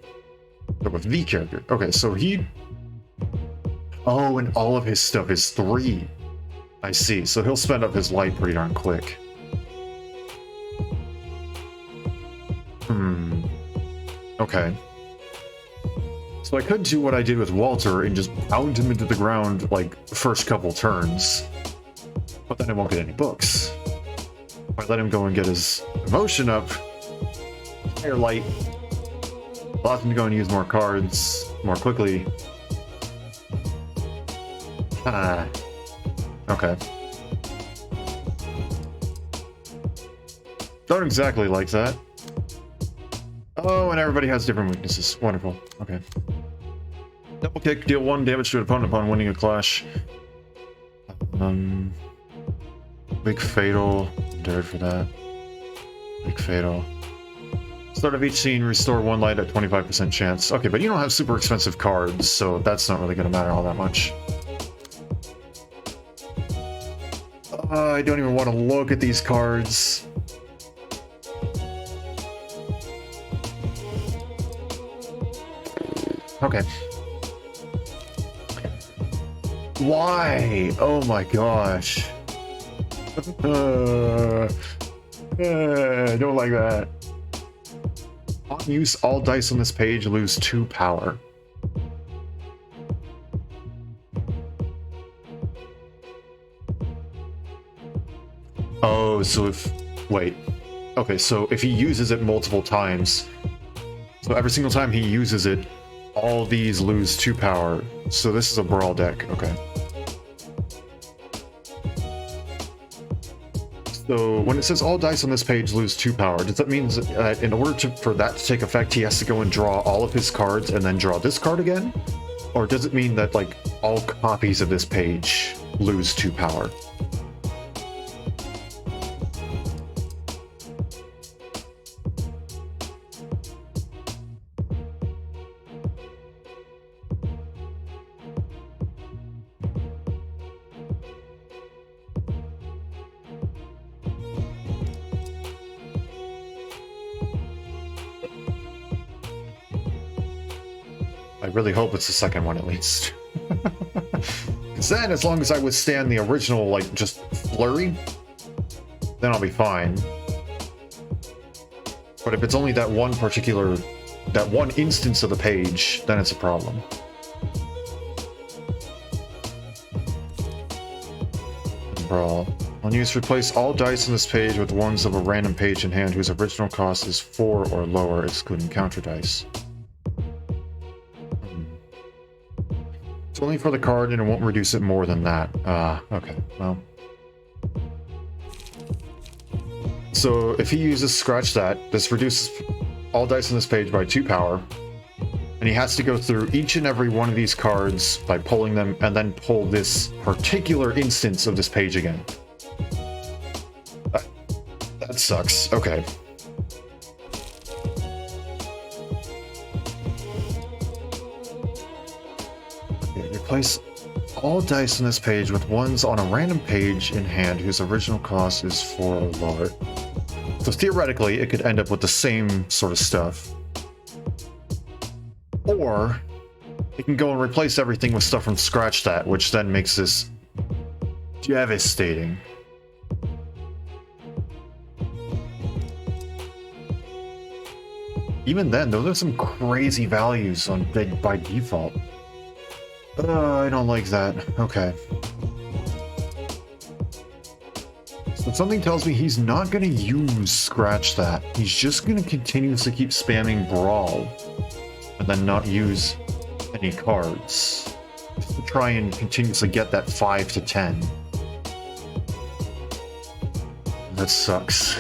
So with the character. Okay, so he... Oh, and all of his stuff is 3. I see. So he'll spend up his light pretty darn quick. Okay. So I could do what I did with Walter and just pound him into the ground, like, the first couple turns. But then I won't get any books. If I let him go and get his emotion up, higher light, allow him to go and use more cards more quickly. Okay. Don't exactly like that. Oh, and everybody has different weaknesses. Wonderful. Okay. Double kick, deal 1 damage to an opponent upon winning a clash. Big fatal. Dared for that. Big fatal. Start of each scene, restore 1 light at 25% chance. Okay, but you don't have super expensive cards, so that's not really going to matter all that much. I don't even want to look at these cards. Okay. Why? Oh my gosh. I don't like that. On use, all dice on this page lose 2 power. Oh, so if... Wait. Okay, so if he uses it multiple times, so every single time he uses it, all these lose 2 power. So this is a brawl deck, okay. So when it says all dice on this page lose 2 power, does that mean that in order for that to take effect, he has to go and draw all of his cards and then draw this card again? Or does it mean that, like, all copies of this page lose 2 power? I really hope it's the second one at least. Because then, as long as I withstand the original, like, just flurry, then I'll be fine. But if it's only that one instance of the page, then it's a problem. Brawl. On use, replace all dice on this page with ones of a random page in hand whose original cost is 4 or lower, excluding counter dice. It's only for the card and it won't reduce it more than that. Okay, well. So if he uses Scratch That, this reduces all dice on this page by 2 power. And he has to go through each and every one of these cards by pulling them and then pull this particular instance of this page again. That sucks. Okay. Replace all dice on this page with ones on a random page in hand whose original cost is 4 or lower. So theoretically, it could end up with the same sort of stuff. Or it can go and replace everything with stuff from Scratch That, which then makes this devastating. Even then, those are some crazy values on by default. I don't like that. Okay. So something tells me he's not going to use Scratch That. He's just going to continuously keep spamming Brawl and then not use any cards. Just to try and continuously get that 5 to 10. That sucks.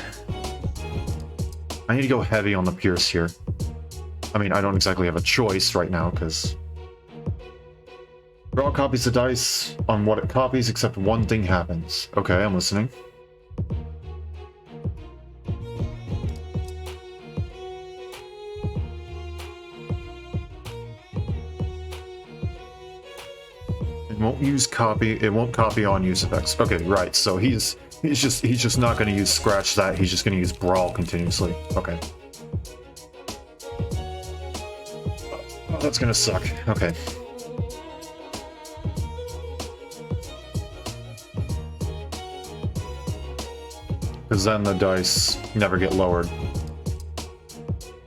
I need to go heavy on the Pierce here. I mean, I don't exactly have a choice right now, because... Draw copies the dice on what it copies, except one thing happens. Okay, I'm listening. It won't copy on use effects. Okay, right, so he's just not gonna use Scratch That, he's just gonna use Brawl continuously. Okay. Oh, that's gonna suck. Okay. Because then the dice never get lowered.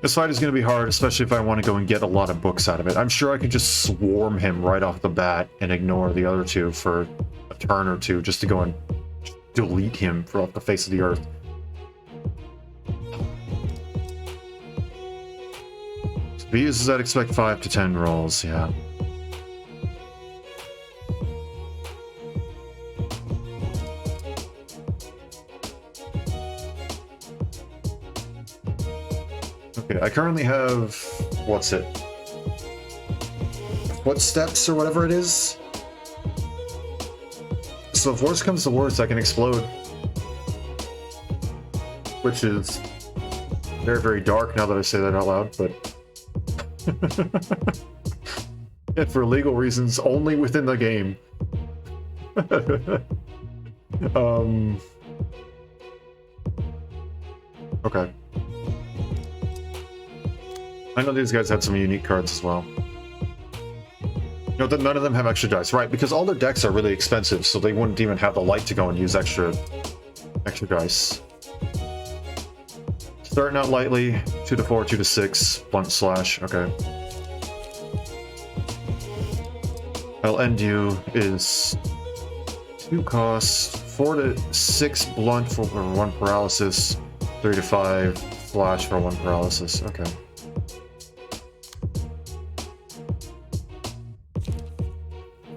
This fight is going to be hard, especially if I want to go and get a lot of books out of it. I'm sure I could just swarm him right off the bat and ignore the other two for a turn or two, just to go and delete him off the face of the earth. So if he uses that, expect 5 to 10 rolls, yeah. Okay, I currently have, what's it? Footsteps or whatever it is? So if worse comes to worse, I can explode. Which is very, very dark now that I say that out loud, but... and for legal reasons, only within the game. Okay. I know these guys had some unique cards as well. Note that none of them have extra dice, right? Because all their decks are really expensive, so they wouldn't even have the light to go and use extra dice. Starting out lightly, 2 to 4, 2 to 6, blunt slash. Okay. I'll end you is 2 cost, 4 to 6 blunt for 1 paralysis, 3 to 5 flash for 1 paralysis. Okay.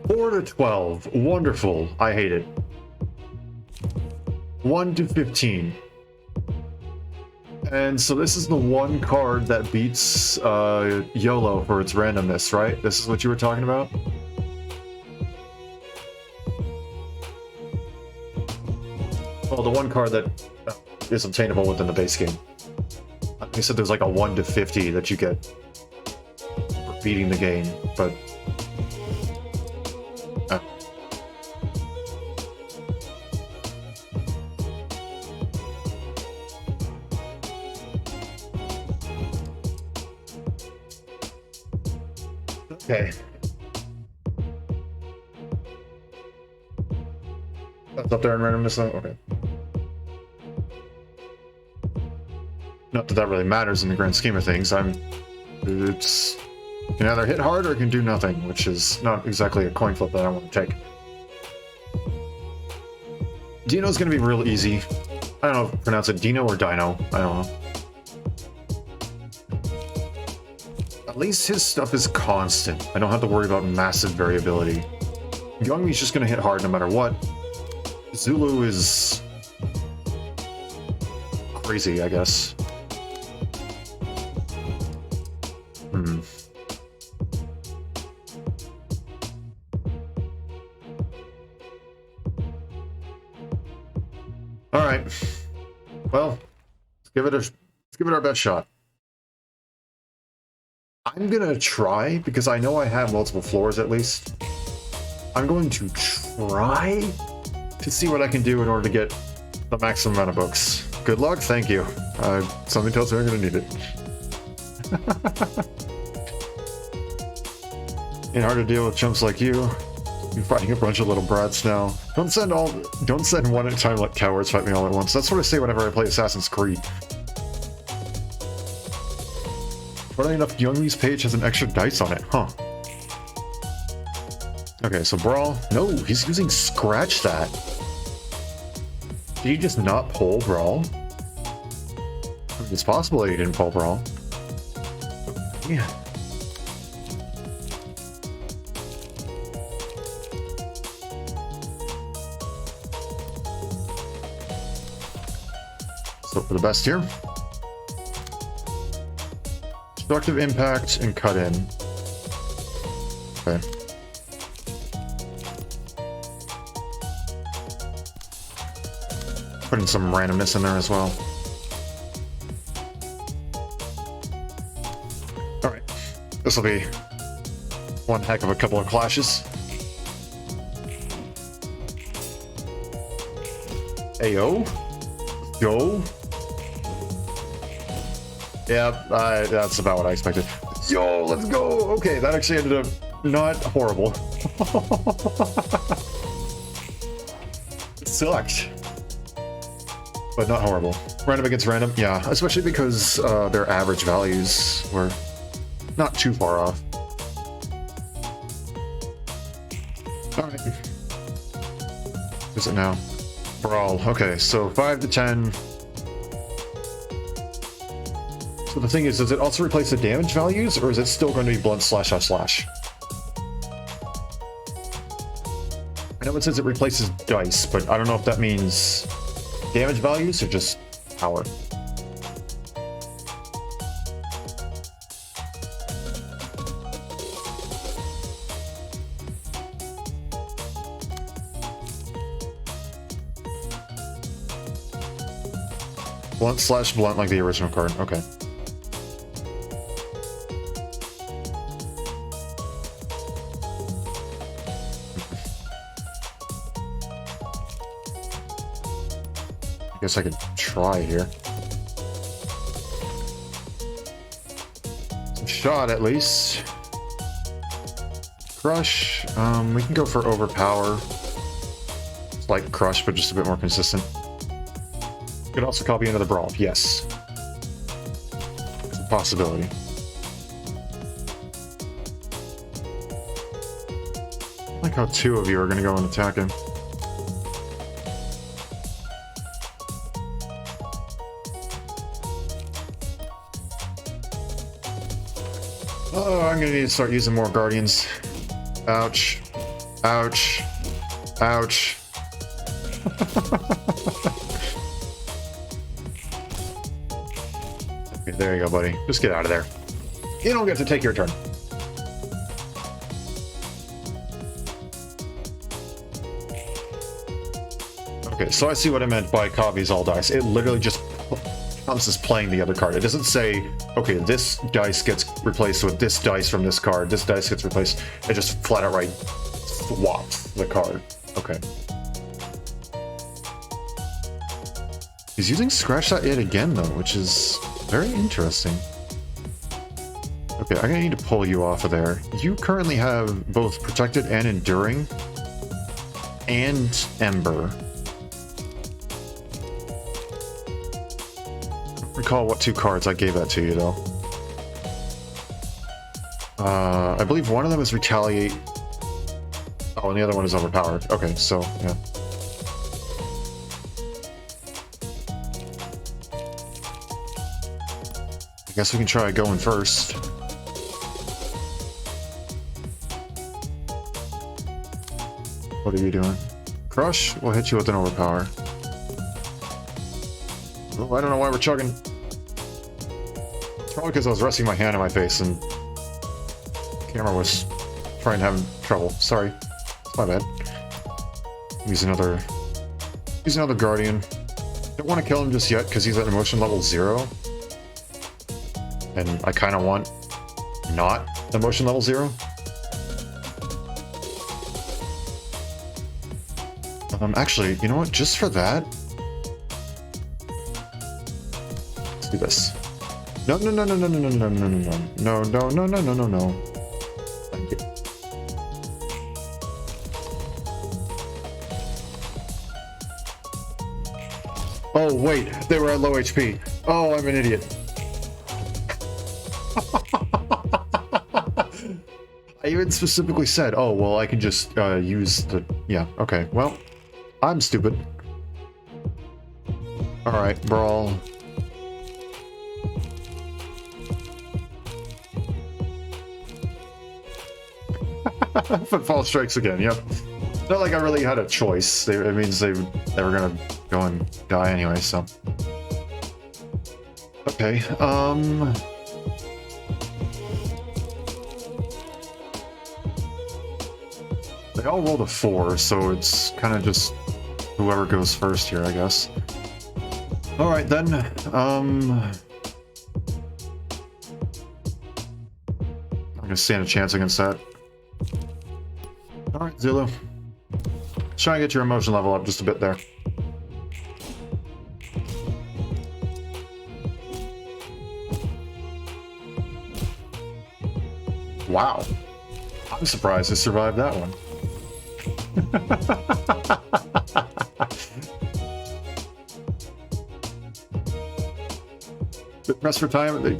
Four to 12. Wonderful. I hate it. 1 to 15. And so this is the one card that beats YOLO for its randomness, right? This is what you were talking about? Well, the one card that is obtainable within the base game. You said there's like a 1 to 50 that you get for beating the game, but... Okay. That's up there in randomness though? Okay. Not that that really matters in the grand scheme of things. It's... You can either hit hard or it can do nothing, which is not exactly a coin flip that I want to take. Dino's gonna be real easy. I don't know if to pronounce it Dino or Dino. I don't know. At least his stuff is constant. I don't have to worry about massive variability. Youngmi's just gonna hit hard no matter what. Zulu is... crazy, I guess. Alright. Well, let's give it our best shot. I'm gonna try, because I know I have multiple floors at least. I'm going to try to see what I can do in order to get the maximum amount of books. Good luck, thank you. Something tells me I'm gonna need it. Ain't hard to deal with chumps like you. You're fighting a bunch of little brats now. Don't send one at a time like cowards fight me all at once. That's what I say whenever I play Assassin's Creed. Funny enough, Youngmi's page has an extra dice on it, huh? Okay, so Brawl. No, he's using Scratch That. Did he just not pull Brawl? It's possible that he didn't pull Brawl. Yeah. So for the best here. Destructive Impact and Cut In. Okay. Putting some randomness in there as well. Alright. This will be one heck of a couple of clashes. Ayo. Go. Yeah, that's about what I expected. Yo, let's go! Okay, that actually ended up not horrible. It sucked. But not horrible. Random against random, yeah. Especially because their average values were not too far off. Alright. Who's it now? Brawl. Okay, so 5 to 10. So the thing is, does it also replace the damage values, or is it still going to be blunt slash slash? I know it says it replaces dice, but I don't know if that means damage values or just power. Blunt slash blunt like the original card. Okay. Guess I could try here. Some shot at least. Crush. We can go for overpower. It's like crush, but just a bit more consistent. Could also copy another brawl. Yes. It's a possibility. I like how two of you are going to go and attack him. Oh, I'm going to need to start using more guardians. Ouch. Ouch. Ouch. Okay, there you go, buddy. Just get out of there. You don't get to take your turn. Okay, so I see what I meant by copies all dice. It literally just counts as playing the other card. It doesn't say, okay, this dice gets replaced with this dice from this card, this dice gets replaced. It just flat out right swaps the card. Okay. He's using Scratch That It again, though, which is very interesting. Okay, I'm gonna need to pull you off of there. You currently have both Protected and Enduring, and Ember. Recall what two cards I gave that to you, though. I believe one of them is Retaliate. Oh, and the other one is Overpowered. Okay, so, yeah. I guess we can try going first. What are you doing? Crush? We'll hit you with an Overpower. Oh, I don't know why we're chugging. It's probably because I was resting my hand on my face and the camera was trying to have trouble. Sorry. It's my bad. Use another Guardian. Don't want to kill him just yet because he's at emotion level 0. And I kind of want not emotion level 0. Actually, you know what? Just for that, let's do this. No, no, no, no, no, no, no, no, no, no, no, no, no, no, no, no, no. Thank you. Oh wait, they were at low HP. Oh, I'm an idiot. I even specifically said, oh, well, I can just use the... Yeah, okay, well, I'm stupid. Alright, Brawl. Footfall strikes again, yep. Not like I really had a choice. It means they were gonna go and die anyway, so... Okay, They all rolled a 4, so it's kind of just whoever goes first here, I guess. Alright then, I'm gonna stand a chance against that. Alright, Zulu. Try and get your emotion level up just a bit there. Wow. I'm surprised I survived that one. Bit pressed for time. They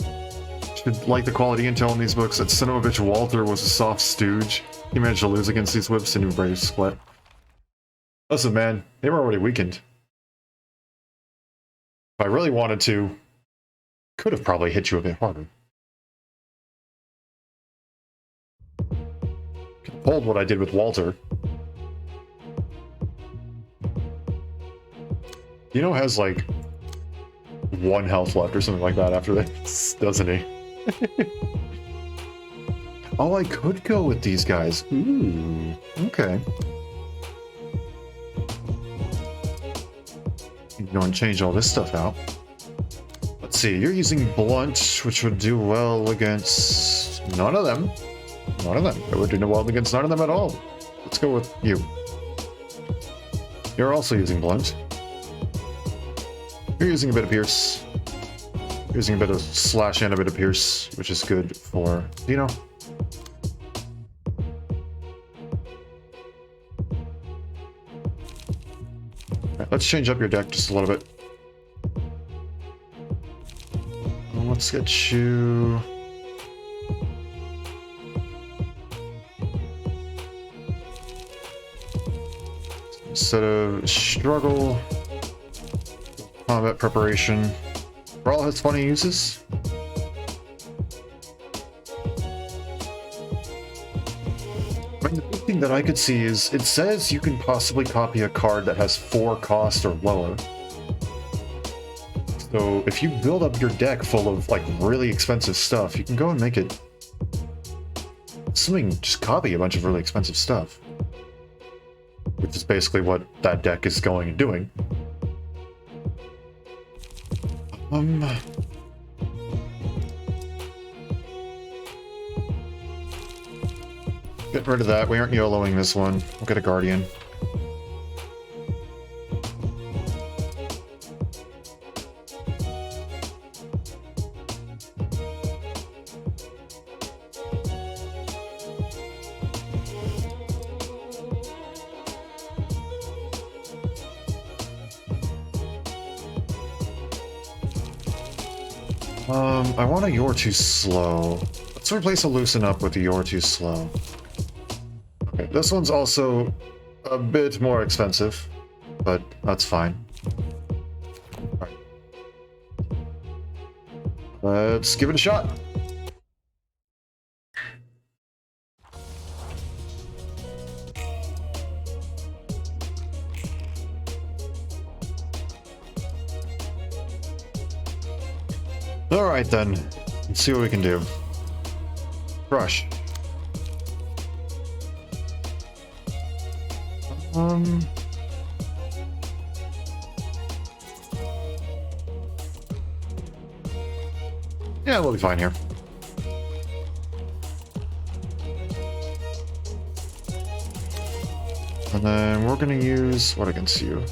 should like the quality intel in these books. That son of a bitch Walter was a soft stooge. He managed to lose against these whips and he brave split. Listen, man, they were already weakened. If I really wanted to, could have probably hit you a bit harder. Could have pulled what I did with Walter. Dino has like 1 health left or something like that after this, doesn't he? Oh, I could go with these guys. Ooh, okay. Go and change all this stuff out. Let's see, you're using Blunt, which would do well against none of them. None of them. It would do well against none of them at all. Let's go with you. You're also using Blunt. You're using a bit of Pierce. Using a bit of Slash and a bit of Pierce, which is good for Dino. Right, let's change up your deck just a little bit. Let's get you... Instead of struggle, combat preparation. Brawl has funny uses. I mean, the big thing that I could see is it says you can possibly copy a card that has 4 cost or lower. So if you build up your deck full of like really expensive stuff, you can go and make it something, just copy a bunch of really expensive stuff. Which is basically what that deck is going and doing. Get rid of that. We aren't YOLOing this one. We'll get a Guardian. I want a You're Too Slow. Let's replace a Loosen Up with a You're Too Slow. Okay, this one's also a bit more expensive, but that's fine. Alright. Let's give it a shot. Alright then, let's see what we can do. Crush. Yeah, we'll be fine here. And then we're gonna use what against you?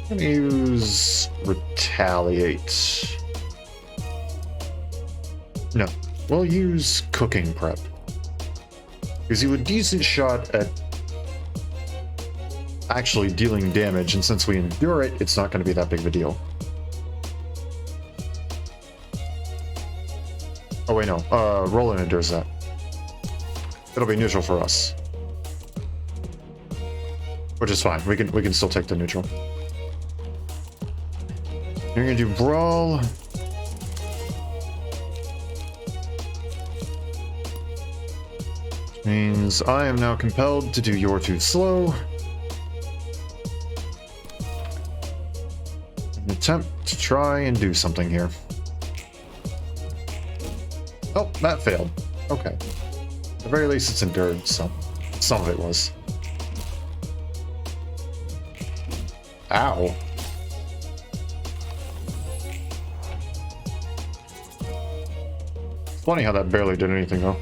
I'm gonna use Retaliate. No, we'll use Cooking Prep. Gives you a decent shot at actually dealing damage, and since we endure it, it's not going to be that big of a deal. Oh wait, no. Roland endures that. It'll be neutral for us, which is fine. We can still take the neutral. You're gonna do Brawl. Which means I am now compelled to do You're Too Slow. An attempt to try and do something here. Oh, that failed. Okay. At the very least it's endured, so some of it was. Ow. Funny how that barely did anything, though.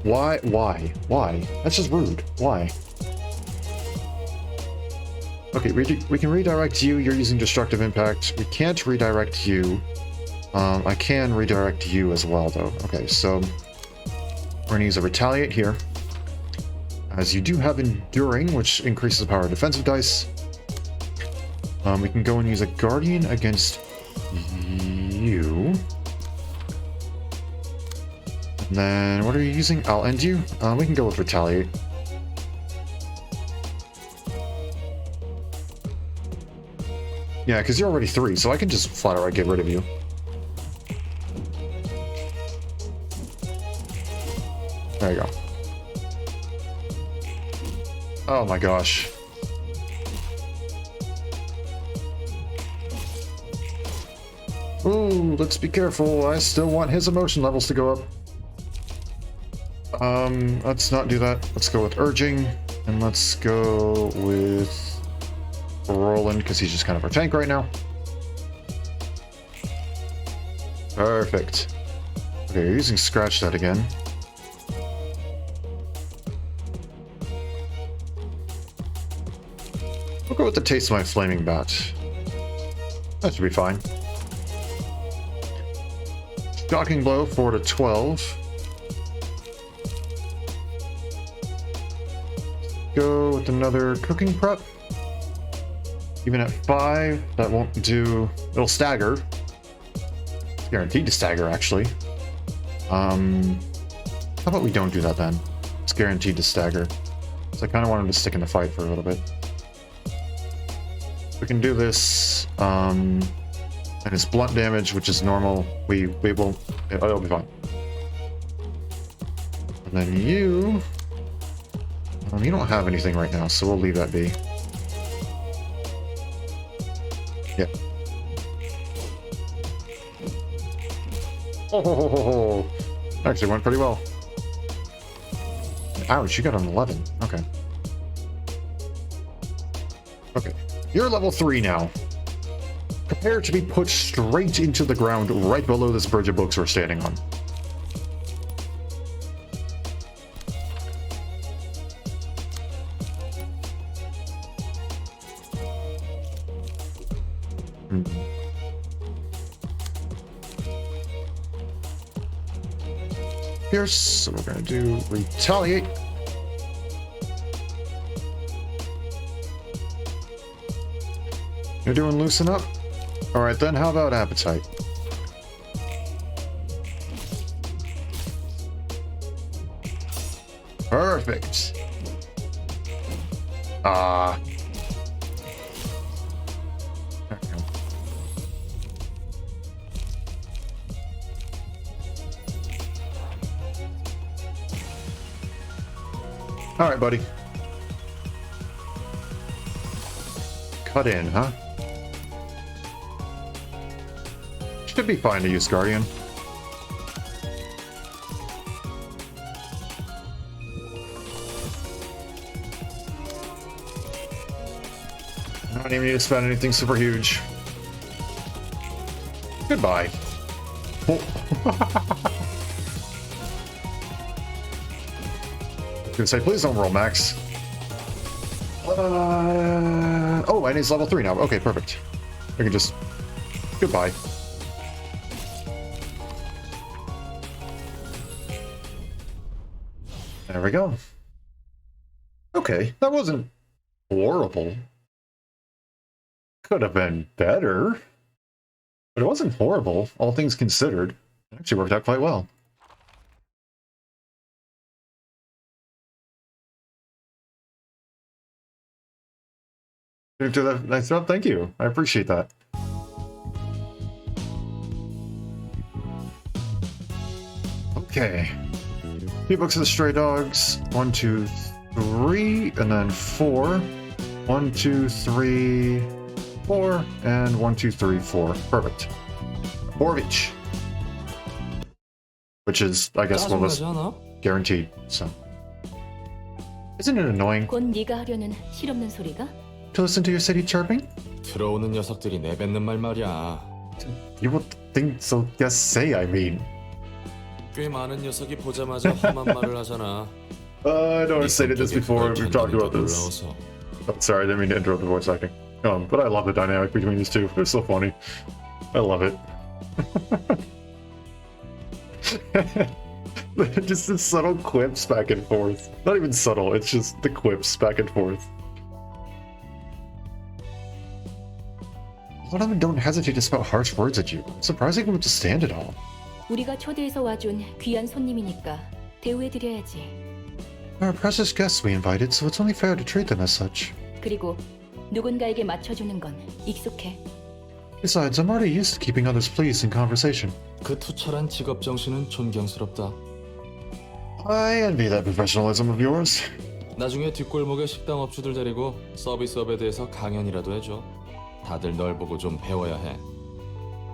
Why? That's just rude. Why? Okay, we can redirect you. You're using Destructive Impact. We can't redirect you. I can redirect you as well, though. Okay, so we're going to use a Retaliate here. As you do have Enduring, which increases the power of defensive dice. We can go and use a Guardian against you. And then, what are you using? I'll end you. We can go with Retaliate. Yeah, because you're already 3, so I can just flat out get rid of you. There you go. Oh my gosh. Ooh, let's be careful. I still want his emotion levels to go up. Let's not do that. Let's go with Urging, and let's go with Roland, because he's just kind of our tank right now. Perfect. Okay, you're using Scratch That again. Go with the taste of my flaming bat. That should be fine. Shocking blow 4 to 12. Go with another cooking prep. Even at 5, that won't do. It'll stagger. It's guaranteed to stagger, actually. How about we don't do that then? It's guaranteed to stagger. So I kind of want him to stick in the fight for a little bit. We can do this. And his blunt damage, which is normal, we will. It'll be fine. And then you. You don't have anything right now, so we'll leave that be. Yeah. Oh, actually went pretty well. Ouch, you got an 11. Okay. Okay. You're level 3 now. Prepare to be put straight into the ground right below this bridge of books we're standing on. Pierce, so we're gonna do retaliate. You're doing loosen up? Alright then, how about appetite? Perfect. There we go. Alright, buddy. Cut in, huh? Should be fine to use Guardian. I don't even need to spend anything super huge. Goodbye. Oh. I was gonna say, please don't roll max. Oh, and he's level 3 now. Okay, perfect. I can just... Goodbye. There we go. Okay, that wasn't horrible. Could have been better. But it wasn't horrible, all things considered. It actually worked out quite well. Do that nice job, thank you. I appreciate that. Okay. 2 books of the stray dogs. 1, 2, 3, and then 4. 1, 2, 3, 4, and 1, 2, 3, 4. Perfect. 4 of each. Which is, I guess, what was guaranteed. So, isn't it annoying 곧 네가 하려는 실없는 소리가? to listen to your city chirping? 들어오는 녀석들이 내뱉는 말 말이야. You would think so. Yes, say. I mean. 꽤 많은 녀석이 보자마자 험한 말을 하잖아. I know I've stated this before. We've talked about this. 놀라워서. Oh, sorry, I didn't mean to interrupt the voice acting. But I love the dynamic between these two. They're so funny. I love it. Just the subtle quips back and forth. Not even subtle, it's just the quips back and forth. A lot of them don't hesitate to spout harsh words at you. Surprising them to stand it all. 우리가 초대해서 와준 귀한 손님이니까 대우해드려야지. They're precious guests we invited, so it's only fair to treat them as such. 그리고 누군가에게 맞춰주는 건 익숙해. Besides, I'm already used to keeping others pleased in conversation. 그 투철한 직업 정신은 존경스럽다. I envy that professionalism of yours. 나중에 뒷골목에 식당 업주들 데리고 서비스업에 대해서 강연이라도 해줘. 다들 널 보고 좀 배워야 해.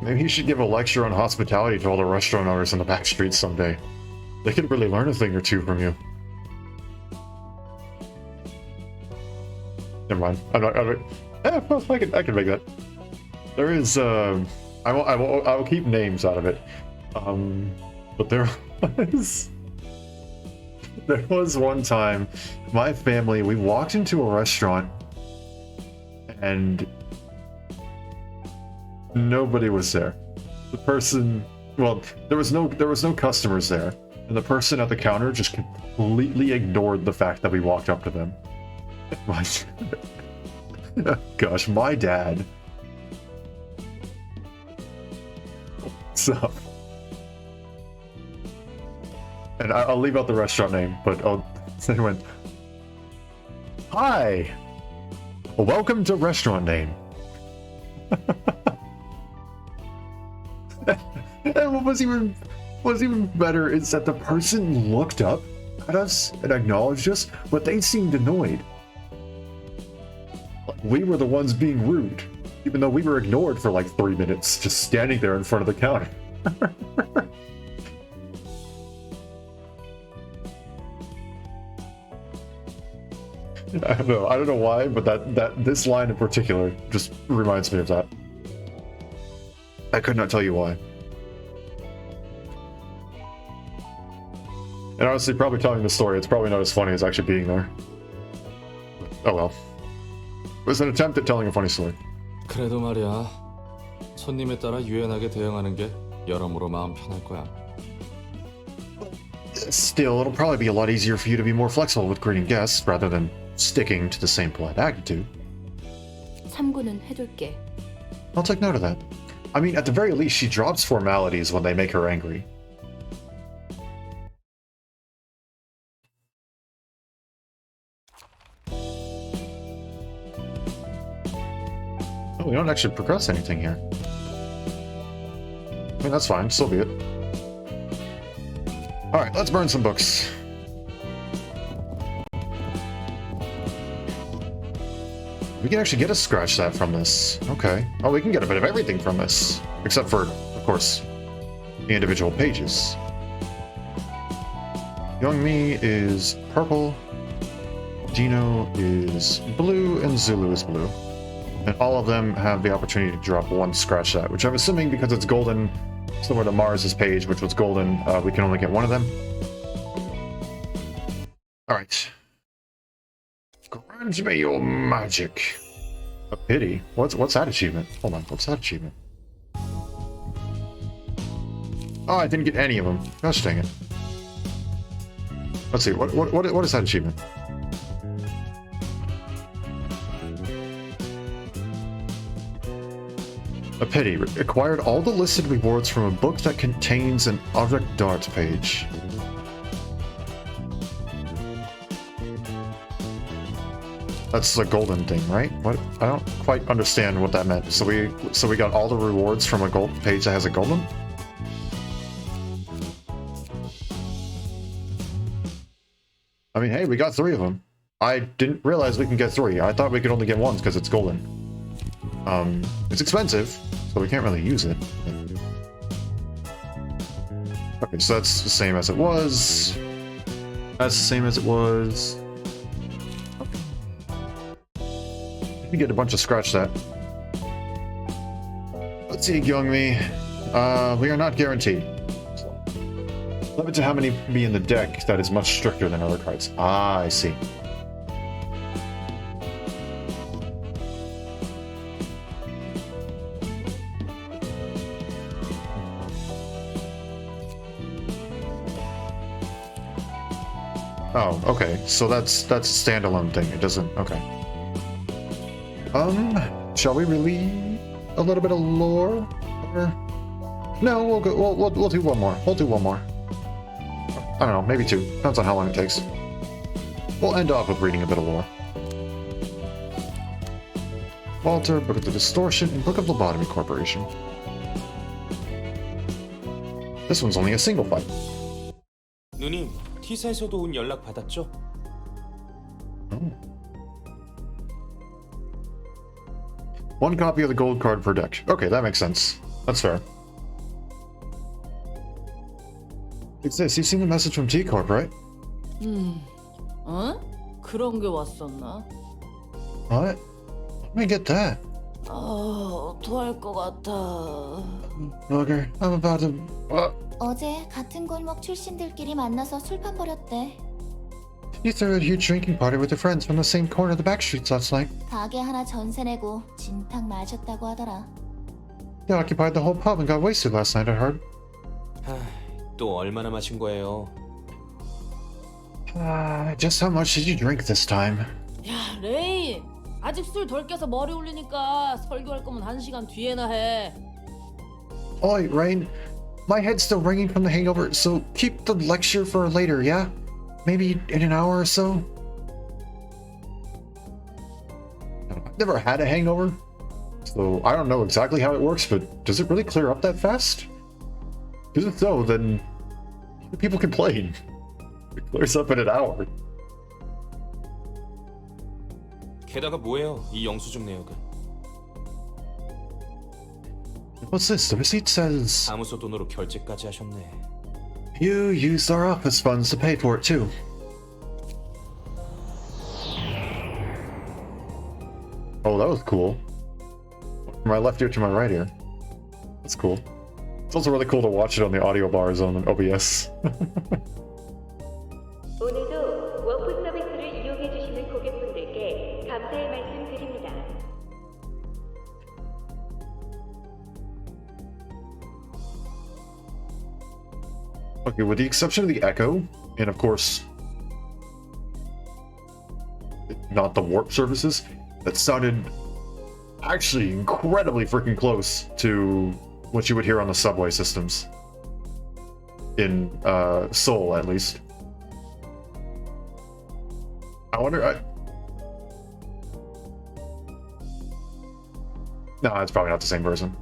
Maybe you should give a lecture on hospitality to all the restaurant owners in the back streets someday. They could really learn a thing or two from you. Never mind. I'm not. Well, I can make that. There is. I will keep names out of it. But there was one time, my family, we walked into a restaurant, and nobody was there. The person, well, there was no customers there, and the person at the counter just completely ignored the fact that we walked up to them. Gosh, my dad. What's up? And I'll leave out the restaurant name, but they went, "Hi, welcome to restaurant name." And what was even better is that the person looked up at us and acknowledged us, but they seemed annoyed. Like we were the ones being rude, even though we were ignored for like 3 minutes, just standing there in front of the counter. I don't know why, but that this line in particular just reminds me of that. I could not tell you why. And honestly, probably telling the story, it's probably not as funny as actually being there. Oh well. It was an attempt at telling a funny story. 그래도 말이야. 손님에 따라 유연하게 대응하는 게 여러모로 마음 편할 거야. Still, it'll probably be a lot easier for you to be more flexible with greeting guests rather than sticking to the same polite attitude. 참고는 해둘게. I'll take note of that. I mean, at the very least, she drops formalities when they make her angry. Oh, we don't actually progress anything here. I mean, that's fine, so be it. Alright, let's burn some books. We can actually get a scratch that from this. Okay. Oh, we can get a bit of everything from this. Except for, of course, the individual pages. Young Mi is purple. Dino is blue, and Zulu is blue. And all of them have the opportunity to drop one scratch that, which I'm assuming because it's golden, similar to Mars's page, which was golden, we can only get one of them. Alright. Grant me your magic. A pity. What's that achievement? Hold on, what's that achievement? Oh, I didn't get any of them. Gosh dang it. Let's see, what is that achievement? A pity. Acquired all the listed rewards from a book that contains an object dart page. That's the golden thing, right? What? I don't quite understand what that meant. So we got all the rewards from a gold page that has a golden? I mean, hey, we got 3 of them. I didn't realize we can get 3. I thought we could only get 1 because it's golden. It's expensive, so we can't really use it. Okay, so that's the same as it was. That's the same as it was. You get a bunch of scratch that. Let's see, Gyeongmi. We are not guaranteed. Limit to how many be in the deck that is much stricter than other cards. Ah, I see. Oh, okay. So that's a standalone thing. It doesn't. Okay. Shall we read a little bit of lore? Or... No, we'll go. We'll do one more. We'll do one more. I don't know, maybe 2. Depends on how long it takes. We'll end off with reading a bit of lore. Walter, Book of the Distortion, and Book of Lobotomy Corporation. This one's only a single fight. 누님, T사에서도 온 연락 받았죠? Oh. 1 copy of the gold card per deck. Okay, that makes sense. That's fair. It's this. You've seen the message from T Corp, right? 어? 그런 게 왔었나? What? Let me get that. 어떡할 것 같아. Logger, I'm about to... 어제 같은 골목 출신들끼리 만나서 술판 벌였대. You threw a huge drinking party with your friends from the same corner of the back streets last night. 가게 하나 전세 내고 진탕 마셨다고 하더라. You occupied the whole pub and got wasted last night, I heard. 또 얼마나 마신 거예요? Just how much did you drink this time? 야, 레인. 아직 술 덜 깨서 머리 울리니까 설교할 거면 1시간 뒤에나 해. Oi, Rain. My head's still ringing from the hangover, so keep the lecture for later, yeah? Maybe in an hour or so? I've never had a hangover, so I don't know exactly how it works, but does it really clear up that fast? Because if so, then people complain. It clears up in an hour. 게다가 뭐예요? 이 영수증 내역은 What's this? The receipt says 사무소 돈으로 결제까지 하셨네. you used our office funds to pay for it too. Oh, that was cool. From my left ear to my right ear. That's cool. It's also really cool to watch it on the audio bars on OBS. 오늘도 워프 서비스를 이용해 주시는 고객분들께 감사의 말씀 드립니다. Okay, with the exception of the echo, and of course, not the warp services, that sounded actually incredibly freaking close to what you would hear on the subway systems. In Seoul, at least. I wonder. No, it's probably not the same person.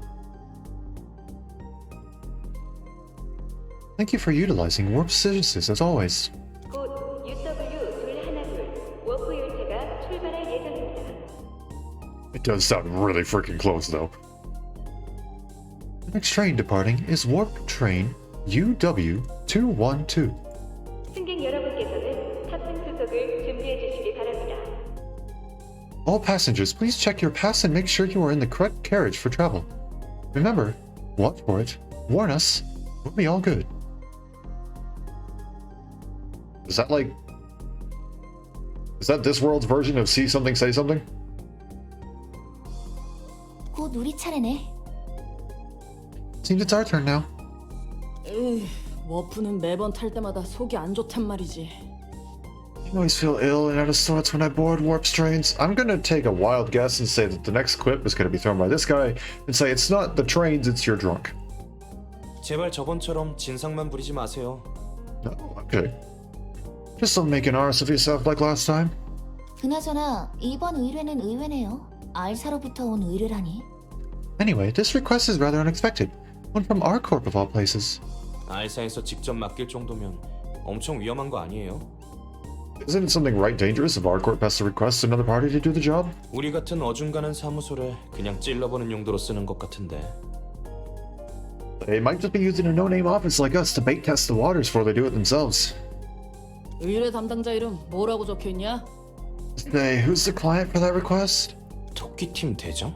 Thank you for utilizing warp services as always. 곧 UW212 워프 열차가 출발할 예정입니다. It does sound really freaking close, though. The next train departing is Warp Train UW212. 승객 여러분께서는 탑승 수속을 준비해 주시기 바랍니다. All passengers, please check your pass and make sure you are in the correct carriage for travel. Remember, watch for it, warn us, we'll be all good. Is that like... Is that this world's version of see something, say something? 곧 우리 차례네. Seems it's our turn now. 워프는 매번 탈 때마다 속이 안 좋단 말이지. I always feel ill and out of sorts when I board warp trains. I'm gonna take a wild guess and say that the next quip is gonna be thrown by this guy and say it's not the trains, it's you're drunk. 제발 저번처럼 진상만 부리지 마세요. No, okay. Just don't make an arse of yourself like last time. 그나저나 이번 의뢰는 의외네요. 알사로부터 온 의뢰라니. Anyway, this request is rather unexpected. One from our corp of all places. 알사에서 직접 맡길 정도면 엄청 위험한 거 아니에요? Isn't it something right dangerous if our corp has to request another party to do the job? 우리 같은 어중간한 사무소를 그냥 찔러보는 용도로 쓰는 것 같은데. They might just be using a no-name office like us to bait test the waters before they do it themselves. 의뢰 담당자 이름 뭐라고 적혀있냐? Say, who's the client for that request? 토끼팀 대장?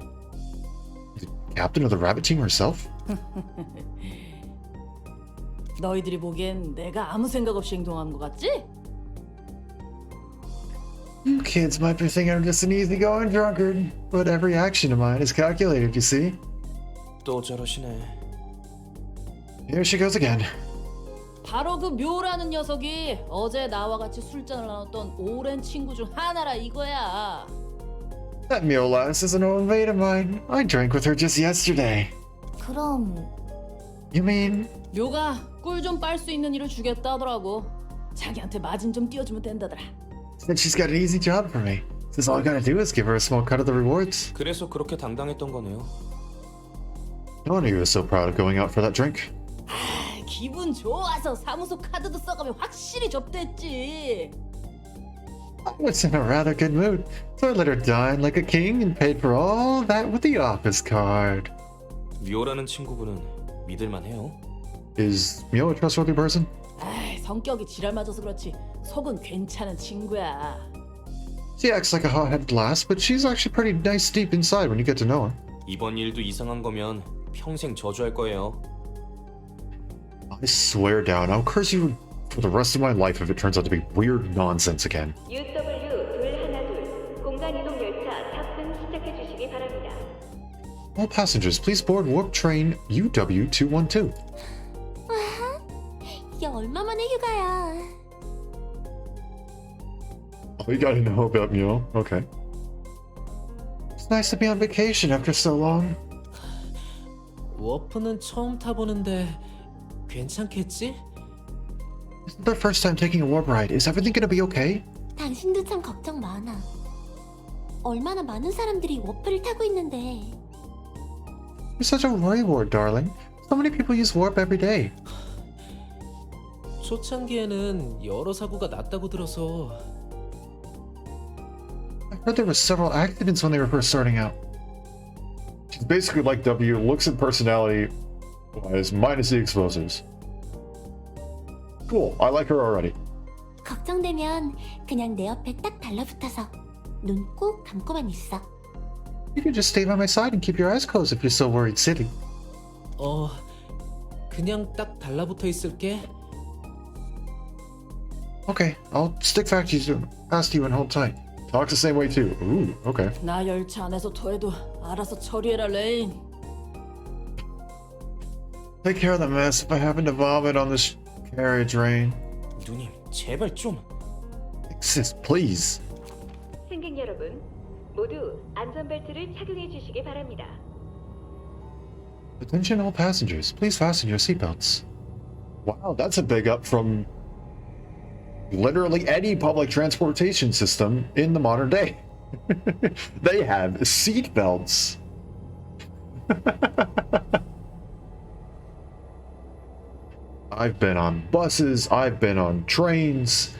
The captain of the rabbit team herself? 너희들이 보기엔 내가 아무 생각 없이 행동한 것 같지? You kids might be thinking I'm just an easygoing drunkard, but every action of mine is calculated, you see? 또 저러시네. Here she goes again. 바로 그 묘라는 녀석이 어제 나와 같이 술잔을 나눴던 오랜 친구 중 하나라 이거야. That mule lass is an old mate of mine. I drank with her just yesterday. 그럼 You mean? 묘가 꿀 좀 빨 수 있는 일을 주겠다 하더라고. 자기한테 마진 좀 띄워주면 된다더라. Said she's got an easy job for me. Says all I gotta do is give her a small cut of the rewards. 그래서 그렇게 당당했던 거네요. No wonder you were so proud of going out for that drink. 기분 좋아서 사무소 카드도 써가며 확실히 접대했지. I was in a rather good mood, so I let her dine like a king and paid for all that with the office card. 묘라는 친구분은 믿을만 해요? Is Mio a trustworthy person? 아이, 성격이 지랄 맞아서 그렇지 속은 괜찮은 친구야. She acts like a hot-headed lass, but she's actually pretty nice deep inside when you get to know her. 이번 일도 이상한 거면 평생 저주할 거예요. I swear down, I'll curse you for the rest of my life if it turns out to be weird nonsense again. UW212 공간 이동 열차 탑승 시작해 주시기 바랍니다. All passengers, please board warp train UW212. 이게 얼마 만에 휴가야. Oh, you gotta know about Mule. Okay. It's nice to be on vacation after so long. 워프는 처음 타보는데 괜찮겠지? Isn't their first time taking a warp ride? Is everything gonna be okay? 당신도 참 걱정 많아. 얼마나 많은 사람들이 워프를 타고 있는데. You're such a worrywart, darling. So many people use warp every day. 초창기에는 여러 사고가 났다고 들어서. I heard there were several accidents when they were first starting out. She's basically like W, looks and personality wise, minus the explosives. Cool, I like her already. 걱정되면 그냥 내 옆에 딱 달라붙어서 눈 꼭 감고만 있어. You can just stay by my side and keep your eyes closed if you're so worried, silly. 그냥 딱 달라붙어 있을게. Okay, I'll stick past you and hold tight. Talk the same way too. Ooh, okay. 나 열차 안에서 토해도 알아서 처리해라, 레인. Take care of the mess if I happen to vomit on this carriage, Rain. 누님, 제발 좀. Sis, please. 승객 여러분, 모두 안전벨트를 착용해 주시기 바랍니다. Attention all passengers, please fasten your seatbelts. Wow, that's a big up from literally any public transportation system in the modern day. They have seatbelts. I've been on buses, I've been on trains,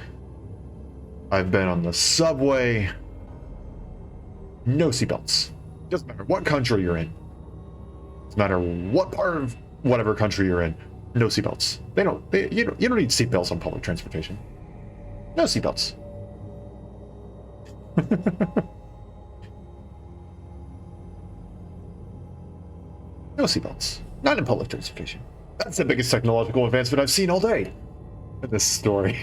I've been on the subway. No seatbelts. Doesn't matter what country you're in. Doesn't matter what part of whatever country you're in. No seatbelts. You don't need seatbelts on public transportation. No seatbelts. No seatbelts. Not in public transportation. That's the biggest technological advancement I've seen all day in this story.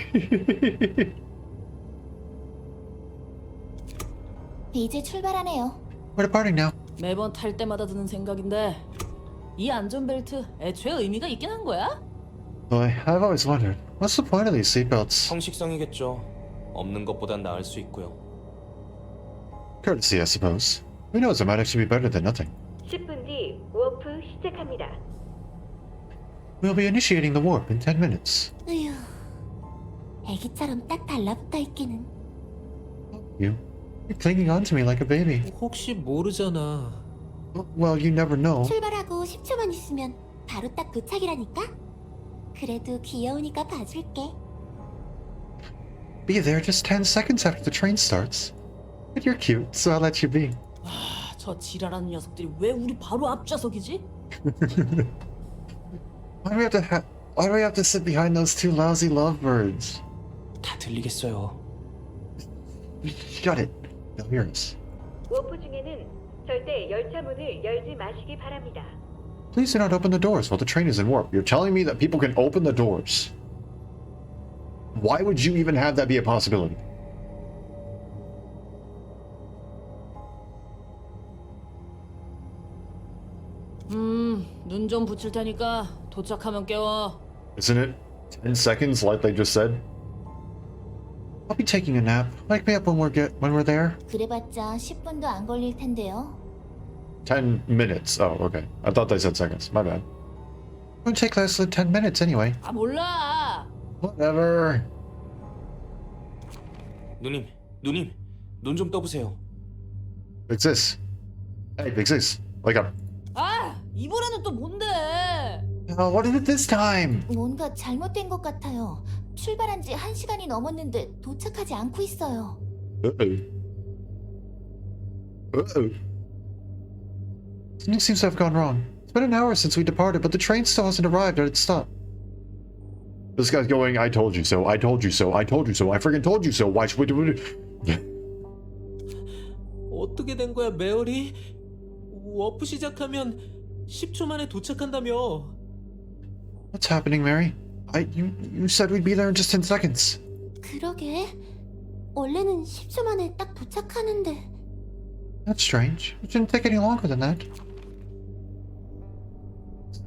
이제 출발하네요. We're departing now. 매번 탈 때마다 드는 생각인데 이 안전벨트 애초에 의미가 있긴 한 거야? Boy, I've always wondered, what's the point of these seatbelts? 형식성이겠죠. 없는 것보단 나을 수 있고요. Courtesy, I suppose. Who knows, it might actually be better than nothing. 10분 뒤 워프 시작합니다. We'll be initiating the warp in 10 minutes. 으휴, 애기처럼 딱 달라붙어 있기는. You're clinging on to me like a baby. 혹시 모르잖아. Well, you never know. 출발하고 10초만 있으면 바로 딱 도착이라니까? 그래도 귀여우니까 봐줄게. Be there just 10 seconds after the train starts. But you're cute, so I'll let you be. 저 지랄하는 녀석들이 왜 우리 바로 앞좌석이지? Why do we have to sit behind those two lousy lovebirds? 다 들리겠어요. Shut it. They'll hear us. 워프 중에는 절대 열차 문을 열지 마시기 바랍니다. Please do not open the doors while the train is in warp. You're telling me that people can open the doors. Why would you even have that be a possibility? 눈 좀 붙일 테니까 도착하면 깨워. Isn't it 10 seconds like they just said? I'll be taking a nap. Wake me up when we're there. 그래봤자 10분도 안 걸릴 텐데요. 10 minutes. Oh, okay. I thought they said seconds. My bad. It won't take less than 10 minutes anyway. 아 몰라. Whatever. 누님, 눈 좀 떠보세요. Fix this. Hey, fix this. Wake up. 아 이번에는 또 뭔데? Oh, what is it this time? 뭔가 잘못된 것 같아요. 출발한 지 1시간이 넘었는데 도착하지 않고 있어요. Uh-oh. Uh-oh. Something seems to have gone wrong. It's been an hour since we departed, but the train still hasn't arrived at its stop. This guy's going, I told you so, I told you so, I told you so, I friggin' told you so, why should we do it? 어떻게 된 거야, 메어리? 워프 시작하면 10초 만에 도착한다며. What's happening, Mary? You said we'd be there in just 10 seconds. 그러게. 원래는 10초 만에 딱 도착하는데. That's strange. It shouldn't take any longer than that.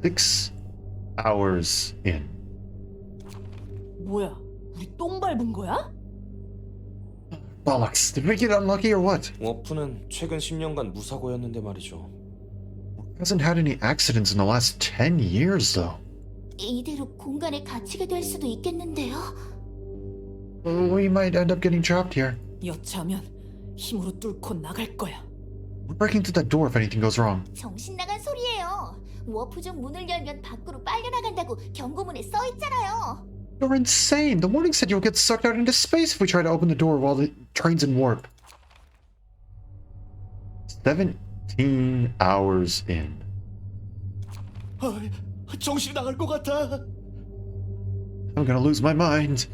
6 hours in. 뭐야? 우리 똥 밟은 거야? Bollocks. Did we get unlucky or what? 워프는 최근 10년간 무사고였는데 말이죠. Hasn't had any accidents in the last 10 years, though. 이대로 공간에 갇히게 될 수도 있겠는데요. We might end up getting trapped here. 여차하면 힘으로 뚫고 나갈 거야. We're breaking through that door if anything goes wrong. 정신 나간 소리예요. 워프존 문을 열면 밖으로 빨려 나간다고 경고문에 써 있잖아요. You're insane. The warning said you'll get sucked out into space if we try to open the door while the train's in warp. 17 hours in. 정신이 나갈 것 같아. I'm gonna lose my mind.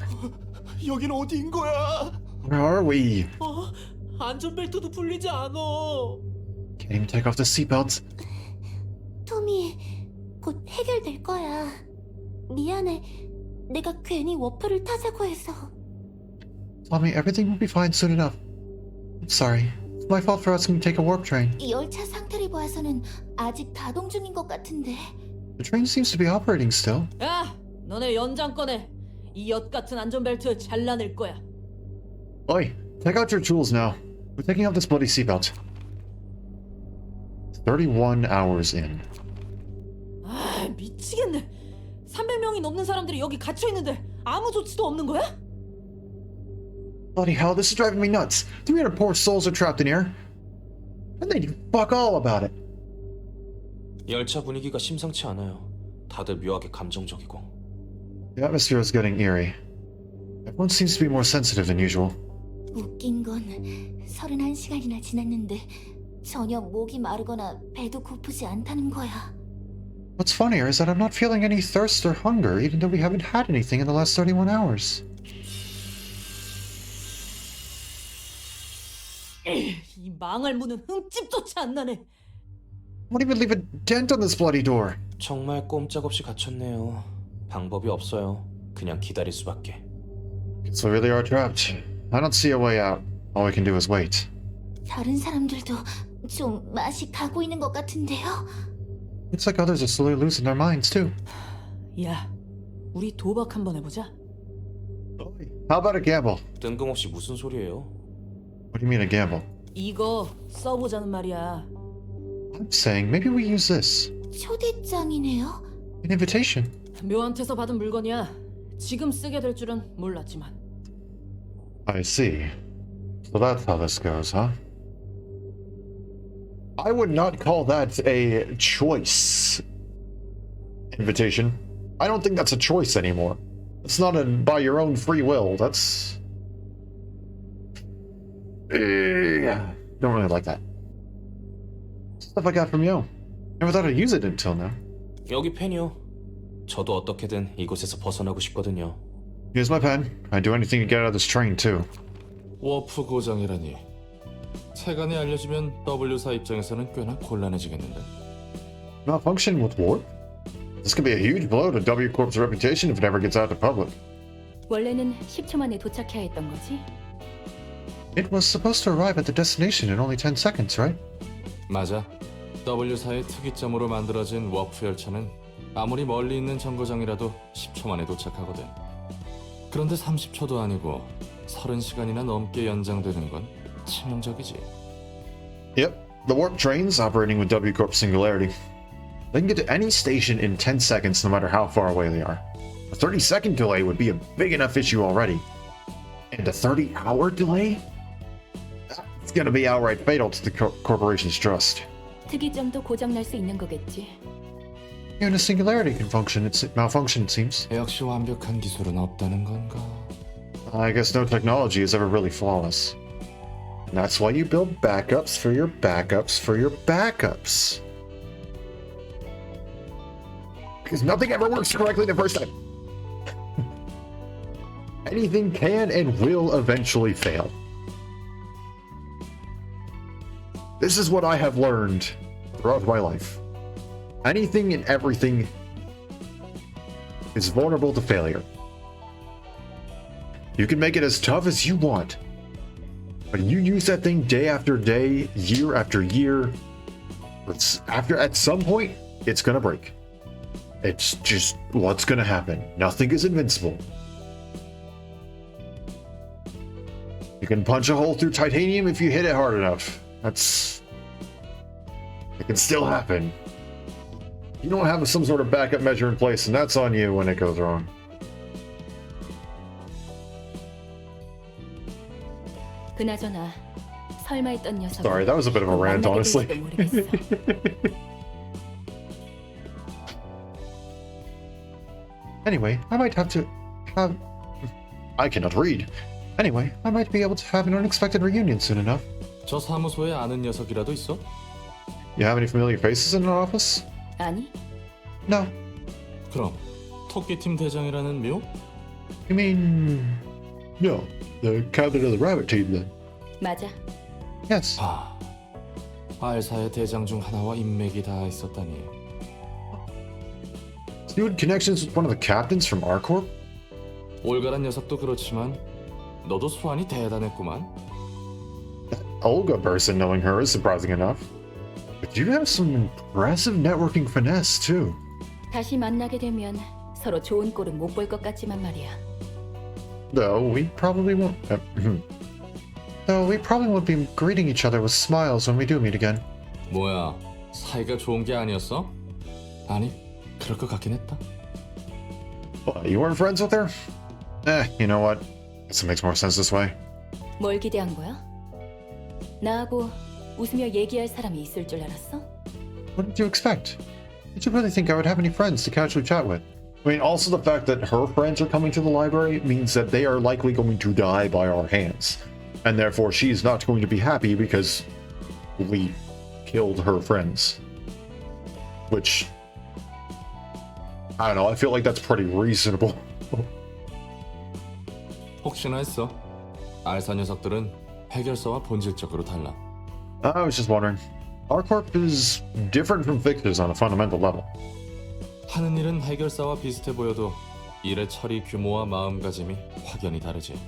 여긴 어디인 거야? Where are we? 안전벨트도 풀리지 않아. Can't even take off the seatbelts. 토미, 곧 해결될 거야. 미안해. 내가 괜히 워프를 타자고 해서. Tommy, everything will be fine soon enough. I'm sorry. It's my fault for asking you to take a warp train. 이 열차 상태를 봐서는 아직 가동 중인 것 같은데. The train seems to be operating still. 야, 너네 연장 꺼내. 이 엿 같은 안전벨트 잘라낼 거야. Oi, take out your tools now. We're taking off this bloody seatbelt. 31 hours in. 아, 미치겠네. 300명이 넘는 사람들이 여기 갇혀 있는데 아무 조치도 없는 거야? Bloody hell, this is driving me nuts. 300 poor souls are trapped in here. And they do fuck all about it. 열차 분위기가 심상치 않아요. 다들 묘하게 감정적이고. The atmosphere is getting eerie. Everyone seems to be more sensitive than usual. 웃긴 건 31시간이나 지났는데 전혀 목이 마르거나 배도 고프지 않다는 거야. What's funnier is that I'm not feeling any thirst or hunger, even though we haven't had anything in the last 31 hours. 이 망할 문은 흠집조차 안 나네. Won't even leave a dent on this bloody door. 정말 꼼짝없이 갇혔네요. 방법이 없어요. 그냥 기다릴 수밖에. So we really are trapped. I don't see a way out. All we can do is wait. 다른 사람들도 좀 맛이 가고 있는 것 같은데요. Looks like others are slowly losing their minds too. 야, 우리 도박 한번 해보자. How about a gamble? 뜬금없이 무슨 소리예요? What do you mean a gamble? 이거 써보자는 말이야. I'm saying maybe we use this. 초대장이네요. An invitation. 묘한테서 받은 물건이야. 지금 쓰게 될 줄은 몰랐지만. I see. So that's how this goes, huh? I would not call that a choice invitation. I don't think that's a choice anymore. It's not a by your own free will. That's... don't really like that. Stuff I got from you. Never thought I'd use it until now. 여기 펜이요. 저도 어떻게든 이곳에서 벗어나고 싶거든요. Here's my pen. I'd do anything to get out of this train, too. 워프 고장이라니. 세간에 알려지면 W사 입장에서는 꽤나 곤란해지겠는데. Malfunction with warp? This could be a huge blow to W Corp's reputation if it ever gets out to public. 원래는 10초 만에 도착해야 했던 거지? It was supposed to arrive at the destination in only 10 seconds, right? 맞아. W사의 특이점으로 만들어진 워프 열차는 아무리 멀리 있는 정거장이라도 10초 만에 도착하거든. 그런데 30초도 아니고 30시간이나 넘게 연장되는 건 치명적이지. Yep, the warp trains operating with W Corp Singularity. They can get to any station in 10 seconds no matter how far away they are. A 30-second delay would be a big enough issue already. And a 30-hour delay? It's gonna be outright fatal to the corporation's trust. 특이점도 고장 날 수 있는 거겠지. Even a Singularity can malfunction, it seems. 역시 완벽한 기술은 없다는 건가? I guess no technology is ever really flawless. And that's why you build backups for your backups for your backups. Because nothing ever works correctly the first time. Anything can and will eventually fail. This is what I have learned throughout my life. Anything and everything is vulnerable to failure. You can make it as tough as you want, but you use that thing day after day, year after year. At some point, it's gonna break. It's just what's gonna happen. Nothing is invincible. You can punch a hole through titanium if you hit it hard enough. It can still happen. You don't have some sort of backup measure in place, and that's on you when it goes wrong. 그나저나 설마 했던 녀석. Sorry, that was a bit of a rant, honestly. Anyway, I might have to have... I cannot read. Anyway, I might be able to have an unexpected reunion soon enough. 저 사무소에 아는 녀석이라도 있어? You have any familiar faces in our office? 아니, No. 그럼 토끼팀 대장이라는 묘? You mean... No, the captain of the rabbit team then. 맞아. Yes. 알사의 대장 중 하나와 인맥이 다 있었다니. You had connections with one of the captains from our corp? 올가란 녀석도 그렇지만 너도 소환이 대단했구만. Olga person knowing her is surprising enough. But you have some impressive networking finesse too. 다시 만나게 되면 서로 좋은 꼴은 못 볼 것 같지만 말이야. Though we probably won't be greeting each other with smiles when we do meet again. 뭐야, 사이가 좋은 게 아니었어? 아니, 그럴 것 같긴 했다. What, you weren't friends with her? You know what? Guess it makes more sense this way. 뭘 기대한 거야? 나하고 웃으며 얘기할 사람이 있을 줄 알았어? What did you expect? Did you really think I would have any friends to casually chat with? I mean, also the fact that her friends are coming to the library means that they are likely going to die by our hands. And therefore she's not going to be happy because we killed her friends. Which, I don't know, I feel like that's pretty reasonable. 혹시나 했어. 알사 녀석들은 해결사와 본질적으로 달라. I was just wondering. Our corp is different from Fixers on a fundamental level. 하는 일은 해결사와 비슷해 보여도 일의 처리 규모와 마음가짐이 확연히 다르지.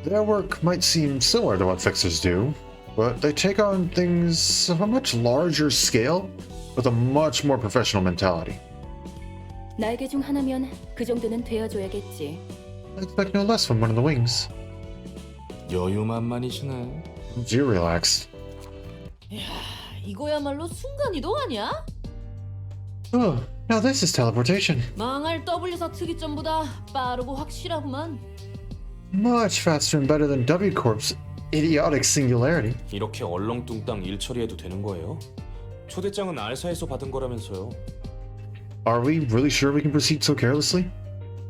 Their work might seem similar to what Fixers do, but they take on things of a much larger scale with a much more professional mentality. 날개 중 하나면 그 정도는 되어줘야겠지. I expect no less from one of the wings. 여유만만이시네. You relax. 이야, 이거야말로 순간이동 아니야? Oh, now this is teleportation. 망할 W사 특이점보다 빠르고 확실하구만. Much faster and better than W Corp's idiotic singularity. 이렇게 얼렁뚱땅 일 처리해도 되는 거예요? 초대장은 알사에서 받은 거라면서요. Are we really sure we can proceed so carelessly?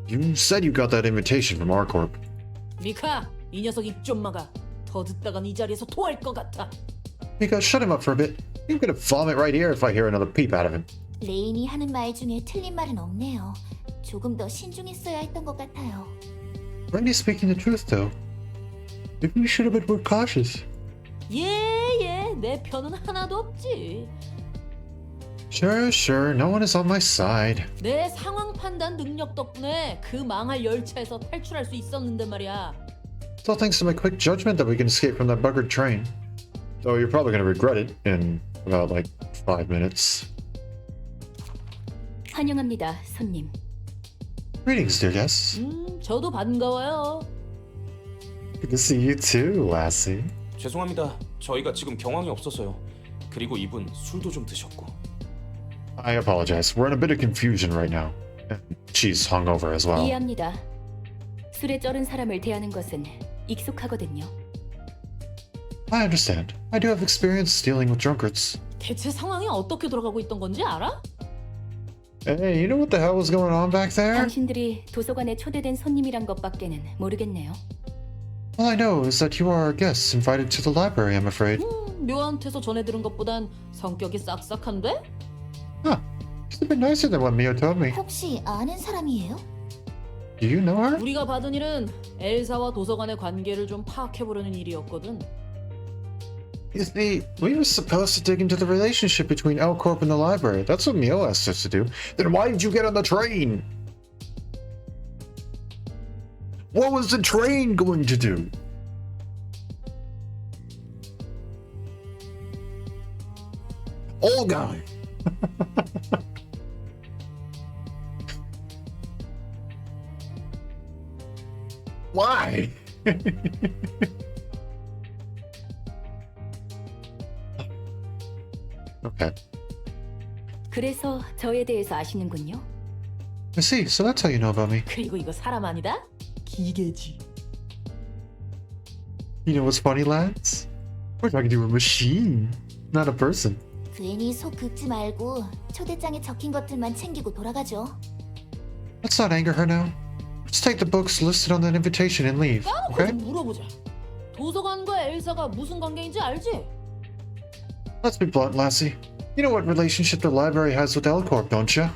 You said you got that invitation from our corp. 미카, 이 녀석 입 좀 막아. 더 듣다간 이 자리에서 토할 것 같아. Mika, shut him up for a bit. You're gonna vomit right here if I hear another peep out of him. 레인이 하는 말 중에 틀린 말은 없네요. 조금 더 신중했어야 했던 것 같아요. Randy's speaking the truth, though. Maybe we should have been more cautious. 내 편은 하나도 없지. Sure. No one is on my side. 내 상황 판단 능력 덕분에 그 망할 열차에서 탈출할 수 있었는데 말이야. It's all thanks to my quick judgment that we can escape from that buggered train. Though you're probably gonna regret it in about, 5 minutes. 환영합니다, 손님. Greetings, dear guests. 저도 반가워요. Good to see you too, lassie. 죄송합니다. 저희가 지금 경황이 없어서요. 그리고 이분 술도 좀 드셨고. I apologize. We're in a bit of confusion right now. And she's hungover as well. 이해합니다. 술에 쩔은 사람을 대하는 것은 익숙하거든요. I understand. I do have experience dealing with drunkards. 대체 상황이 어떻게 돌아가고 있던 건지 알아? Hey, you know what the hell was going on back there? 당신들이 도서관에 초대된 손님이란 것밖에는 모르겠네요. All I know is that you are our guests invited to the library, I'm afraid. 묘한테서 전해 들은 것보단 성격이 싹싹한데? Huh. She's a bit nicer than what Mio told me. 혹시 아는 사람이에요? Do you know her? 우리가 받은 일은 엘사와 도서관의 관계를 좀 파악해보려는 일이었거든. You see, we were supposed to dig into the relationship between L Corp and the library. That's what Mio asked us to do. Then why did you get on the train? What was the train going to do? Olga! Why? Okay. 그래서 저에 대해서 아시는군요. I see. So that's how you know about me. 그리고 이거 사람 아니다? 기계지. You know what's funny, lads? We're talking to a machine, not a person. 괜히 속 긁지 말고 초대장에 적힌 것들만 챙기고 돌아가죠. Let's not anger her now. Let's take the books listed on that invitation and leave, 까놓고 okay? 좀 물어보자. 도서관과 엘사가 무슨 관계인지 알지? Let's be blunt, lassie. You know what relationship the library has with L-Corp, don't you?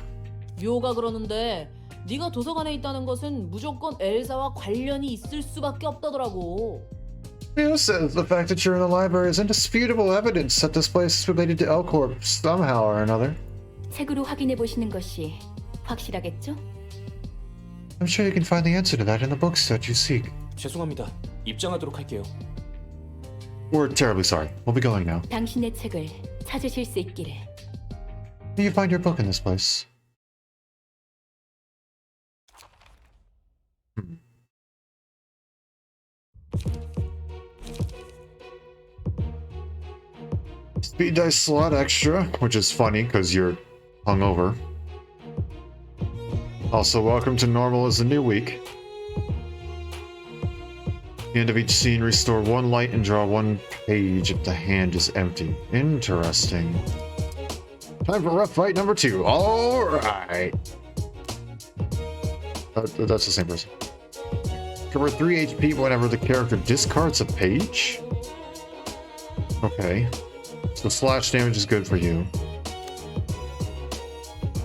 묘가 그러는데 네가 도서관에 있다는 것은 무조건 엘사와 관련이 있을 수밖에 없다더라고. Mio says the fact that you're in the library is indisputable evidence that this place is related to L-Corp somehow or another. 책으로 확인해 보시는 것이 확실하겠죠? I'm sure you can find the answer to that in the books that you seek. 죄송합니다. 입장하도록 할게요. We're terribly sorry. We'll be going now. 당신의 책을 찾으실 수 있기를. Will you find your book in this place? Speed dice slot extra, which is funny because you're hungover. Also, welcome to normal as a new week. At the end of each scene, restore one light and draw one page if the hand is empty. Interesting. Time for rough fight number 2. Alright. That's the same person. Cover 3 HP whenever the character discards a page? Okay. So slash damage is good for you.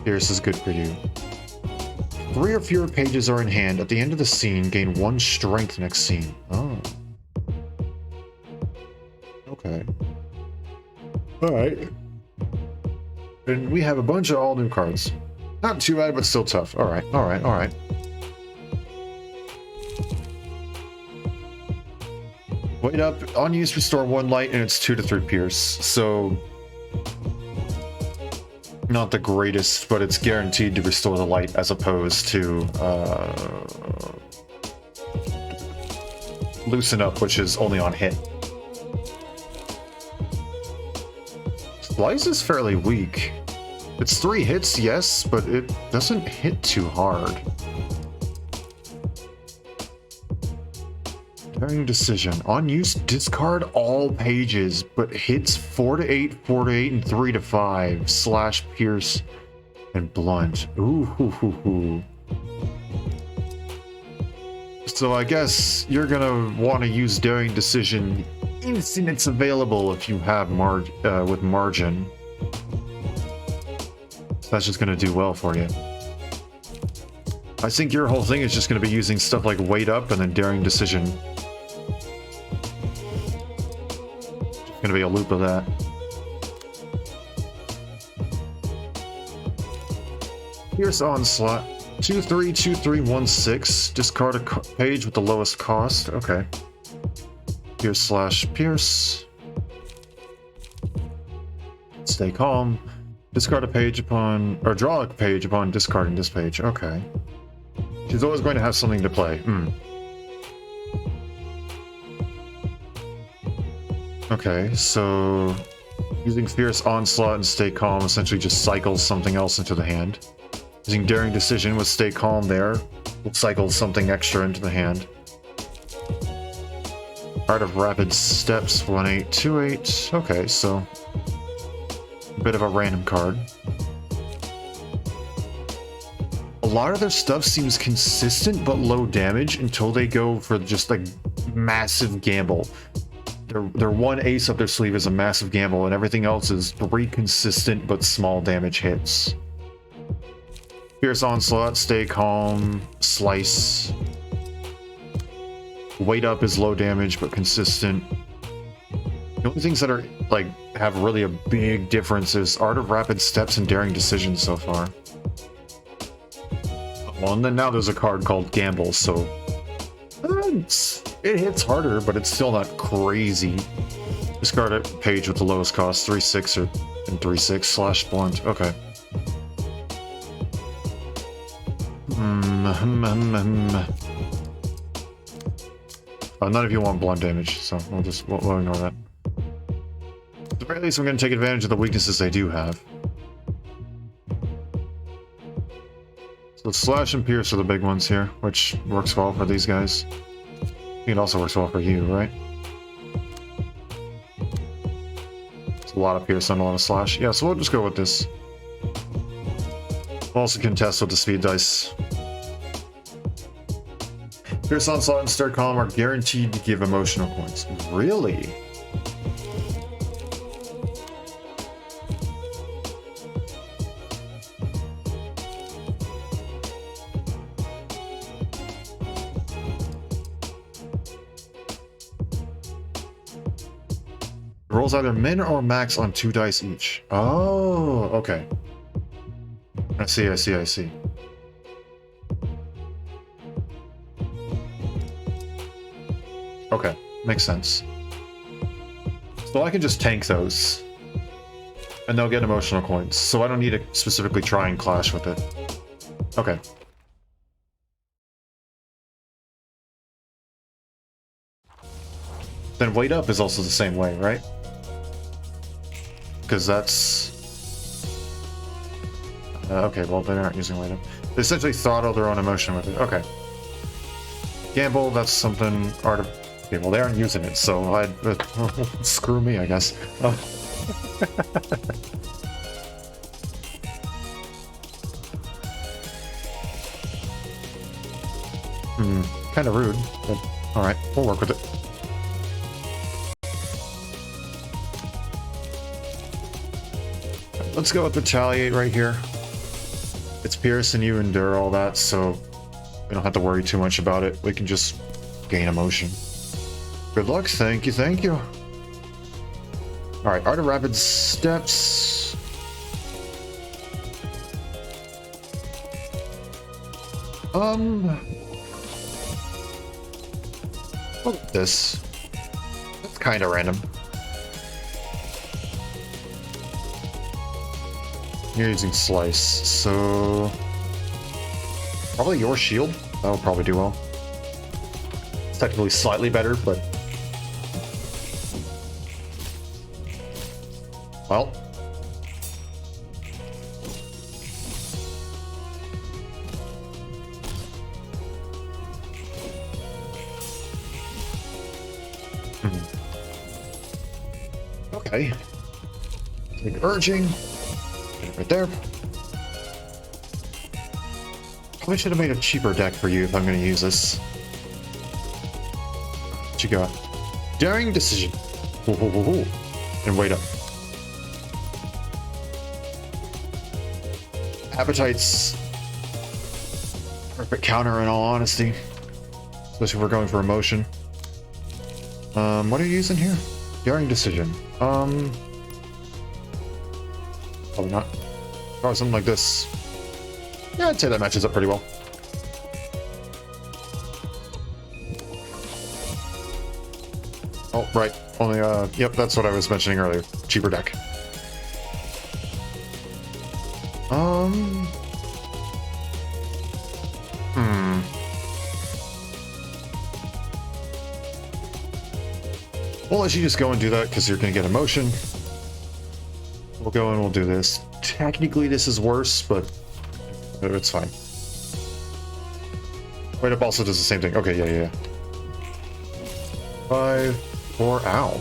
Pierce is good for you. 3 or fewer pages are in hand. At the end of the scene, gain 1 strength next scene. Oh. Okay. Alright. And we have a bunch of all new cards. Not too bad, but still tough. Alright, alright, alright. Wait up. On use, restore 1 light, and it's 2 to 3 pierce. So... not the greatest, but it's guaranteed to restore the light as opposed to loosen up, which is only on hit. Slice is fairly weak. It's 3 hits, yes, but it doesn't hit too hard. Daring decision. On use, discard all pages, but hits 4 to 8, 4 to 8, and 3 to 5. Slash, pierce, and blunt. Ooh, hoo, hoo, hoo. So I guess you're gonna want to use daring decision instant it's available if you have with margin. That's just gonna do well for you. I think your whole thing is just gonna be using stuff like wait up and then daring decision. Gonna be a loop of that. Pierce Onslaught. 2-3, 2-3, 1-6. Discard a page with the lowest cost. Okay. Pierce slash pierce. Stay calm. Discard a page upon, or draw a page upon discarding this page. Okay. She's always going to have something to play. Okay, so using Fierce Onslaught and Stay Calm essentially just cycles something else into the hand. Using Daring Decision with Stay Calm there will cycle something extra into the hand. Art of Rapid Steps, 1-8, 2-8. Okay, so a bit of a random card. A lot of their stuff seems consistent but low damage until they go for just like massive gamble. Their one ace up their sleeve is a massive gamble, and everything else is 3 consistent but small damage hits. Fierce Onslaught, Stay Calm, Slice. Wait Up is low damage but consistent. The only things that are like have really a big difference is Art of Rapid Steps and Daring Decision so far. Well, and then now there's a card called Gamble, so It hits harder, but it's still not crazy. Discard a page with the lowest cost, 3/6 or 3/6 slash blunt. Okay. None of you want blunt damage, so we'll ignore that. At the very least, I'm going to take advantage of the weaknesses they do have. So slash and pierce are the big ones here, which works well for these guys. It also works well for you, right? It's a lot of pierce and a lot of slash. Yeah, so we'll just go with this. We'll also contest with the speed dice. Pierce, Onslaught, and Stir Calm are guaranteed to give emotional points. Really? Rolls either min or max on 2 dice each. Oh, okay. I see. Okay, makes sense. So I can just tank those. And they'll get emotional coins, so I don't need to specifically try and clash with it. Okay. Then Wait Up is also the same way, right? Because that's... okay, well, they aren't using Wait Up. They essentially throttle their own emotion with it. Okay. Gamble, that's something... Art of... Okay, well, they aren't using it, so I'd... screw me, I guess. Kind of rude, but alright, we'll work with it. Let's go with Retaliate right here. It's Pierce and you endure all that, so we don't have to worry too much about it. We can just gain emotion. Good luck, thank you. Alright, Art of Rapid Steps. Look at this. That's kind of random. You're using Slice, so... Probably your shield. That'll probably do well. It's technically slightly better, but... Well... Okay. Take Urging. Right there. Probably should have made a cheaper deck for you if I'm going to use this. What you got? Daring Decision. And Wait Up. Appetite's perfect counter in all honesty. Especially if we're going for emotion. What are you using here? Daring Decision. Probably not. Probably something like this. Yeah, I'd say that matches up pretty well. Oh, right. Only, yep, that's what I was mentioning earlier. Cheaper deck. We'll let you just go and do that because you're going to get emotion. We'll go and we'll do this. Technically, this is worse, but it's fine. Wait Up also does the same thing. Okay, yeah. 5, 4, ow.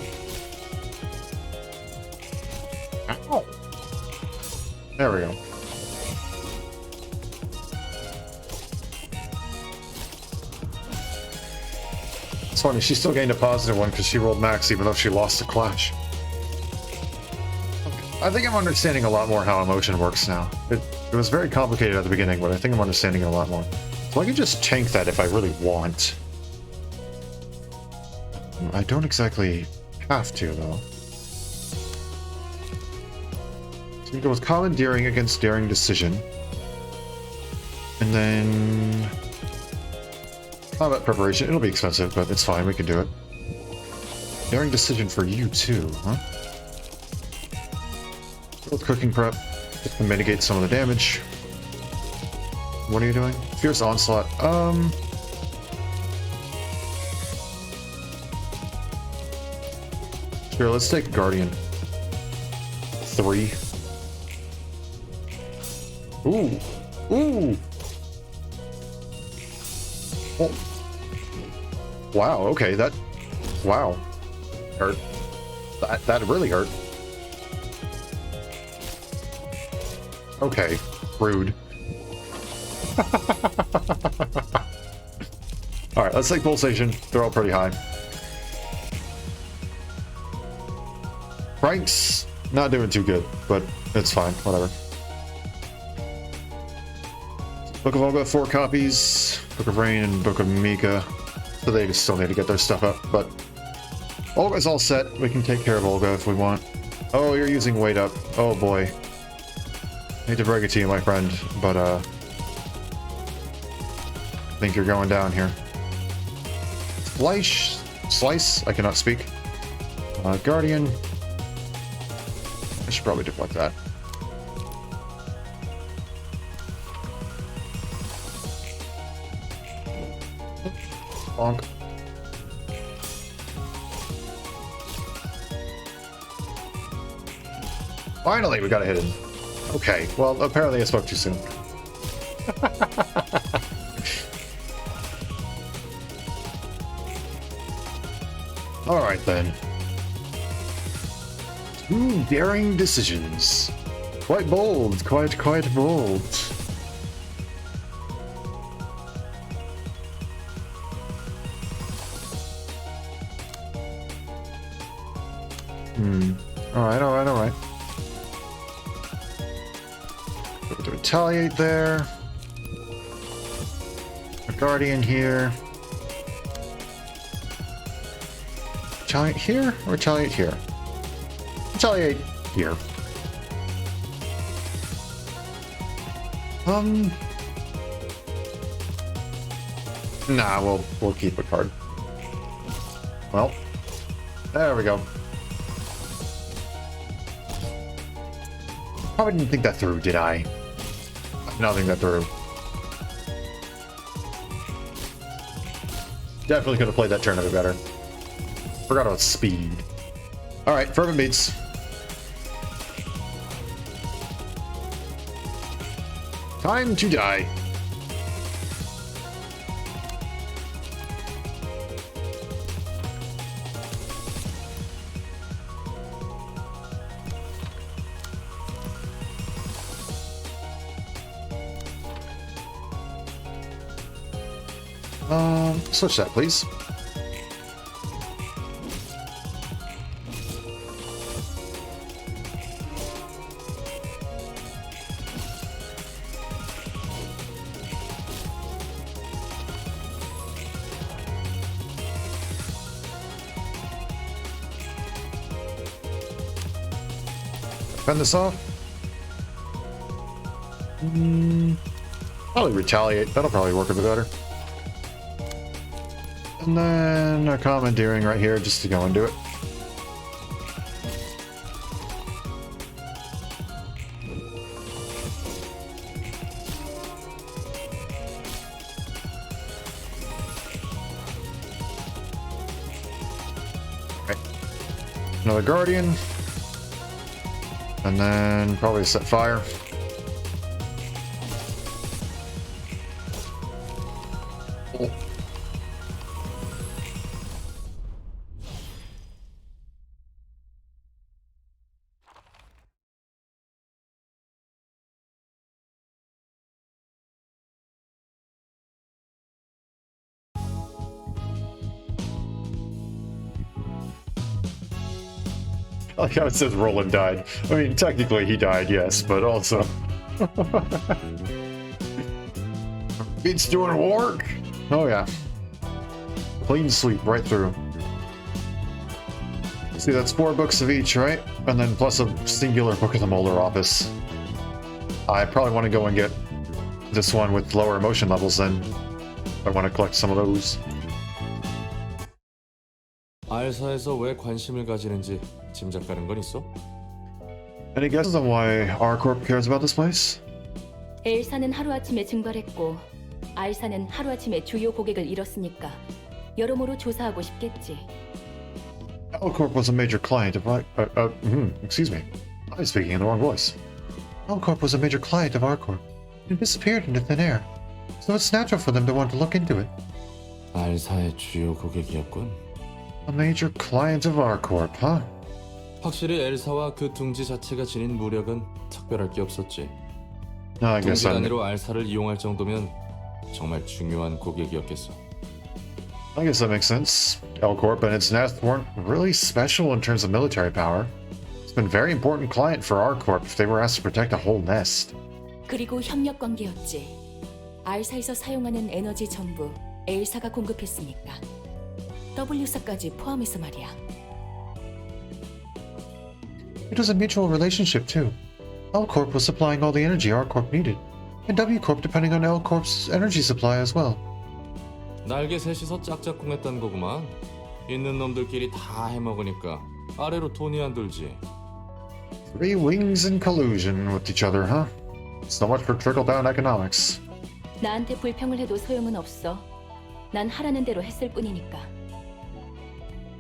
Ow. There we go. It's funny, she still gained a positive one because she rolled max even though she lost the clash. I think I'm understanding a lot more how emotion works now. It was very complicated at the beginning, but I think I'm understanding it a lot more. So I can just tank that if I really want. I don't exactly have to, though. So we go with Commandeering against Daring Decision. And then... Combat preparation. It'll be expensive, but it's fine. We can do it. Daring decision for you too, huh? With cooking prep, just to mitigate some of the damage. What are you doing? Fierce onslaught. Sure, let's take Guardian. 3. Ooh. Ooh. Oh. Wow, okay, that... Wow. Hurt. That really hurt. Okay, rude. Alright, let's take Pulsation. They're all pretty high. Frank's not doing too good, but it's fine, whatever. Book of Olga, 4 copies. Book of Rain and Book of Mika. So they still need to get their stuff up, but Olga's all set. We can take care of Olga if we want. Oh, you're using weight up. Oh boy. Hate to break it to you, my friend, but I think you're going down here. Slice? I cannot speak. Guardian. I should probably deflect that. Bonk. Finally, we got a hit in. Okay, well, apparently I spoke too soon. Alright then. 2 daring decisions. Quite bold, quite bold. Alright. Able to retaliate there. A Guardian here. Retaliate here or retaliate here? Retaliate here. Nah, we'll keep a card. Well, there we go. Probably didn't think that through, did I? I did not think that through. Definitely could have played that turn a bit better. Forgot about speed. Alright, Fervent Beats. Time to die. Switch that, please. Fend this off. Probably retaliate. That'll probably work a bit better. And then a commandeering right here just to go and do it. Okay. Another Guardian. And then probably set fire. Oh. I like how it says Roland died. I mean, technically he died, yes, but also... Beats doing work! Oh yeah. Clean sweep right through. See, that's 4 books of each, right? And then plus a singular Book of the Molder Office. I probably want to go and get this one with lower emotion levels then. I want to collect some of those. 알사에서 왜 관심을 가지는지 짐작 가는 건 있어? Any guesses on why our corp cares about this place? 엘사는 하루아침에 증발했고 알사는 하루아침에 주요 고객을 잃었으니까 여러모로 조사하고 싶겠지. Alcorp was a major client of our... excuse me. I'm speaking in the wrong voice. Alcorp was a major client of our corp. It disappeared into thin air. So it's natural for them to want to look into it. 알사의 주요 고객이었군. A major client of our corp, huh? 확실히 엘사와 그 둥지 자체가 지닌 무력은 특별할 게 없었지. I guess 둥지 I 단위로 알사를 이용할 정도면 정말 중요한 고객이었겠어. I guess that makes sense. Alcorp and its nest weren't really special in terms of military power. It's been a very important client for our corp if they were asked to protect a whole nest. 그리고 협력 관계였지. 알사에서 사용하는 에너지 전부 엘사가 공급했으니까. W사까지 포함해서 말이야. It was a mutual relationship too. Alcorp was supplying all the energy our corp needed, and W Corp depending on Alcorp's energy supply as well. 날개 셋이서 짝짝꿍했단 거구만. 있는 놈들끼리 다 해먹으니까 아래로 돈이 안 들지. Three wings in collusion with each other, huh? So much for trickle-down economics. 나한테 불평을 해도 소용은 없어. 난 하라는 대로 했을 뿐이니까.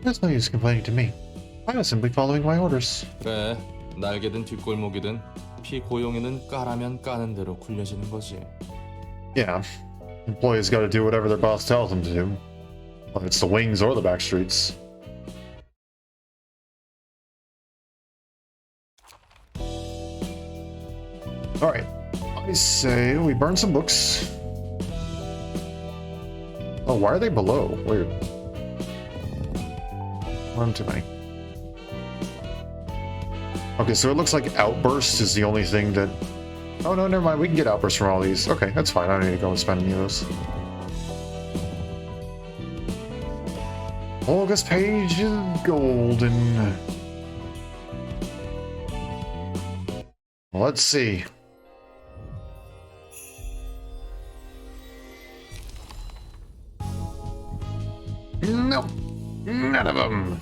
There's no use complaining to me. I was simply following my orders. 그래, 날개든 뒷골목이든 피 고용에는 까라면 까는 대로 굴려지는 거지. Yeah, employees gotta do whatever their boss tells them to do. Whether it's the wings or the back streets. Alright, I say we burn some books. Oh, why are they below? Weird. One too many. Okay, so it looks like Outburst is the only thing that... Oh no, never mind, we can get Outburst from all these. Okay, that's fine, I don't need to go and spend any of those. Olga's page is golden. Let's see. Nope, none of them.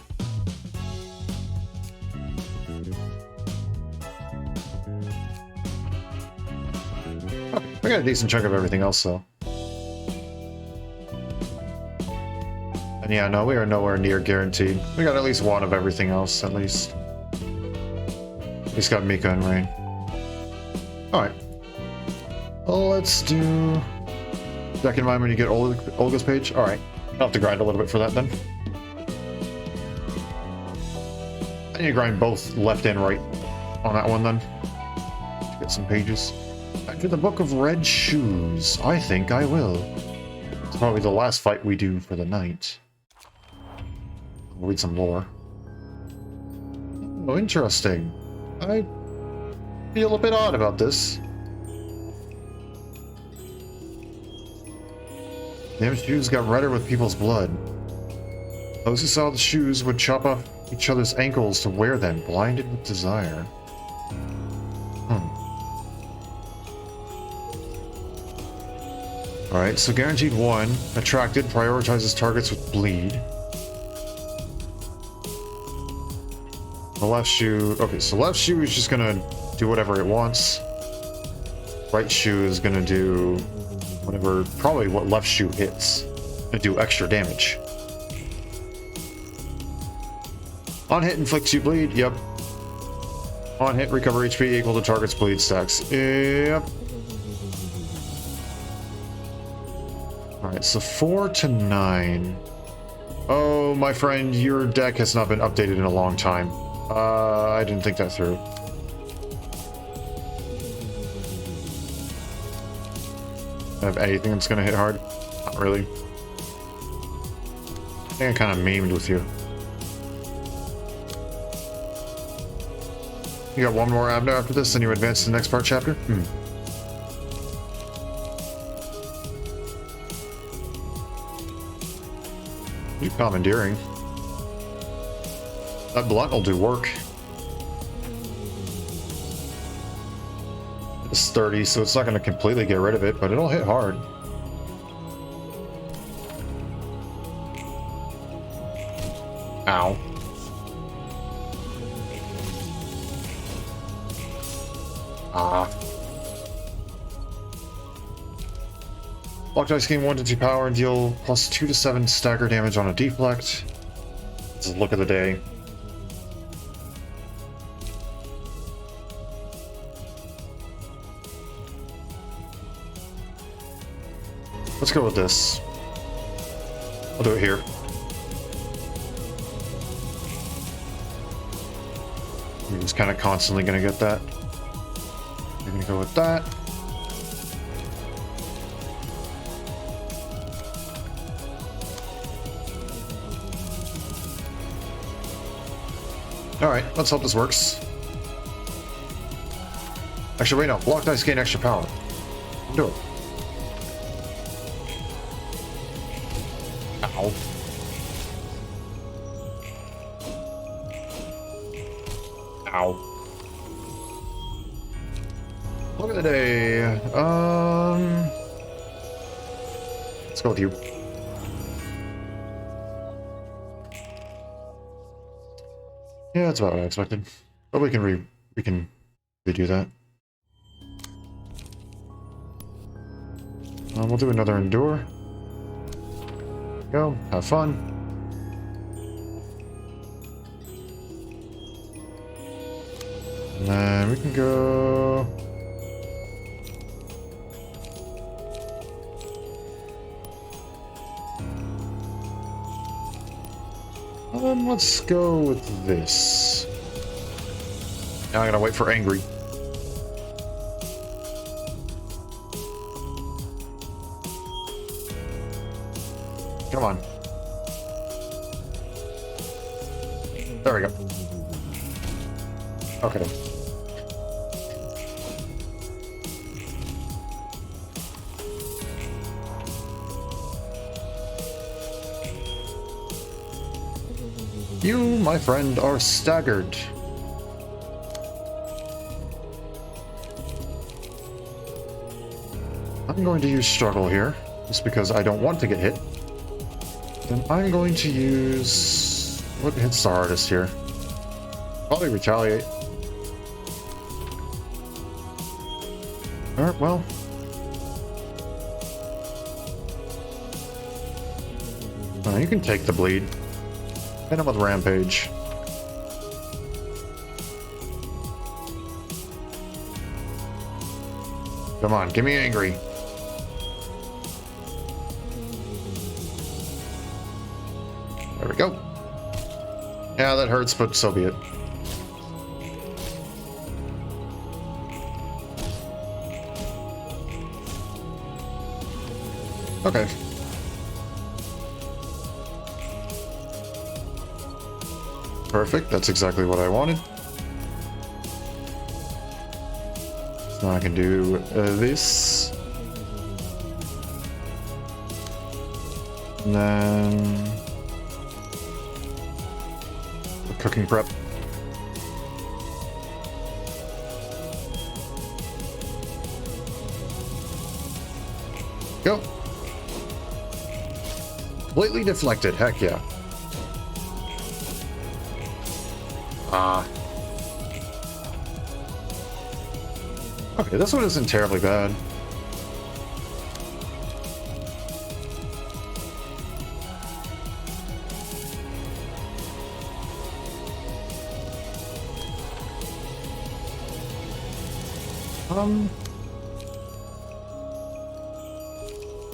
We got a decent chunk of everything else, though. And yeah, no, we are nowhere near guaranteed. We got at least one of everything else, at least. At least got Mika and Rain. Alright. Let's do... Back in mind when you get Olga's page? Alright. I'll have to grind a little bit for that, then. I need to grind both left and right on that one, then. To get some pages. Back to the Book of Red Shoes. I think I will. It's probably the last fight we do for the night. I'll read some lore. Oh, interesting. I feel a bit odd about this. Damn shoes got redder with people's blood. Those who saw the shoes would chop off each other's ankles to wear them, blinded with desire. Alright, so guaranteed 1. Attracted, prioritizes targets with bleed. The left shoe... Okay, so left shoe is just gonna do whatever it wants. Right shoe is gonna do whatever... Probably what left shoe hits. Gonna do extra damage. On hit, inflicts you bleed. Yep. On hit, recover HP equal to target's bleed stacks. Yep. Alright, so 4 to 9. Oh, my friend, your deck has not been updated in a long time. I didn't think that through. Have anything that's gonna hit hard? Not really. I think I kind of memed with you. You got one more Abner after this, then you advance to the next part chapter? You commandeering. That blunt will do work. It's sturdy, so it's not going to completely get rid of it, but it'll hit hard. Ow. Ah. Block dice gain 1 to 2 power and deal plus 2 to 7 stagger damage on a deflect. This is look of the day. Let's go with this. I'll do it here. I'm just kind of constantly gonna get that. We're gonna go with that. Alright, let's hope this works. Actually, wait, no. Block dice gain extra power. Do it. Ow. Ow. Look at the day. Let's go with you. Yeah, that's about what I expected. But we can redo that. We'll do another endure. Go, have fun. And then we can go. Let's go with this. Now I gotta wait for angry. Come on. There we go. Okay. You, my friend, are staggered. I'm going to use struggle here, just because I don't want to get hit. Then I'm going to use... what hits the hardest here? Probably retaliate. Alright, well. You can take the bleed. Hit him with rampage. Come on, give me angry. There we go. Yeah, that hurts, but so be it. Okay. Perfect, that's exactly what I wanted. So now I can do this. And then... the cooking prep. Go. Completely deflected, heck yeah. Okay, this one isn't terribly bad.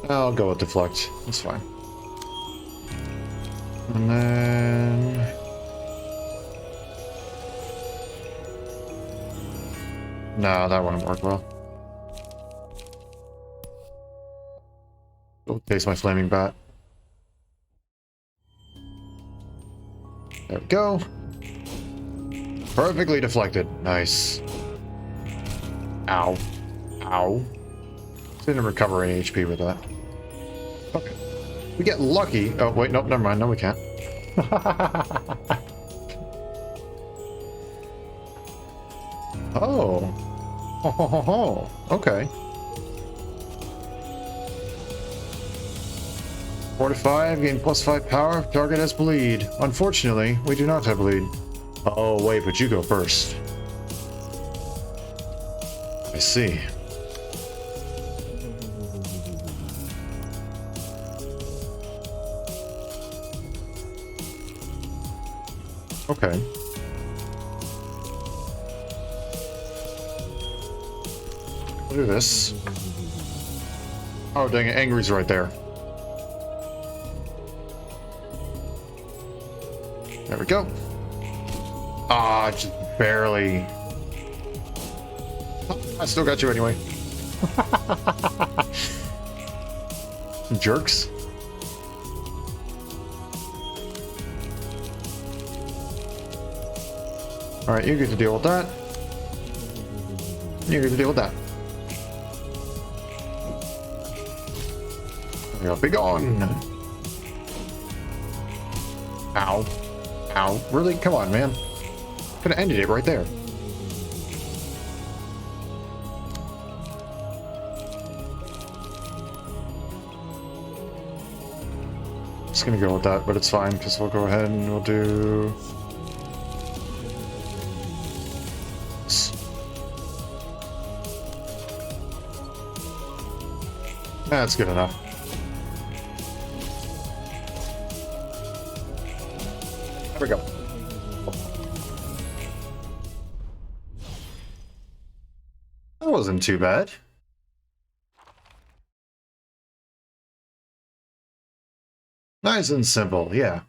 I'll go with deflect. That's fine. And then... no, that wouldn't work well. Go taste my flaming bat. There we go. Perfectly deflected. Nice. Ow. Ow. Didn't recover any HP with that. Okay. We get lucky. Oh, wait, nope, never mind. No, we can't. Oh. Ho, ho, ho, ho. Okay. 45, gain +5 power if target has bleed. Unfortunately, we do not have bleed. Oh, wait, but you go first. I see. Okay. We'll do this. Oh, dang it, Angry's right there. There we go. Ah, just barely. I still got you anyway. Jerks. Alright, you get to deal with that. You get to deal with that. There you go. Be gone! Ow. Ow. Really? Come on, man. Could have ended it right there. Just gonna go with that, but it's fine because we'll go ahead and we'll do. That's good enough. There we go. That wasn't too bad. Nice and simple, yeah.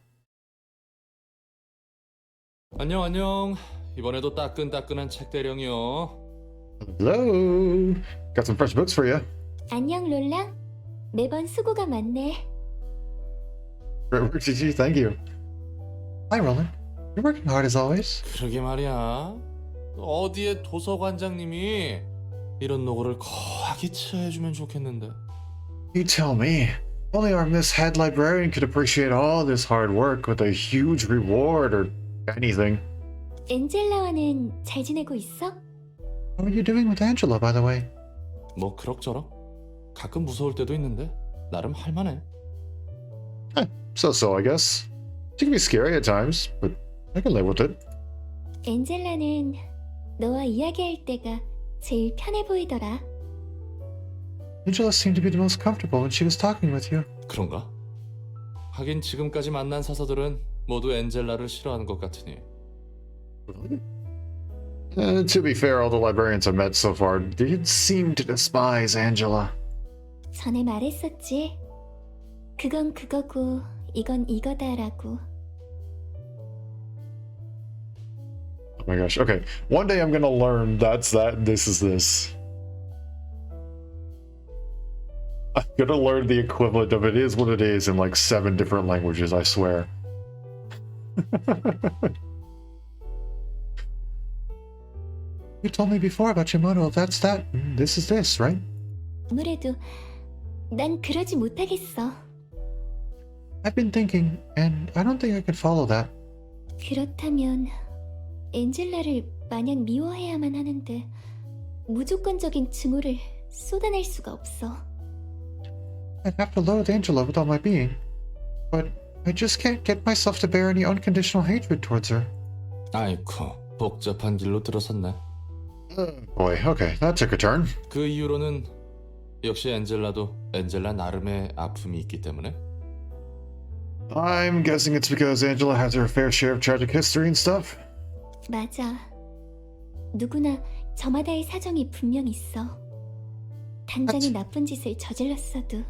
안녕 안녕. 이번에도 따끈따끈한 책 대령이요. Hello. Got some fresh books for you. 안녕 롤랑. 매번 수고가 많네. Thank you. Hi, Roland. You're working hard as always. 그러게 말이야. 어디에 도서관장님이 이런 노고를 거하게 처해주면 좋겠는데. You tell me. Only our mishead librarian could appreciate all this hard work with a huge reward or anything. 엔젤라와는 잘 지내고 있어? How are you doing with Angela, by the way? 뭐 그럭저럭. 가끔 무서울 때도 있는데 나름 할만해. So, I guess. She can be scary at times, but I can live with it. 엔젤라는 너와 이야기할 때가 제일 편해 보이더라. Angela seemed to be the most comfortable when she was talking with you. 그런가? 하긴 지금까지 만난 사서들은 모두 엔젤라를 싫어하는 것 같으니. To be fair, all the librarians I've met so far did seem to despise Angela. 전에 말했었지. 그건 그거고 이건 이거다라고. Oh my gosh. Okay. One day I'm gonna learn that's that and this is this. I'm gonna learn the equivalent of it is what it is in like 7 different languages, I swear. You told me before about your motto, that's that, and this is this, right? 아무래도 난 그러지 못하겠어. I've been thinking, and I don't think I could follow that. 그렇다면 엔젤라를 마냥 미워해야만 하는데 무조건적인 증오를 쏟아낼 수가 없어. I'd have to loathe Angela with all my being, but I just can't get myself to bear any unconditional hatred towards her. 아이쿠, 복잡한 길로 들어섰네. Boy, okay, that took a turn. 그 이후로는 역시 엔젤라도 엔젤라 나름의 아픔이 있기 때문에. I'm guessing it's because Angela has her fair share of tragic history and stuff. 맞아. 누구나 저마다의 사정이 분명 있어. 당장에 나쁜 짓을 저질렀어도.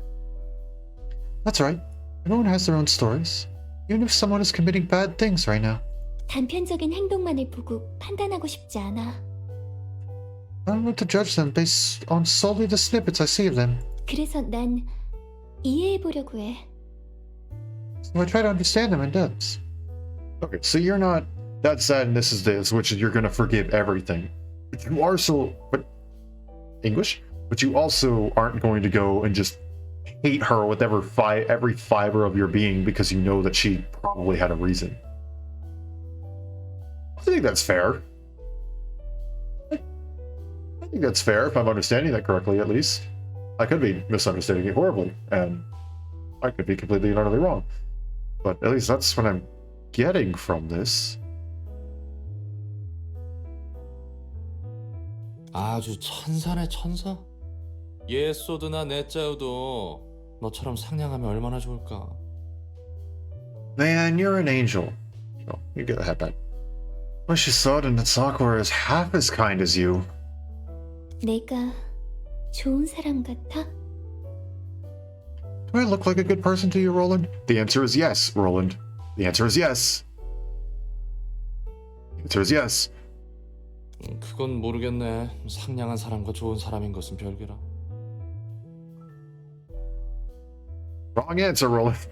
That's right. Everyone has their own stories. Even if someone is committing bad things right now. 단편적인 행동만을 보고 판단하고 싶지 않아. I don't want to judge them based on solely the snippets I see of them. 그래서 난 이해해보려고 해. So I try to understand them in depth. Okay, so you're not that's that and this is this, which is you're gonna forgive everything. But you are but English? But you also aren't going to go and just hate her with every fiber of your being because you know that she probably had a reason. I think that's fair. I think that's fair if I'm understanding that correctly, at least. I could be misunderstanding it horribly, and I could be completely and utterly wrong. But at least that's what I'm getting from this. 아주 천사네 천사. 예소드나 네짜우도 너처럼 상냥하면 얼마나 좋을까. Man, you're an angel. Oh, you get that back. Wish Yasod and Natsaka were as half as kind as you. 내가 좋은 사람 같아? Do I look like a good person to you, Roland? The answer is yes, Roland. The answer is yes. The answer is yes. 그건 모르겠네. 상냥한 사람과 좋은 사람인 것은 별개라. Wrong answer, Roland.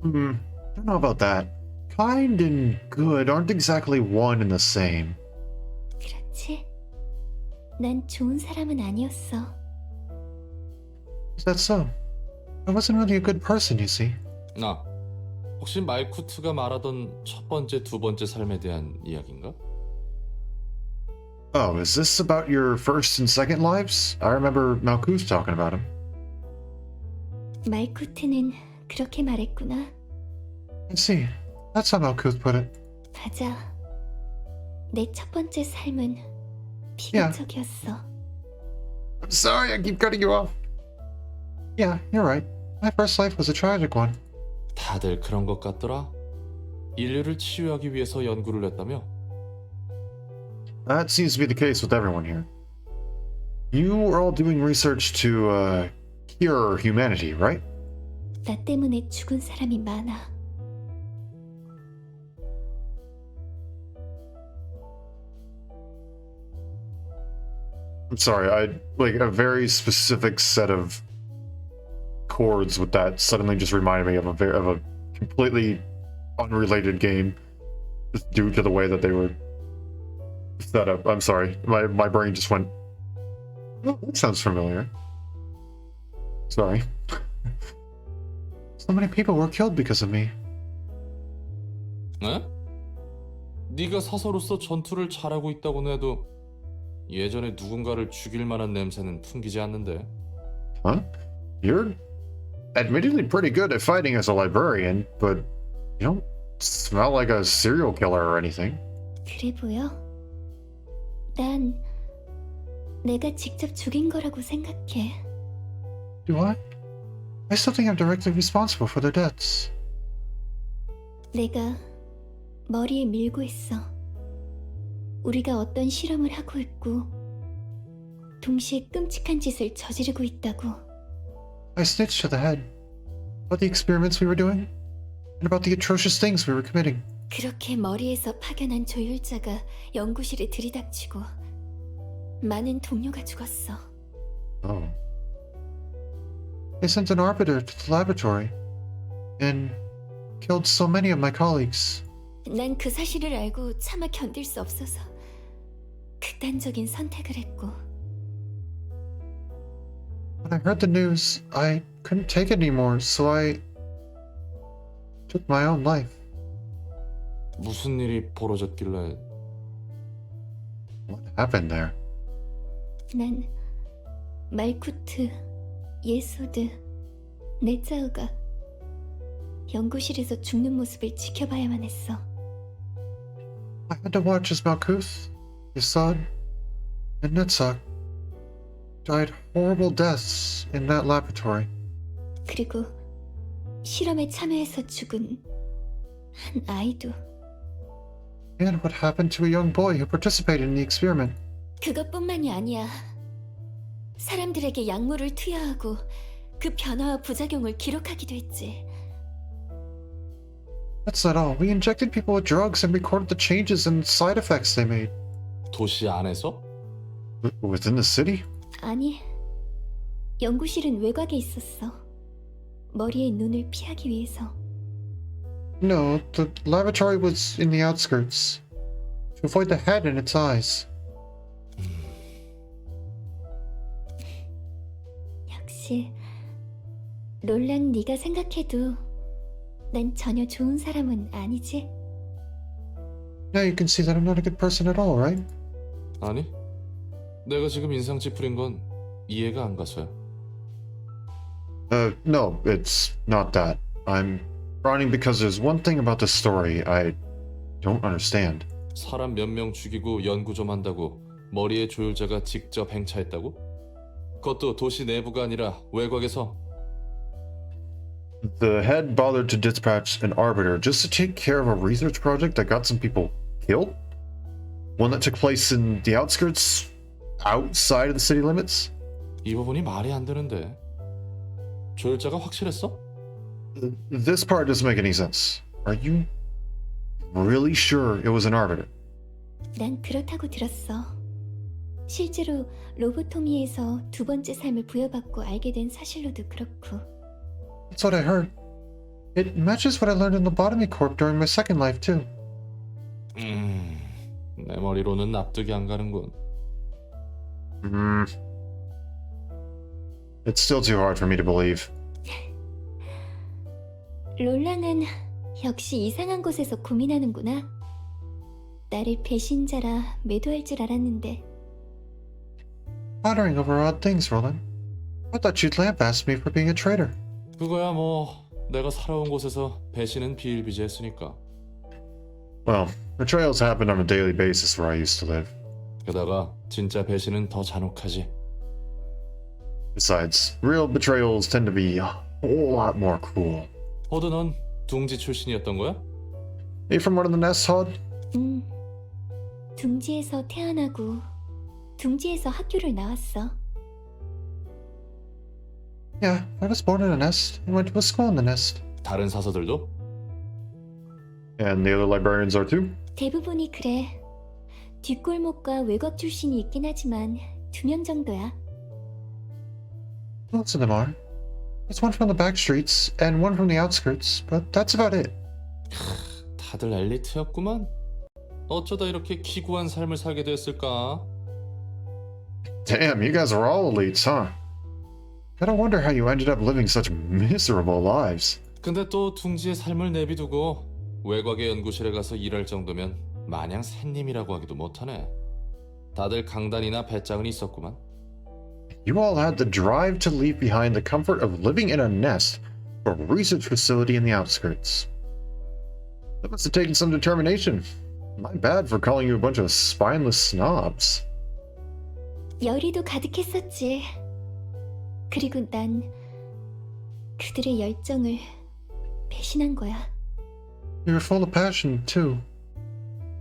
Don't know about that. Kind and good aren't exactly one and the same. 그렇지. 난 좋은 사람은 아니었어. Is that so? I wasn't really a good person, you see. 나 혹시 말쿠트가 말하던 첫 번째, 두 번째 삶에 대한 이야기인가? Oh, is this about your first and second lives? I remember Malkuth talking about him. 말쿠트는 그렇게 말했구나. I see. That's how Malkuth put it. 맞아. 내 첫 번째 삶은 비극적이었어. I'm sorry, I keep cutting you off. Yeah, you're right. My first life was a tragic one. 다들 그런 것 같더라. 인류를 치유하기 위해서 연구를 했다며? That seems to be the case with everyone here. You are all doing research to, cure humanity, right? 나 때문에 죽은 사람이 많아. I'm sorry, I like a very specific set of chords with that suddenly just reminded me of a completely unrelated game just due to the way that they were set up. I'm sorry. My brain just went, oh, that sounds familiar. Sorry. So many people were killed because of me. 네? 네가 사서로서 전투를 잘하고 있다고는 해도 예전에 누군가를 죽일 만한 냄새는 풍기지 않는데. Huh? You're admittedly pretty good at fighting as a librarian, but you don't smell like a serial killer or anything. 그래 보여? 난 내가 직접 죽인 거라고 생각해. Do I? I still think I'm directly responsible for their deaths. 내가 머리에 밀고 있어. 우리가 어떤 실험을 하고 있고 동시에 끔찍한 짓을 저지르고 있다고. I snitched to the head about the experiments we were doing and about the atrocious things we were committing. 그렇게 머리에서 파견한 조율자가 연구실에 들이닥치고 많은 동료가 죽었어. Oh. They sent an arbiter to the laboratory and killed so many of my colleagues. 난 그 사실을 알고 차마 견딜 수 없어서 극단적인 선택을 했고. When I heard the news, I couldn't take it anymore, so I took my own life. 무슨 일이 벌어졌길래? What happened there? 난 말쿠트, 예소드, 네짜우가 연구실에서 죽는 모습을 지켜봐야만 했어. I had to watch as Malkuth, Yasod, and Netzach died horrible deaths in that laboratory. 그리고 실험에 참여해서 죽은 한 아이도. And what happened to a young boy who participated in the experiment. 그것뿐만이 아니야. 사람들에게 약물을 투여하고 그 변화와 부작용을 기록하기도 했지. That's not all. We injected people with drugs and recorded the changes and side effects they made. 도시 안에서? Within the city? 아니, 연구실은 외곽에 있었어. 머리에 눈을 피하기 위해서. No, the laboratory was in the outskirts, to avoid the head and its eyes. 역시 롤랑 네가 생각해도 난 전혀 좋은 사람은 아니지? Now you can see that I'm not a good person at all, right? 아니, 내가 지금 인상 찌푸린 건 이해가 안 가서야. No, it's not that. I'm frowning because there's one thing about this story I don't understand. 사람 몇 명 죽이고 연구 좀 한다고 머리에 조율자가 직접 행차했다고? 그것도 도시 내부가 아니라 외곽에서. The head bothered to dispatch an arbiter just to take care of a research project that got some people killed? One that took place in the outskirts, outside of the city limits? 이 부분이 말이 안 되는데. 조율자가 확실했어? This part doesn't make any sense. Are you really sure it was an arbiter? 난 그렇다고 들었어. 실제로 로보토미에서 두 번째 삶을 부여받고 알게 된 사실로도 그렇고. That's what I heard. It matches what I learned in Lobotomy Corp during my second life, too. 내 머리로는 납득이 안 가는군. It's still too hard for me to believe. 롤랑은 역시 이상한 곳에서 고민하는구나. 나를 배신자라 매도할 줄 알았는데. Pondering over odd things, Roland. I thought you'd lambaste me for being a traitor. 그거야 뭐 내가 살아온 곳에서 배신은 비일비재했으니까. Well, betrayals happened on a daily basis where I used to live. 게다가 진짜 배신은 더 잔혹하지. Besides, real betrayals tend to be a whole lot more cruel. 호드 넌 둥지 출신이었던 거야? Are you from one of the nests, Hod? 둥지에서 태어나고 둥지에서 학교를 나왔어. Yeah, I was born in a nest and went to a school in the nest. 다른 사서들도? And the other librarians are too? 대부분이 그래. 뒷골목과 외곽 출신이 있긴 하지만 2명 정도야. Most of them are. There's one from the back streets and one from the outskirts, but that's about it. 다들 엘리트였구만. 어쩌다 이렇게 기구한 삶을 살게 됐을까? Damn, you guys are all elites, huh? Gotta wonder how you ended up living such miserable lives. 근데 또 둥지의 삶을 내비두고 외곽의 연구실에 가서 일할 정도면 마냥 샌님이라고 하기도 못하네. 다들 강단이나 배짱은 있었구만. You all had the drive to leave behind the comfort of living in a nest for a research facility in the outskirts. That must have taken some determination. My bad for calling you a bunch of spineless snobs. 열의도 가득했었지. 그리고 난 그들의 열정을 배신한 거야. You were full of passion, too,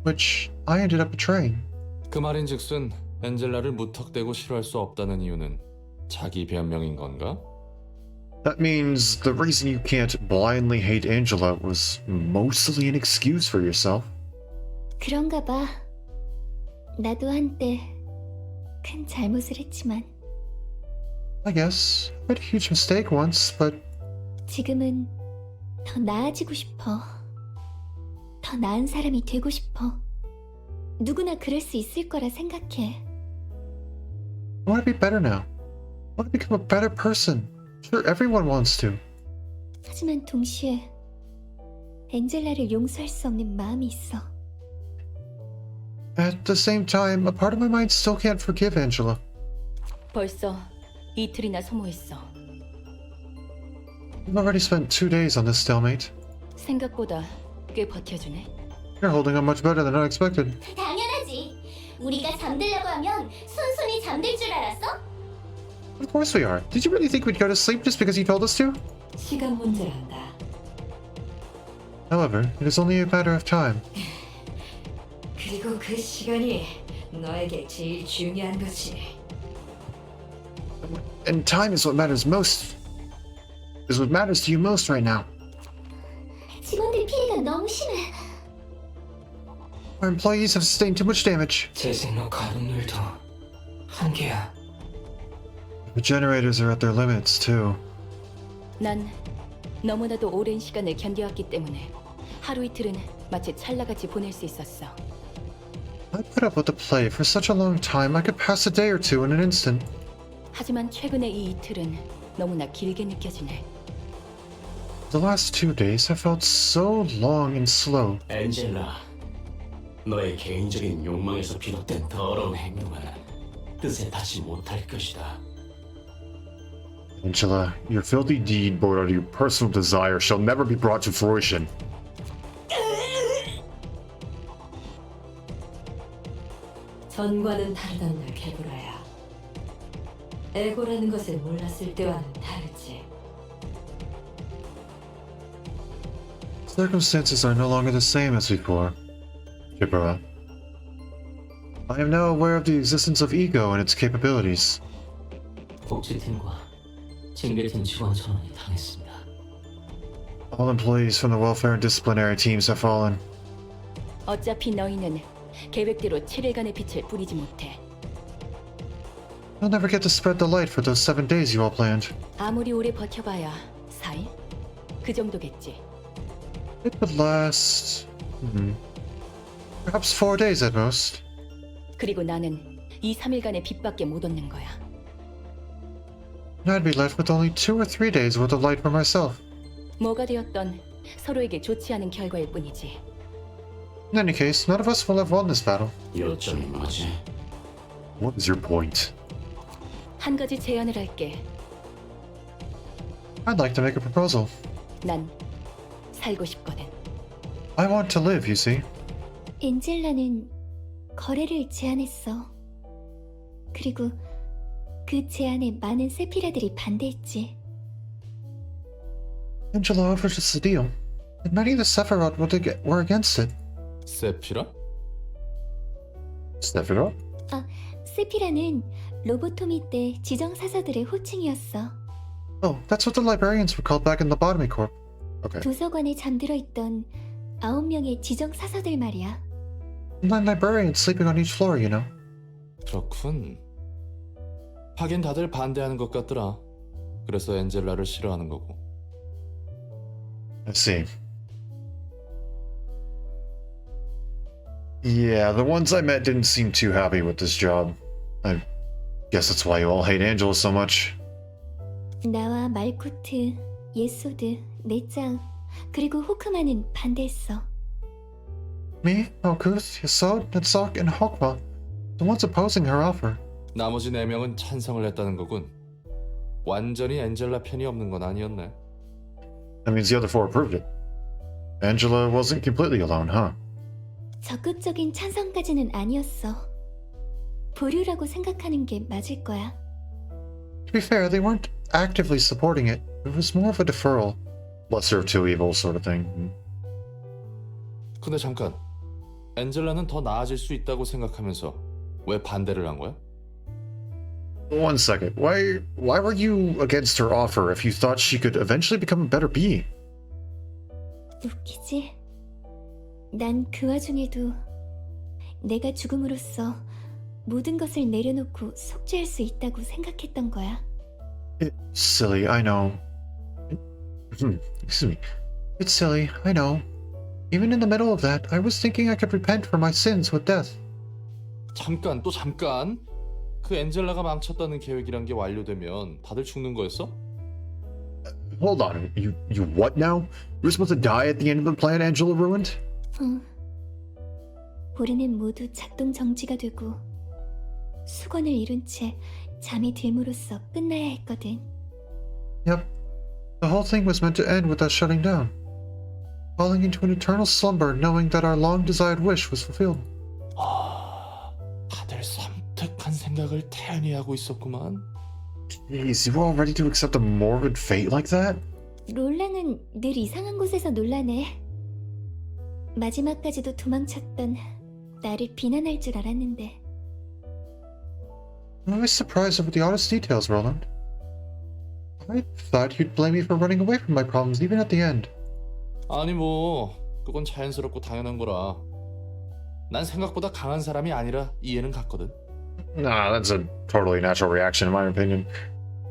which I ended up betraying. 그 말인즉슨 엔젤라를 무턱대고 싫어할 수 없다는 이유는 자기 변명인 건가? That means the reason you can't blindly hate Angela was mostly an excuse for yourself. 그런가 봐. 나도 한때 큰 잘못을 했지만 I guess I made a huge mistake once, but 지금은 더 나아지고 싶어. 더 나은 사람이 되고 싶어. 누구나 그럴 수 있을 거라 생각해. I want to be better now. I want to become a better person. Sure, everyone wants to. 하지만 동시에 엔젤라를 용서할 수 없는 마음이 있어. At the same time, a part of my mind still can't forgive Angela. 벌써 이틀이나 소모했어. We've already spent 2 days on this stalemate. 생각보다 꽤 버텨주네. You're holding up much better than I expected. 당연하지. 우리가 잠들려고 하면 순순히 잠들 줄 알았어? Of course we are. Did you really think we'd go to sleep just because you told us to? 시간 문제란다. However, it is only a matter of time. 그리고 그 시간이 너에게 제일 중요한 거지. And time is what matters most. Is what matters to you most right now. 직원들 피해가 너무 심해. Our employees have sustained too much damage. 재생로 가동률도 한계야. The generators are at their limits, too. 난 너무나도 오랜 시간을 견뎌왔기 때문에 하루 이틀은 마치 찰나같이 보낼 수 있었어. I put up with the play for such a long time I could pass a day or two in an instant. 하지만 최근의 이 이틀은 너무나 길게 느껴지네. The last 2 days have felt so long and slow. 엔젤라, 너의 개인적인 욕망에서 비롯된 더러운 행동은 뜻에 닿지 못할 것이다. Angela, your filthy deed born out of your personal desire shall never be brought to fruition. 전과는 다르단 날 개구라야. 에고라는 것을 몰랐을 때와는 다르지. Circumstances are no longer the same as before, Kibera. I am now aware of the existence of ego and its capabilities. 복지팀과 징계팀 직원 전원이 당했습니다. All employees from the welfare and disciplinary teams have fallen. 어차피 너희는 계획대로 7일간의 빛을 뿌리지 못해. You'll never get to spread the light for those 7 days you all planned. 아무리 오래 버텨봐야 4일? 그 정도겠지. It would last... perhaps 4 days at most. 그리고 나는 이 3일간의 빛밖에 못 얻는 거야. And I'd be left with only 2 or 3 days worth of light for myself. 뭐가 되었던 서로에게 좋지 않은 결과일 뿐이지. In any case, none of us will have won this battle. 요점이 뭐지? What is your point? 한 가지 제안을 할게. I'd like to make a proposal. 난 살고 싶거든. I want to live, you see. 엔젤라는 거래를 제안했어. 그리고 그 제안에 많은 세피라들이 반대했지. Angela offered us the deal, and many of the Sephiroth were against it. 세피라? Sephiroth? 세피라는 로보토미 때 지정 사서들의 호칭이었어. Oh, that's what the librarians were called back in the Lobotomy Corps. Okay. 도서관에 잠들어 있던 9명의 지정 사서들 말이야. 9 librarians sleeping on each floor, you know. 그렇군. 하긴 다들 반대하는 것 같더라. 그래서 엔젤라를 싫어하는 거고. I see. Yeah, the ones I met didn't seem too happy with this job. I guess that's why you all hate Angela so much. 나와 말코트, 예소드, 내짱, 그리고 호크만은 반대했어. Me, Malkuth, Yasod, Netsak, and Hokma, the ones opposing her offer. 나머지 4명은 찬성을 했다는 거군. 완전히 엔젤라 편이 없는 건 아니었네. That means the other 4 approved it. Angela wasn't completely alone, huh? 적극적인 찬성까지는 아니었어. 보류라고 생각하는 게 맞을 거야. To be fair, they weren't actively supporting it. It was more of a deferral. Lesser of two evils sort of thing. 근데 잠깐. 엔젤라는 더 나아질 수 있다고 생각하면서 왜 반대를 한 거야? One second. Why were you against her offer if you thought she could eventually become a better being? 웃기지? 난 그 와중에도 내가 죽음으로써 모든 것을 내려놓고 속죄할 수 있다고 생각했던 거야. It's silly, I know. Excuse me. It's silly, I know. Even in the middle of that, I was thinking I could repent for my sins with death. 잠깐, 또 잠깐. 그 엔젤라가 망쳤다는 계획이란 게 완료되면 다들 죽는 거였어? Hold on, you what now? We're supposed to die at the end of the plan Angela ruined? 우리는 모두 작동 정지가 되고 수건을 이룬 채 잠이 들므로써 끝나야 했거든. Yep. The whole thing was meant to end with us shutting down. Falling into an eternal slumber knowing that our long-desired wish was fulfilled. 다들 섬뜩한 생각을 태연히 하고 있었구만. Jeez, you were all ready to accept a morbid fate like that? 롤랑은 늘 이상한 곳에서 놀라네. 마지막까지도 도망쳤던 나를 비난할 줄 알았는데. I'm always surprised over the oddest details, Roland. I thought you'd blame me for running away from my problems even at the end. 아니 뭐 그건 자연스럽고 당연한 거라. 난 생각보다 강한 사람이 아니라 이해는 갔거든. Nah, that's a totally natural reaction in my opinion.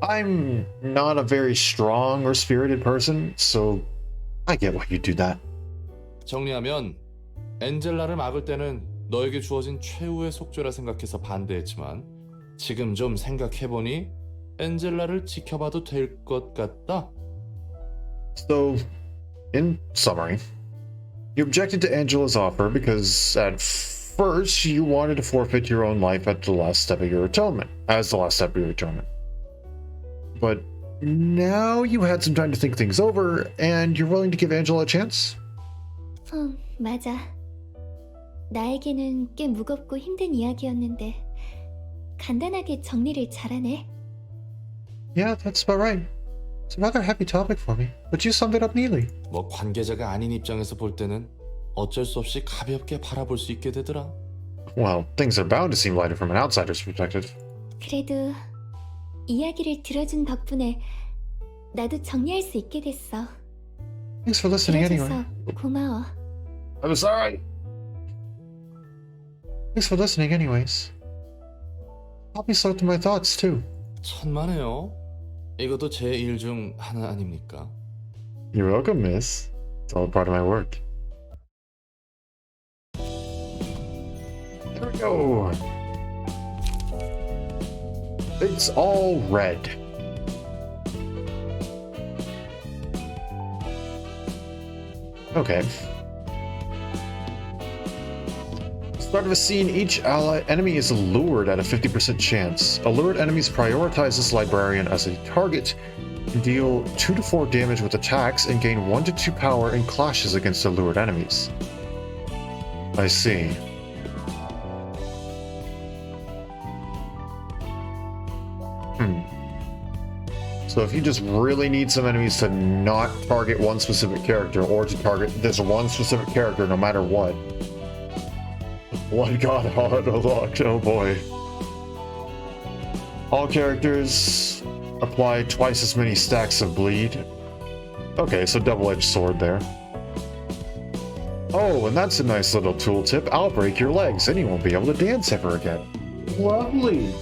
I'm not a very strong or spirited person, so I get why you do that. 정리하면 엔젤라를 막을 때는 너에게 주어진 최후의 속죄라 생각해서 반대했지만 지금 좀 생각해보니 엔젤라를 지켜봐도 될 것 같다. So, in summary, you objected to Angela's offer because at first you wanted to forfeit your own life at the last step of your atonement, as the last step of your atonement. But Now you had some time to think things over, and you're willing to give Angela a chance? 맞아. 나에게는 꽤 무겁고 힘든 이야기였는데 간단하게 정리를 잘하네. Yeah, that's about right. It's a rather heavy topic for me, but you summed it up neatly. 뭐 관계자가 아닌 입장에서 볼 때는 어쩔 수 없이 가볍게 바라볼 수 있게 되더라. Well, things are bound to seem lighter from an outsider's perspective. 그래도 이야기를 들어준 덕분에 나도 정리할 수 있게 됐어. Thanks for listening anyway. 들어줘서 고마워. I'm sorry. Thanks for listening anyways. Help me sort through my thoughts too. 천만에요. 이것도 제 일 중 하나 아닙니까? You're welcome, miss. It's all part of my work. There we go. It's all red. Okay. Start of a scene, each enemy is lured at a 50% chance. Allured enemies prioritize this librarian as a target, deal 2 to 4 damage with attacks, and gain 1 to 2 power in clashes against allured enemies. I see. So if you just really need some enemies to not target one specific character, or to target this one specific character no matter what. Blood God auto-locked, oh boy. All characters apply twice as many stacks of bleed. Okay, so double-edged sword there. Oh, and that's a nice little tooltip. I'll break your legs and you won't be able to dance ever again. Lovely!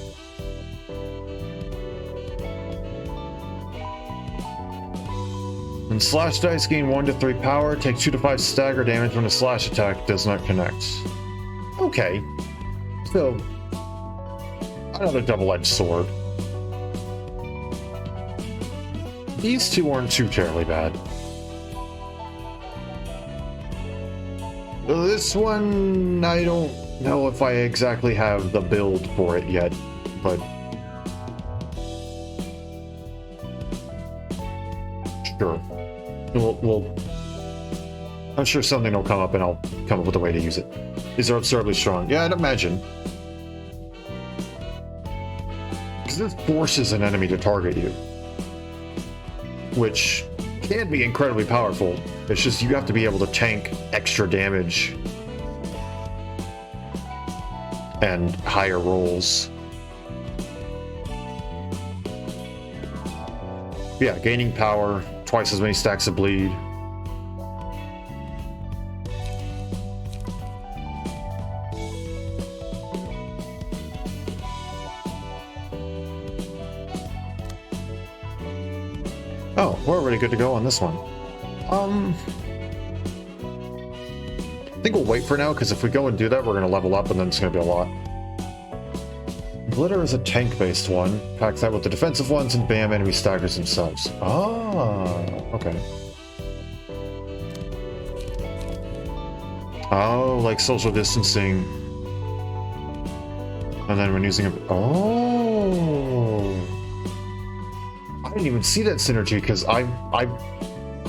And slash dice gain 1 to 3 power, take 2 to 5 stagger damage when a slash attack does not connect. Okay. So, another double-edged sword. These two aren't too terribly bad. This one, I don't know if I exactly have the build for it yet, but sure. I'm sure something will come up and I'll come up with a way to use it. These are absurdly strong. Yeah, I'd imagine. Because this forces an enemy to target you. Which can be incredibly powerful. It's just you have to be able to tank extra damage and higher rolls. Yeah, gaining power, twice as many stacks of bleed. Oh, we're already good to go on this one. I think we'll wait for now, because if we go and do that, we're going to level up, and then it's going to be a lot. Glitter is a tank-based one. Pack that with the defensive ones, and bam, enemy staggers themselves. Ah, okay. Oh, like social distancing. And then when using a... Oh! I didn't even see that synergy, because I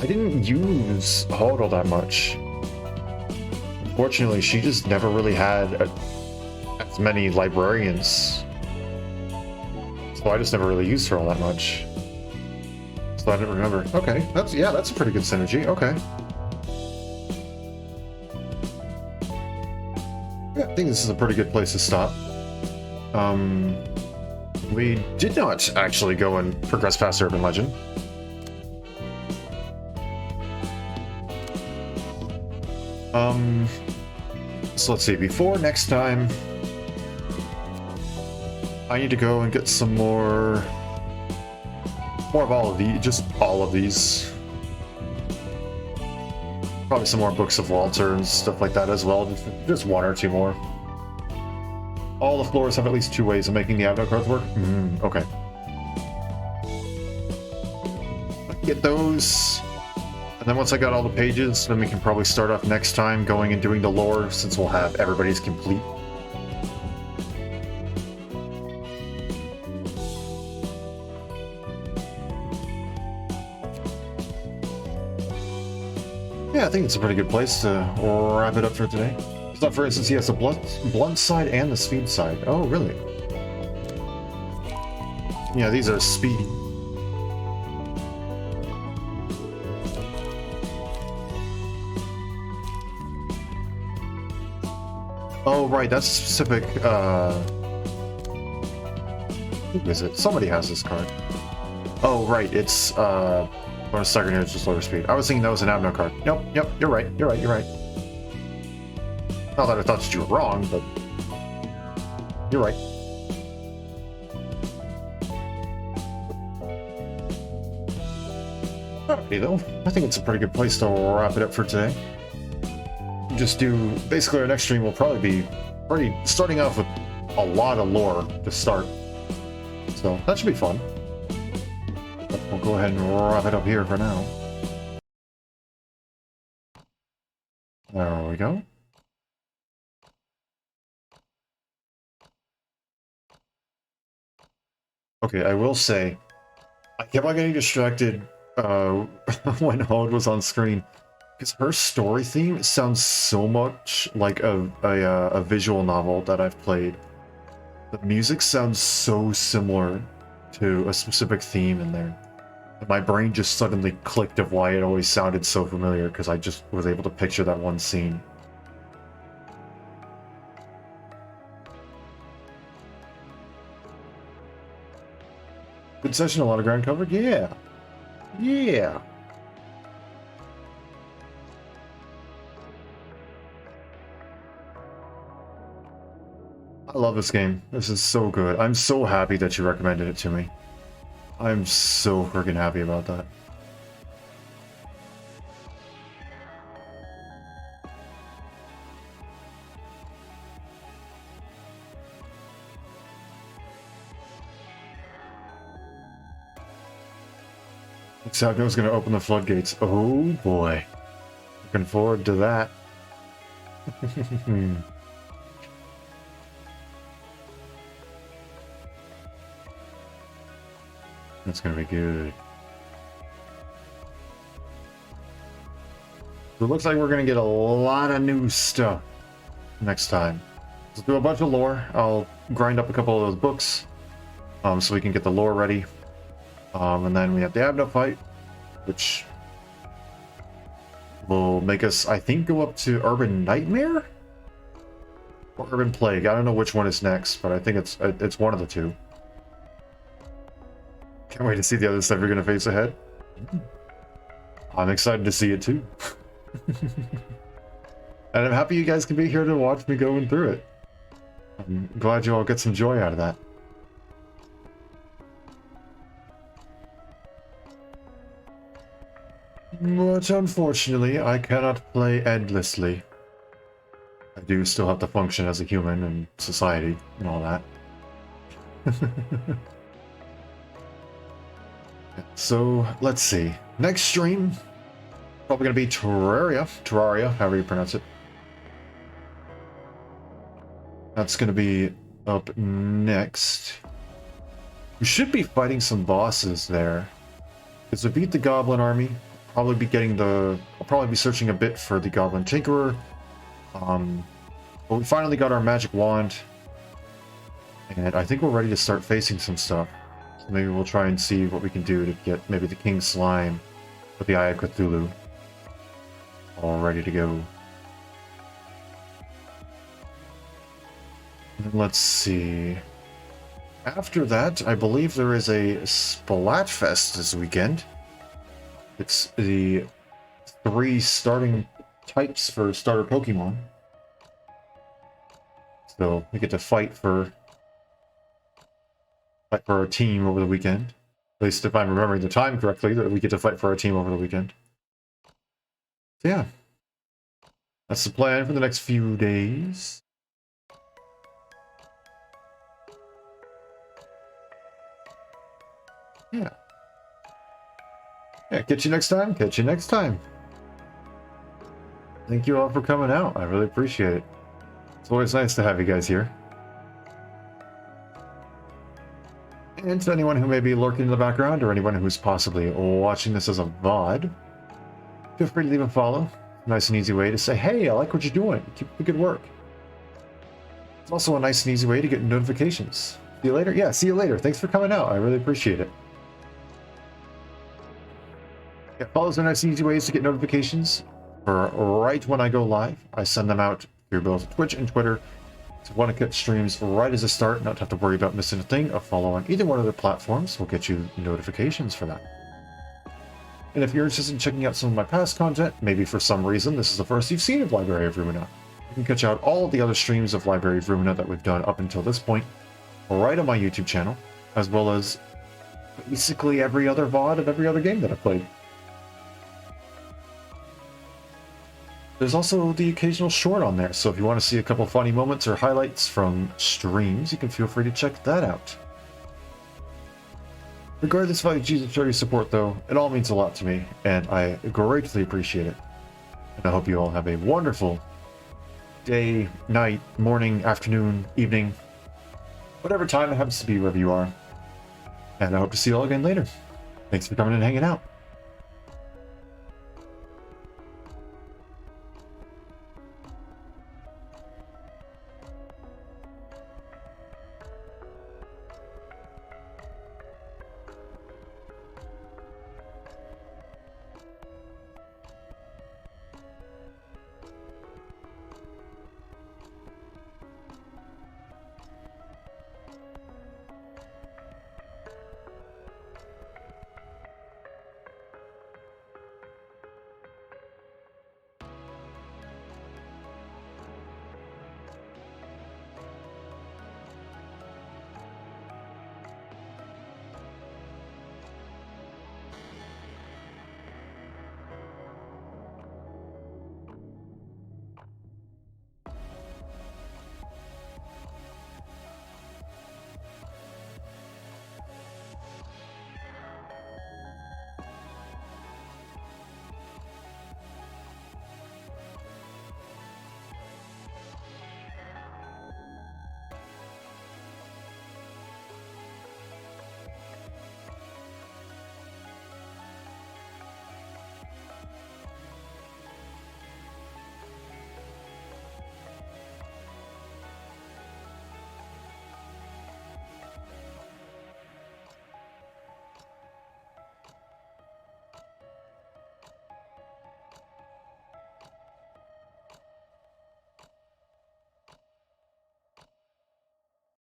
didn't use Hodl that much. Unfortunately, she just never really had as many librarians. So I just never really used her all that much. So I didn't remember. Okay, that's a pretty good synergy. Okay. Yeah, I think this is a pretty good place to stop. We did not actually go and progress past Urban Legend. So let's see, before next time, I need to go and get some more of all of these, just all of these. Probably some more Books of Walter and stuff like that as well, just 1 or 2 more. All the floors have at least 2 ways of making the Avno cards work? Okay. Get those. And then once I got all the pages, then we can probably start off next time going and doing the lore, since we'll have everybody's complete. Yeah, I think it's a pretty good place to wrap it up for today. So, for instance, he has the blunt side and the speed side. Oh, really? Yeah, these are speed. Oh, right, that's specific, who is it? Somebody has this card. Oh, right, it's, bonus second here, it's just lower speed. I was thinking that was an Abno card. Nope, yep, you're right, you're right, you're right. Not that I thought that you were wrong, but you're right. Alrighty, though. I think it's a pretty good place to wrap it up for today. Just do... Basically, our next stream will probably be starting off with a lot of lore to start. So, that should be fun. But we'll go ahead and wrap it up here for now. There we go. Okay, I will say, I kept on getting distracted when Hode was on screen, because her story theme sounds so much like a visual novel that I've played. The music sounds so similar to a specific theme in there. And my brain just suddenly clicked of why it always sounded so familiar, because I just was able to picture that one scene. Good session, a lot of ground covered? Yeah. Yeah. I love this game. This is so good. I'm so happy that you recommended it to me. I'm so freaking happy about that. Except I was going to open the floodgates. Oh boy. Looking forward to that. That's going to be good. So it looks like we're going to get a lot of new stuff next time. Let's do a bunch of lore. I'll grind up a couple of those books so we can get the lore ready. And then we have the Abno fight, which will make us, I think, go up to Urban Nightmare? Or Urban Plague. I don't know which one is next, but I think it's one of the two. Can't wait to see the other stuff you're going to face ahead. I'm excited to see it too. And I'm happy you guys can be here to watch me going through it. I'm glad you all get some joy out of that. But unfortunately, I cannot play endlessly. I do still have to function as a human in society and all that. So, let's see. Next stream, probably going to be Terraria, however you pronounce it. That's going to be up next. We should be fighting some bosses there. Because we beat the Goblin Army. I'll probably be searching a bit for the Goblin Tinkerer. But we finally got our magic wand. And I think we're ready to start facing some stuff. So maybe we'll try and see what we can do to get maybe the King Slime with the Eye of Cthulhu all ready to go. And let's see. After that, I believe there is a Splatfest this weekend. It's the 3 starting types for starter Pokemon. So we get to fight for our team over the weekend. At least if I'm remembering the time correctly, that we get to fight for our team over the weekend. So yeah. That's the plan for the next few days. Yeah. Yeah, catch you next time. Catch you next time. Thank you all for coming out. I really appreciate it. It's always nice to have you guys here. And to anyone who may be lurking in the background, or anyone who's possibly watching this as a VOD, feel free to leave a follow. Nice and easy way to say, hey, I like what you're doing. Keep up the good work. It's also a nice and easy way to get notifications. See you later? Yeah, see you later. Thanks for coming out. I really appreciate it. Yeah, follows are nice and easy ways to get notifications for right when I go live. I send them out through both Twitch and Twitter. So want to get streams right as a start, not have to worry about missing a thing. A follow on either one of the platforms will get you notifications for that. And if you're interested in checking out some of my past content, maybe for some reason this is the first you've seen of Library of Ruina, you can catch out all the other streams of Library of Ruina that we've done up until this point right on my YouTube channel, as well as basically every other VOD of every other game that I've played. There's also the occasional short on there, so if you want to see a couple funny moments or highlights from streams, you can feel free to check that out. Regardless of how you choose to show your support, though, it all means a lot to me, and I greatly appreciate it. And I hope you all have a wonderful day, night, morning, afternoon, evening, whatever time it happens to be wherever you are. And I hope to see you all again later. Thanks for coming and hanging out.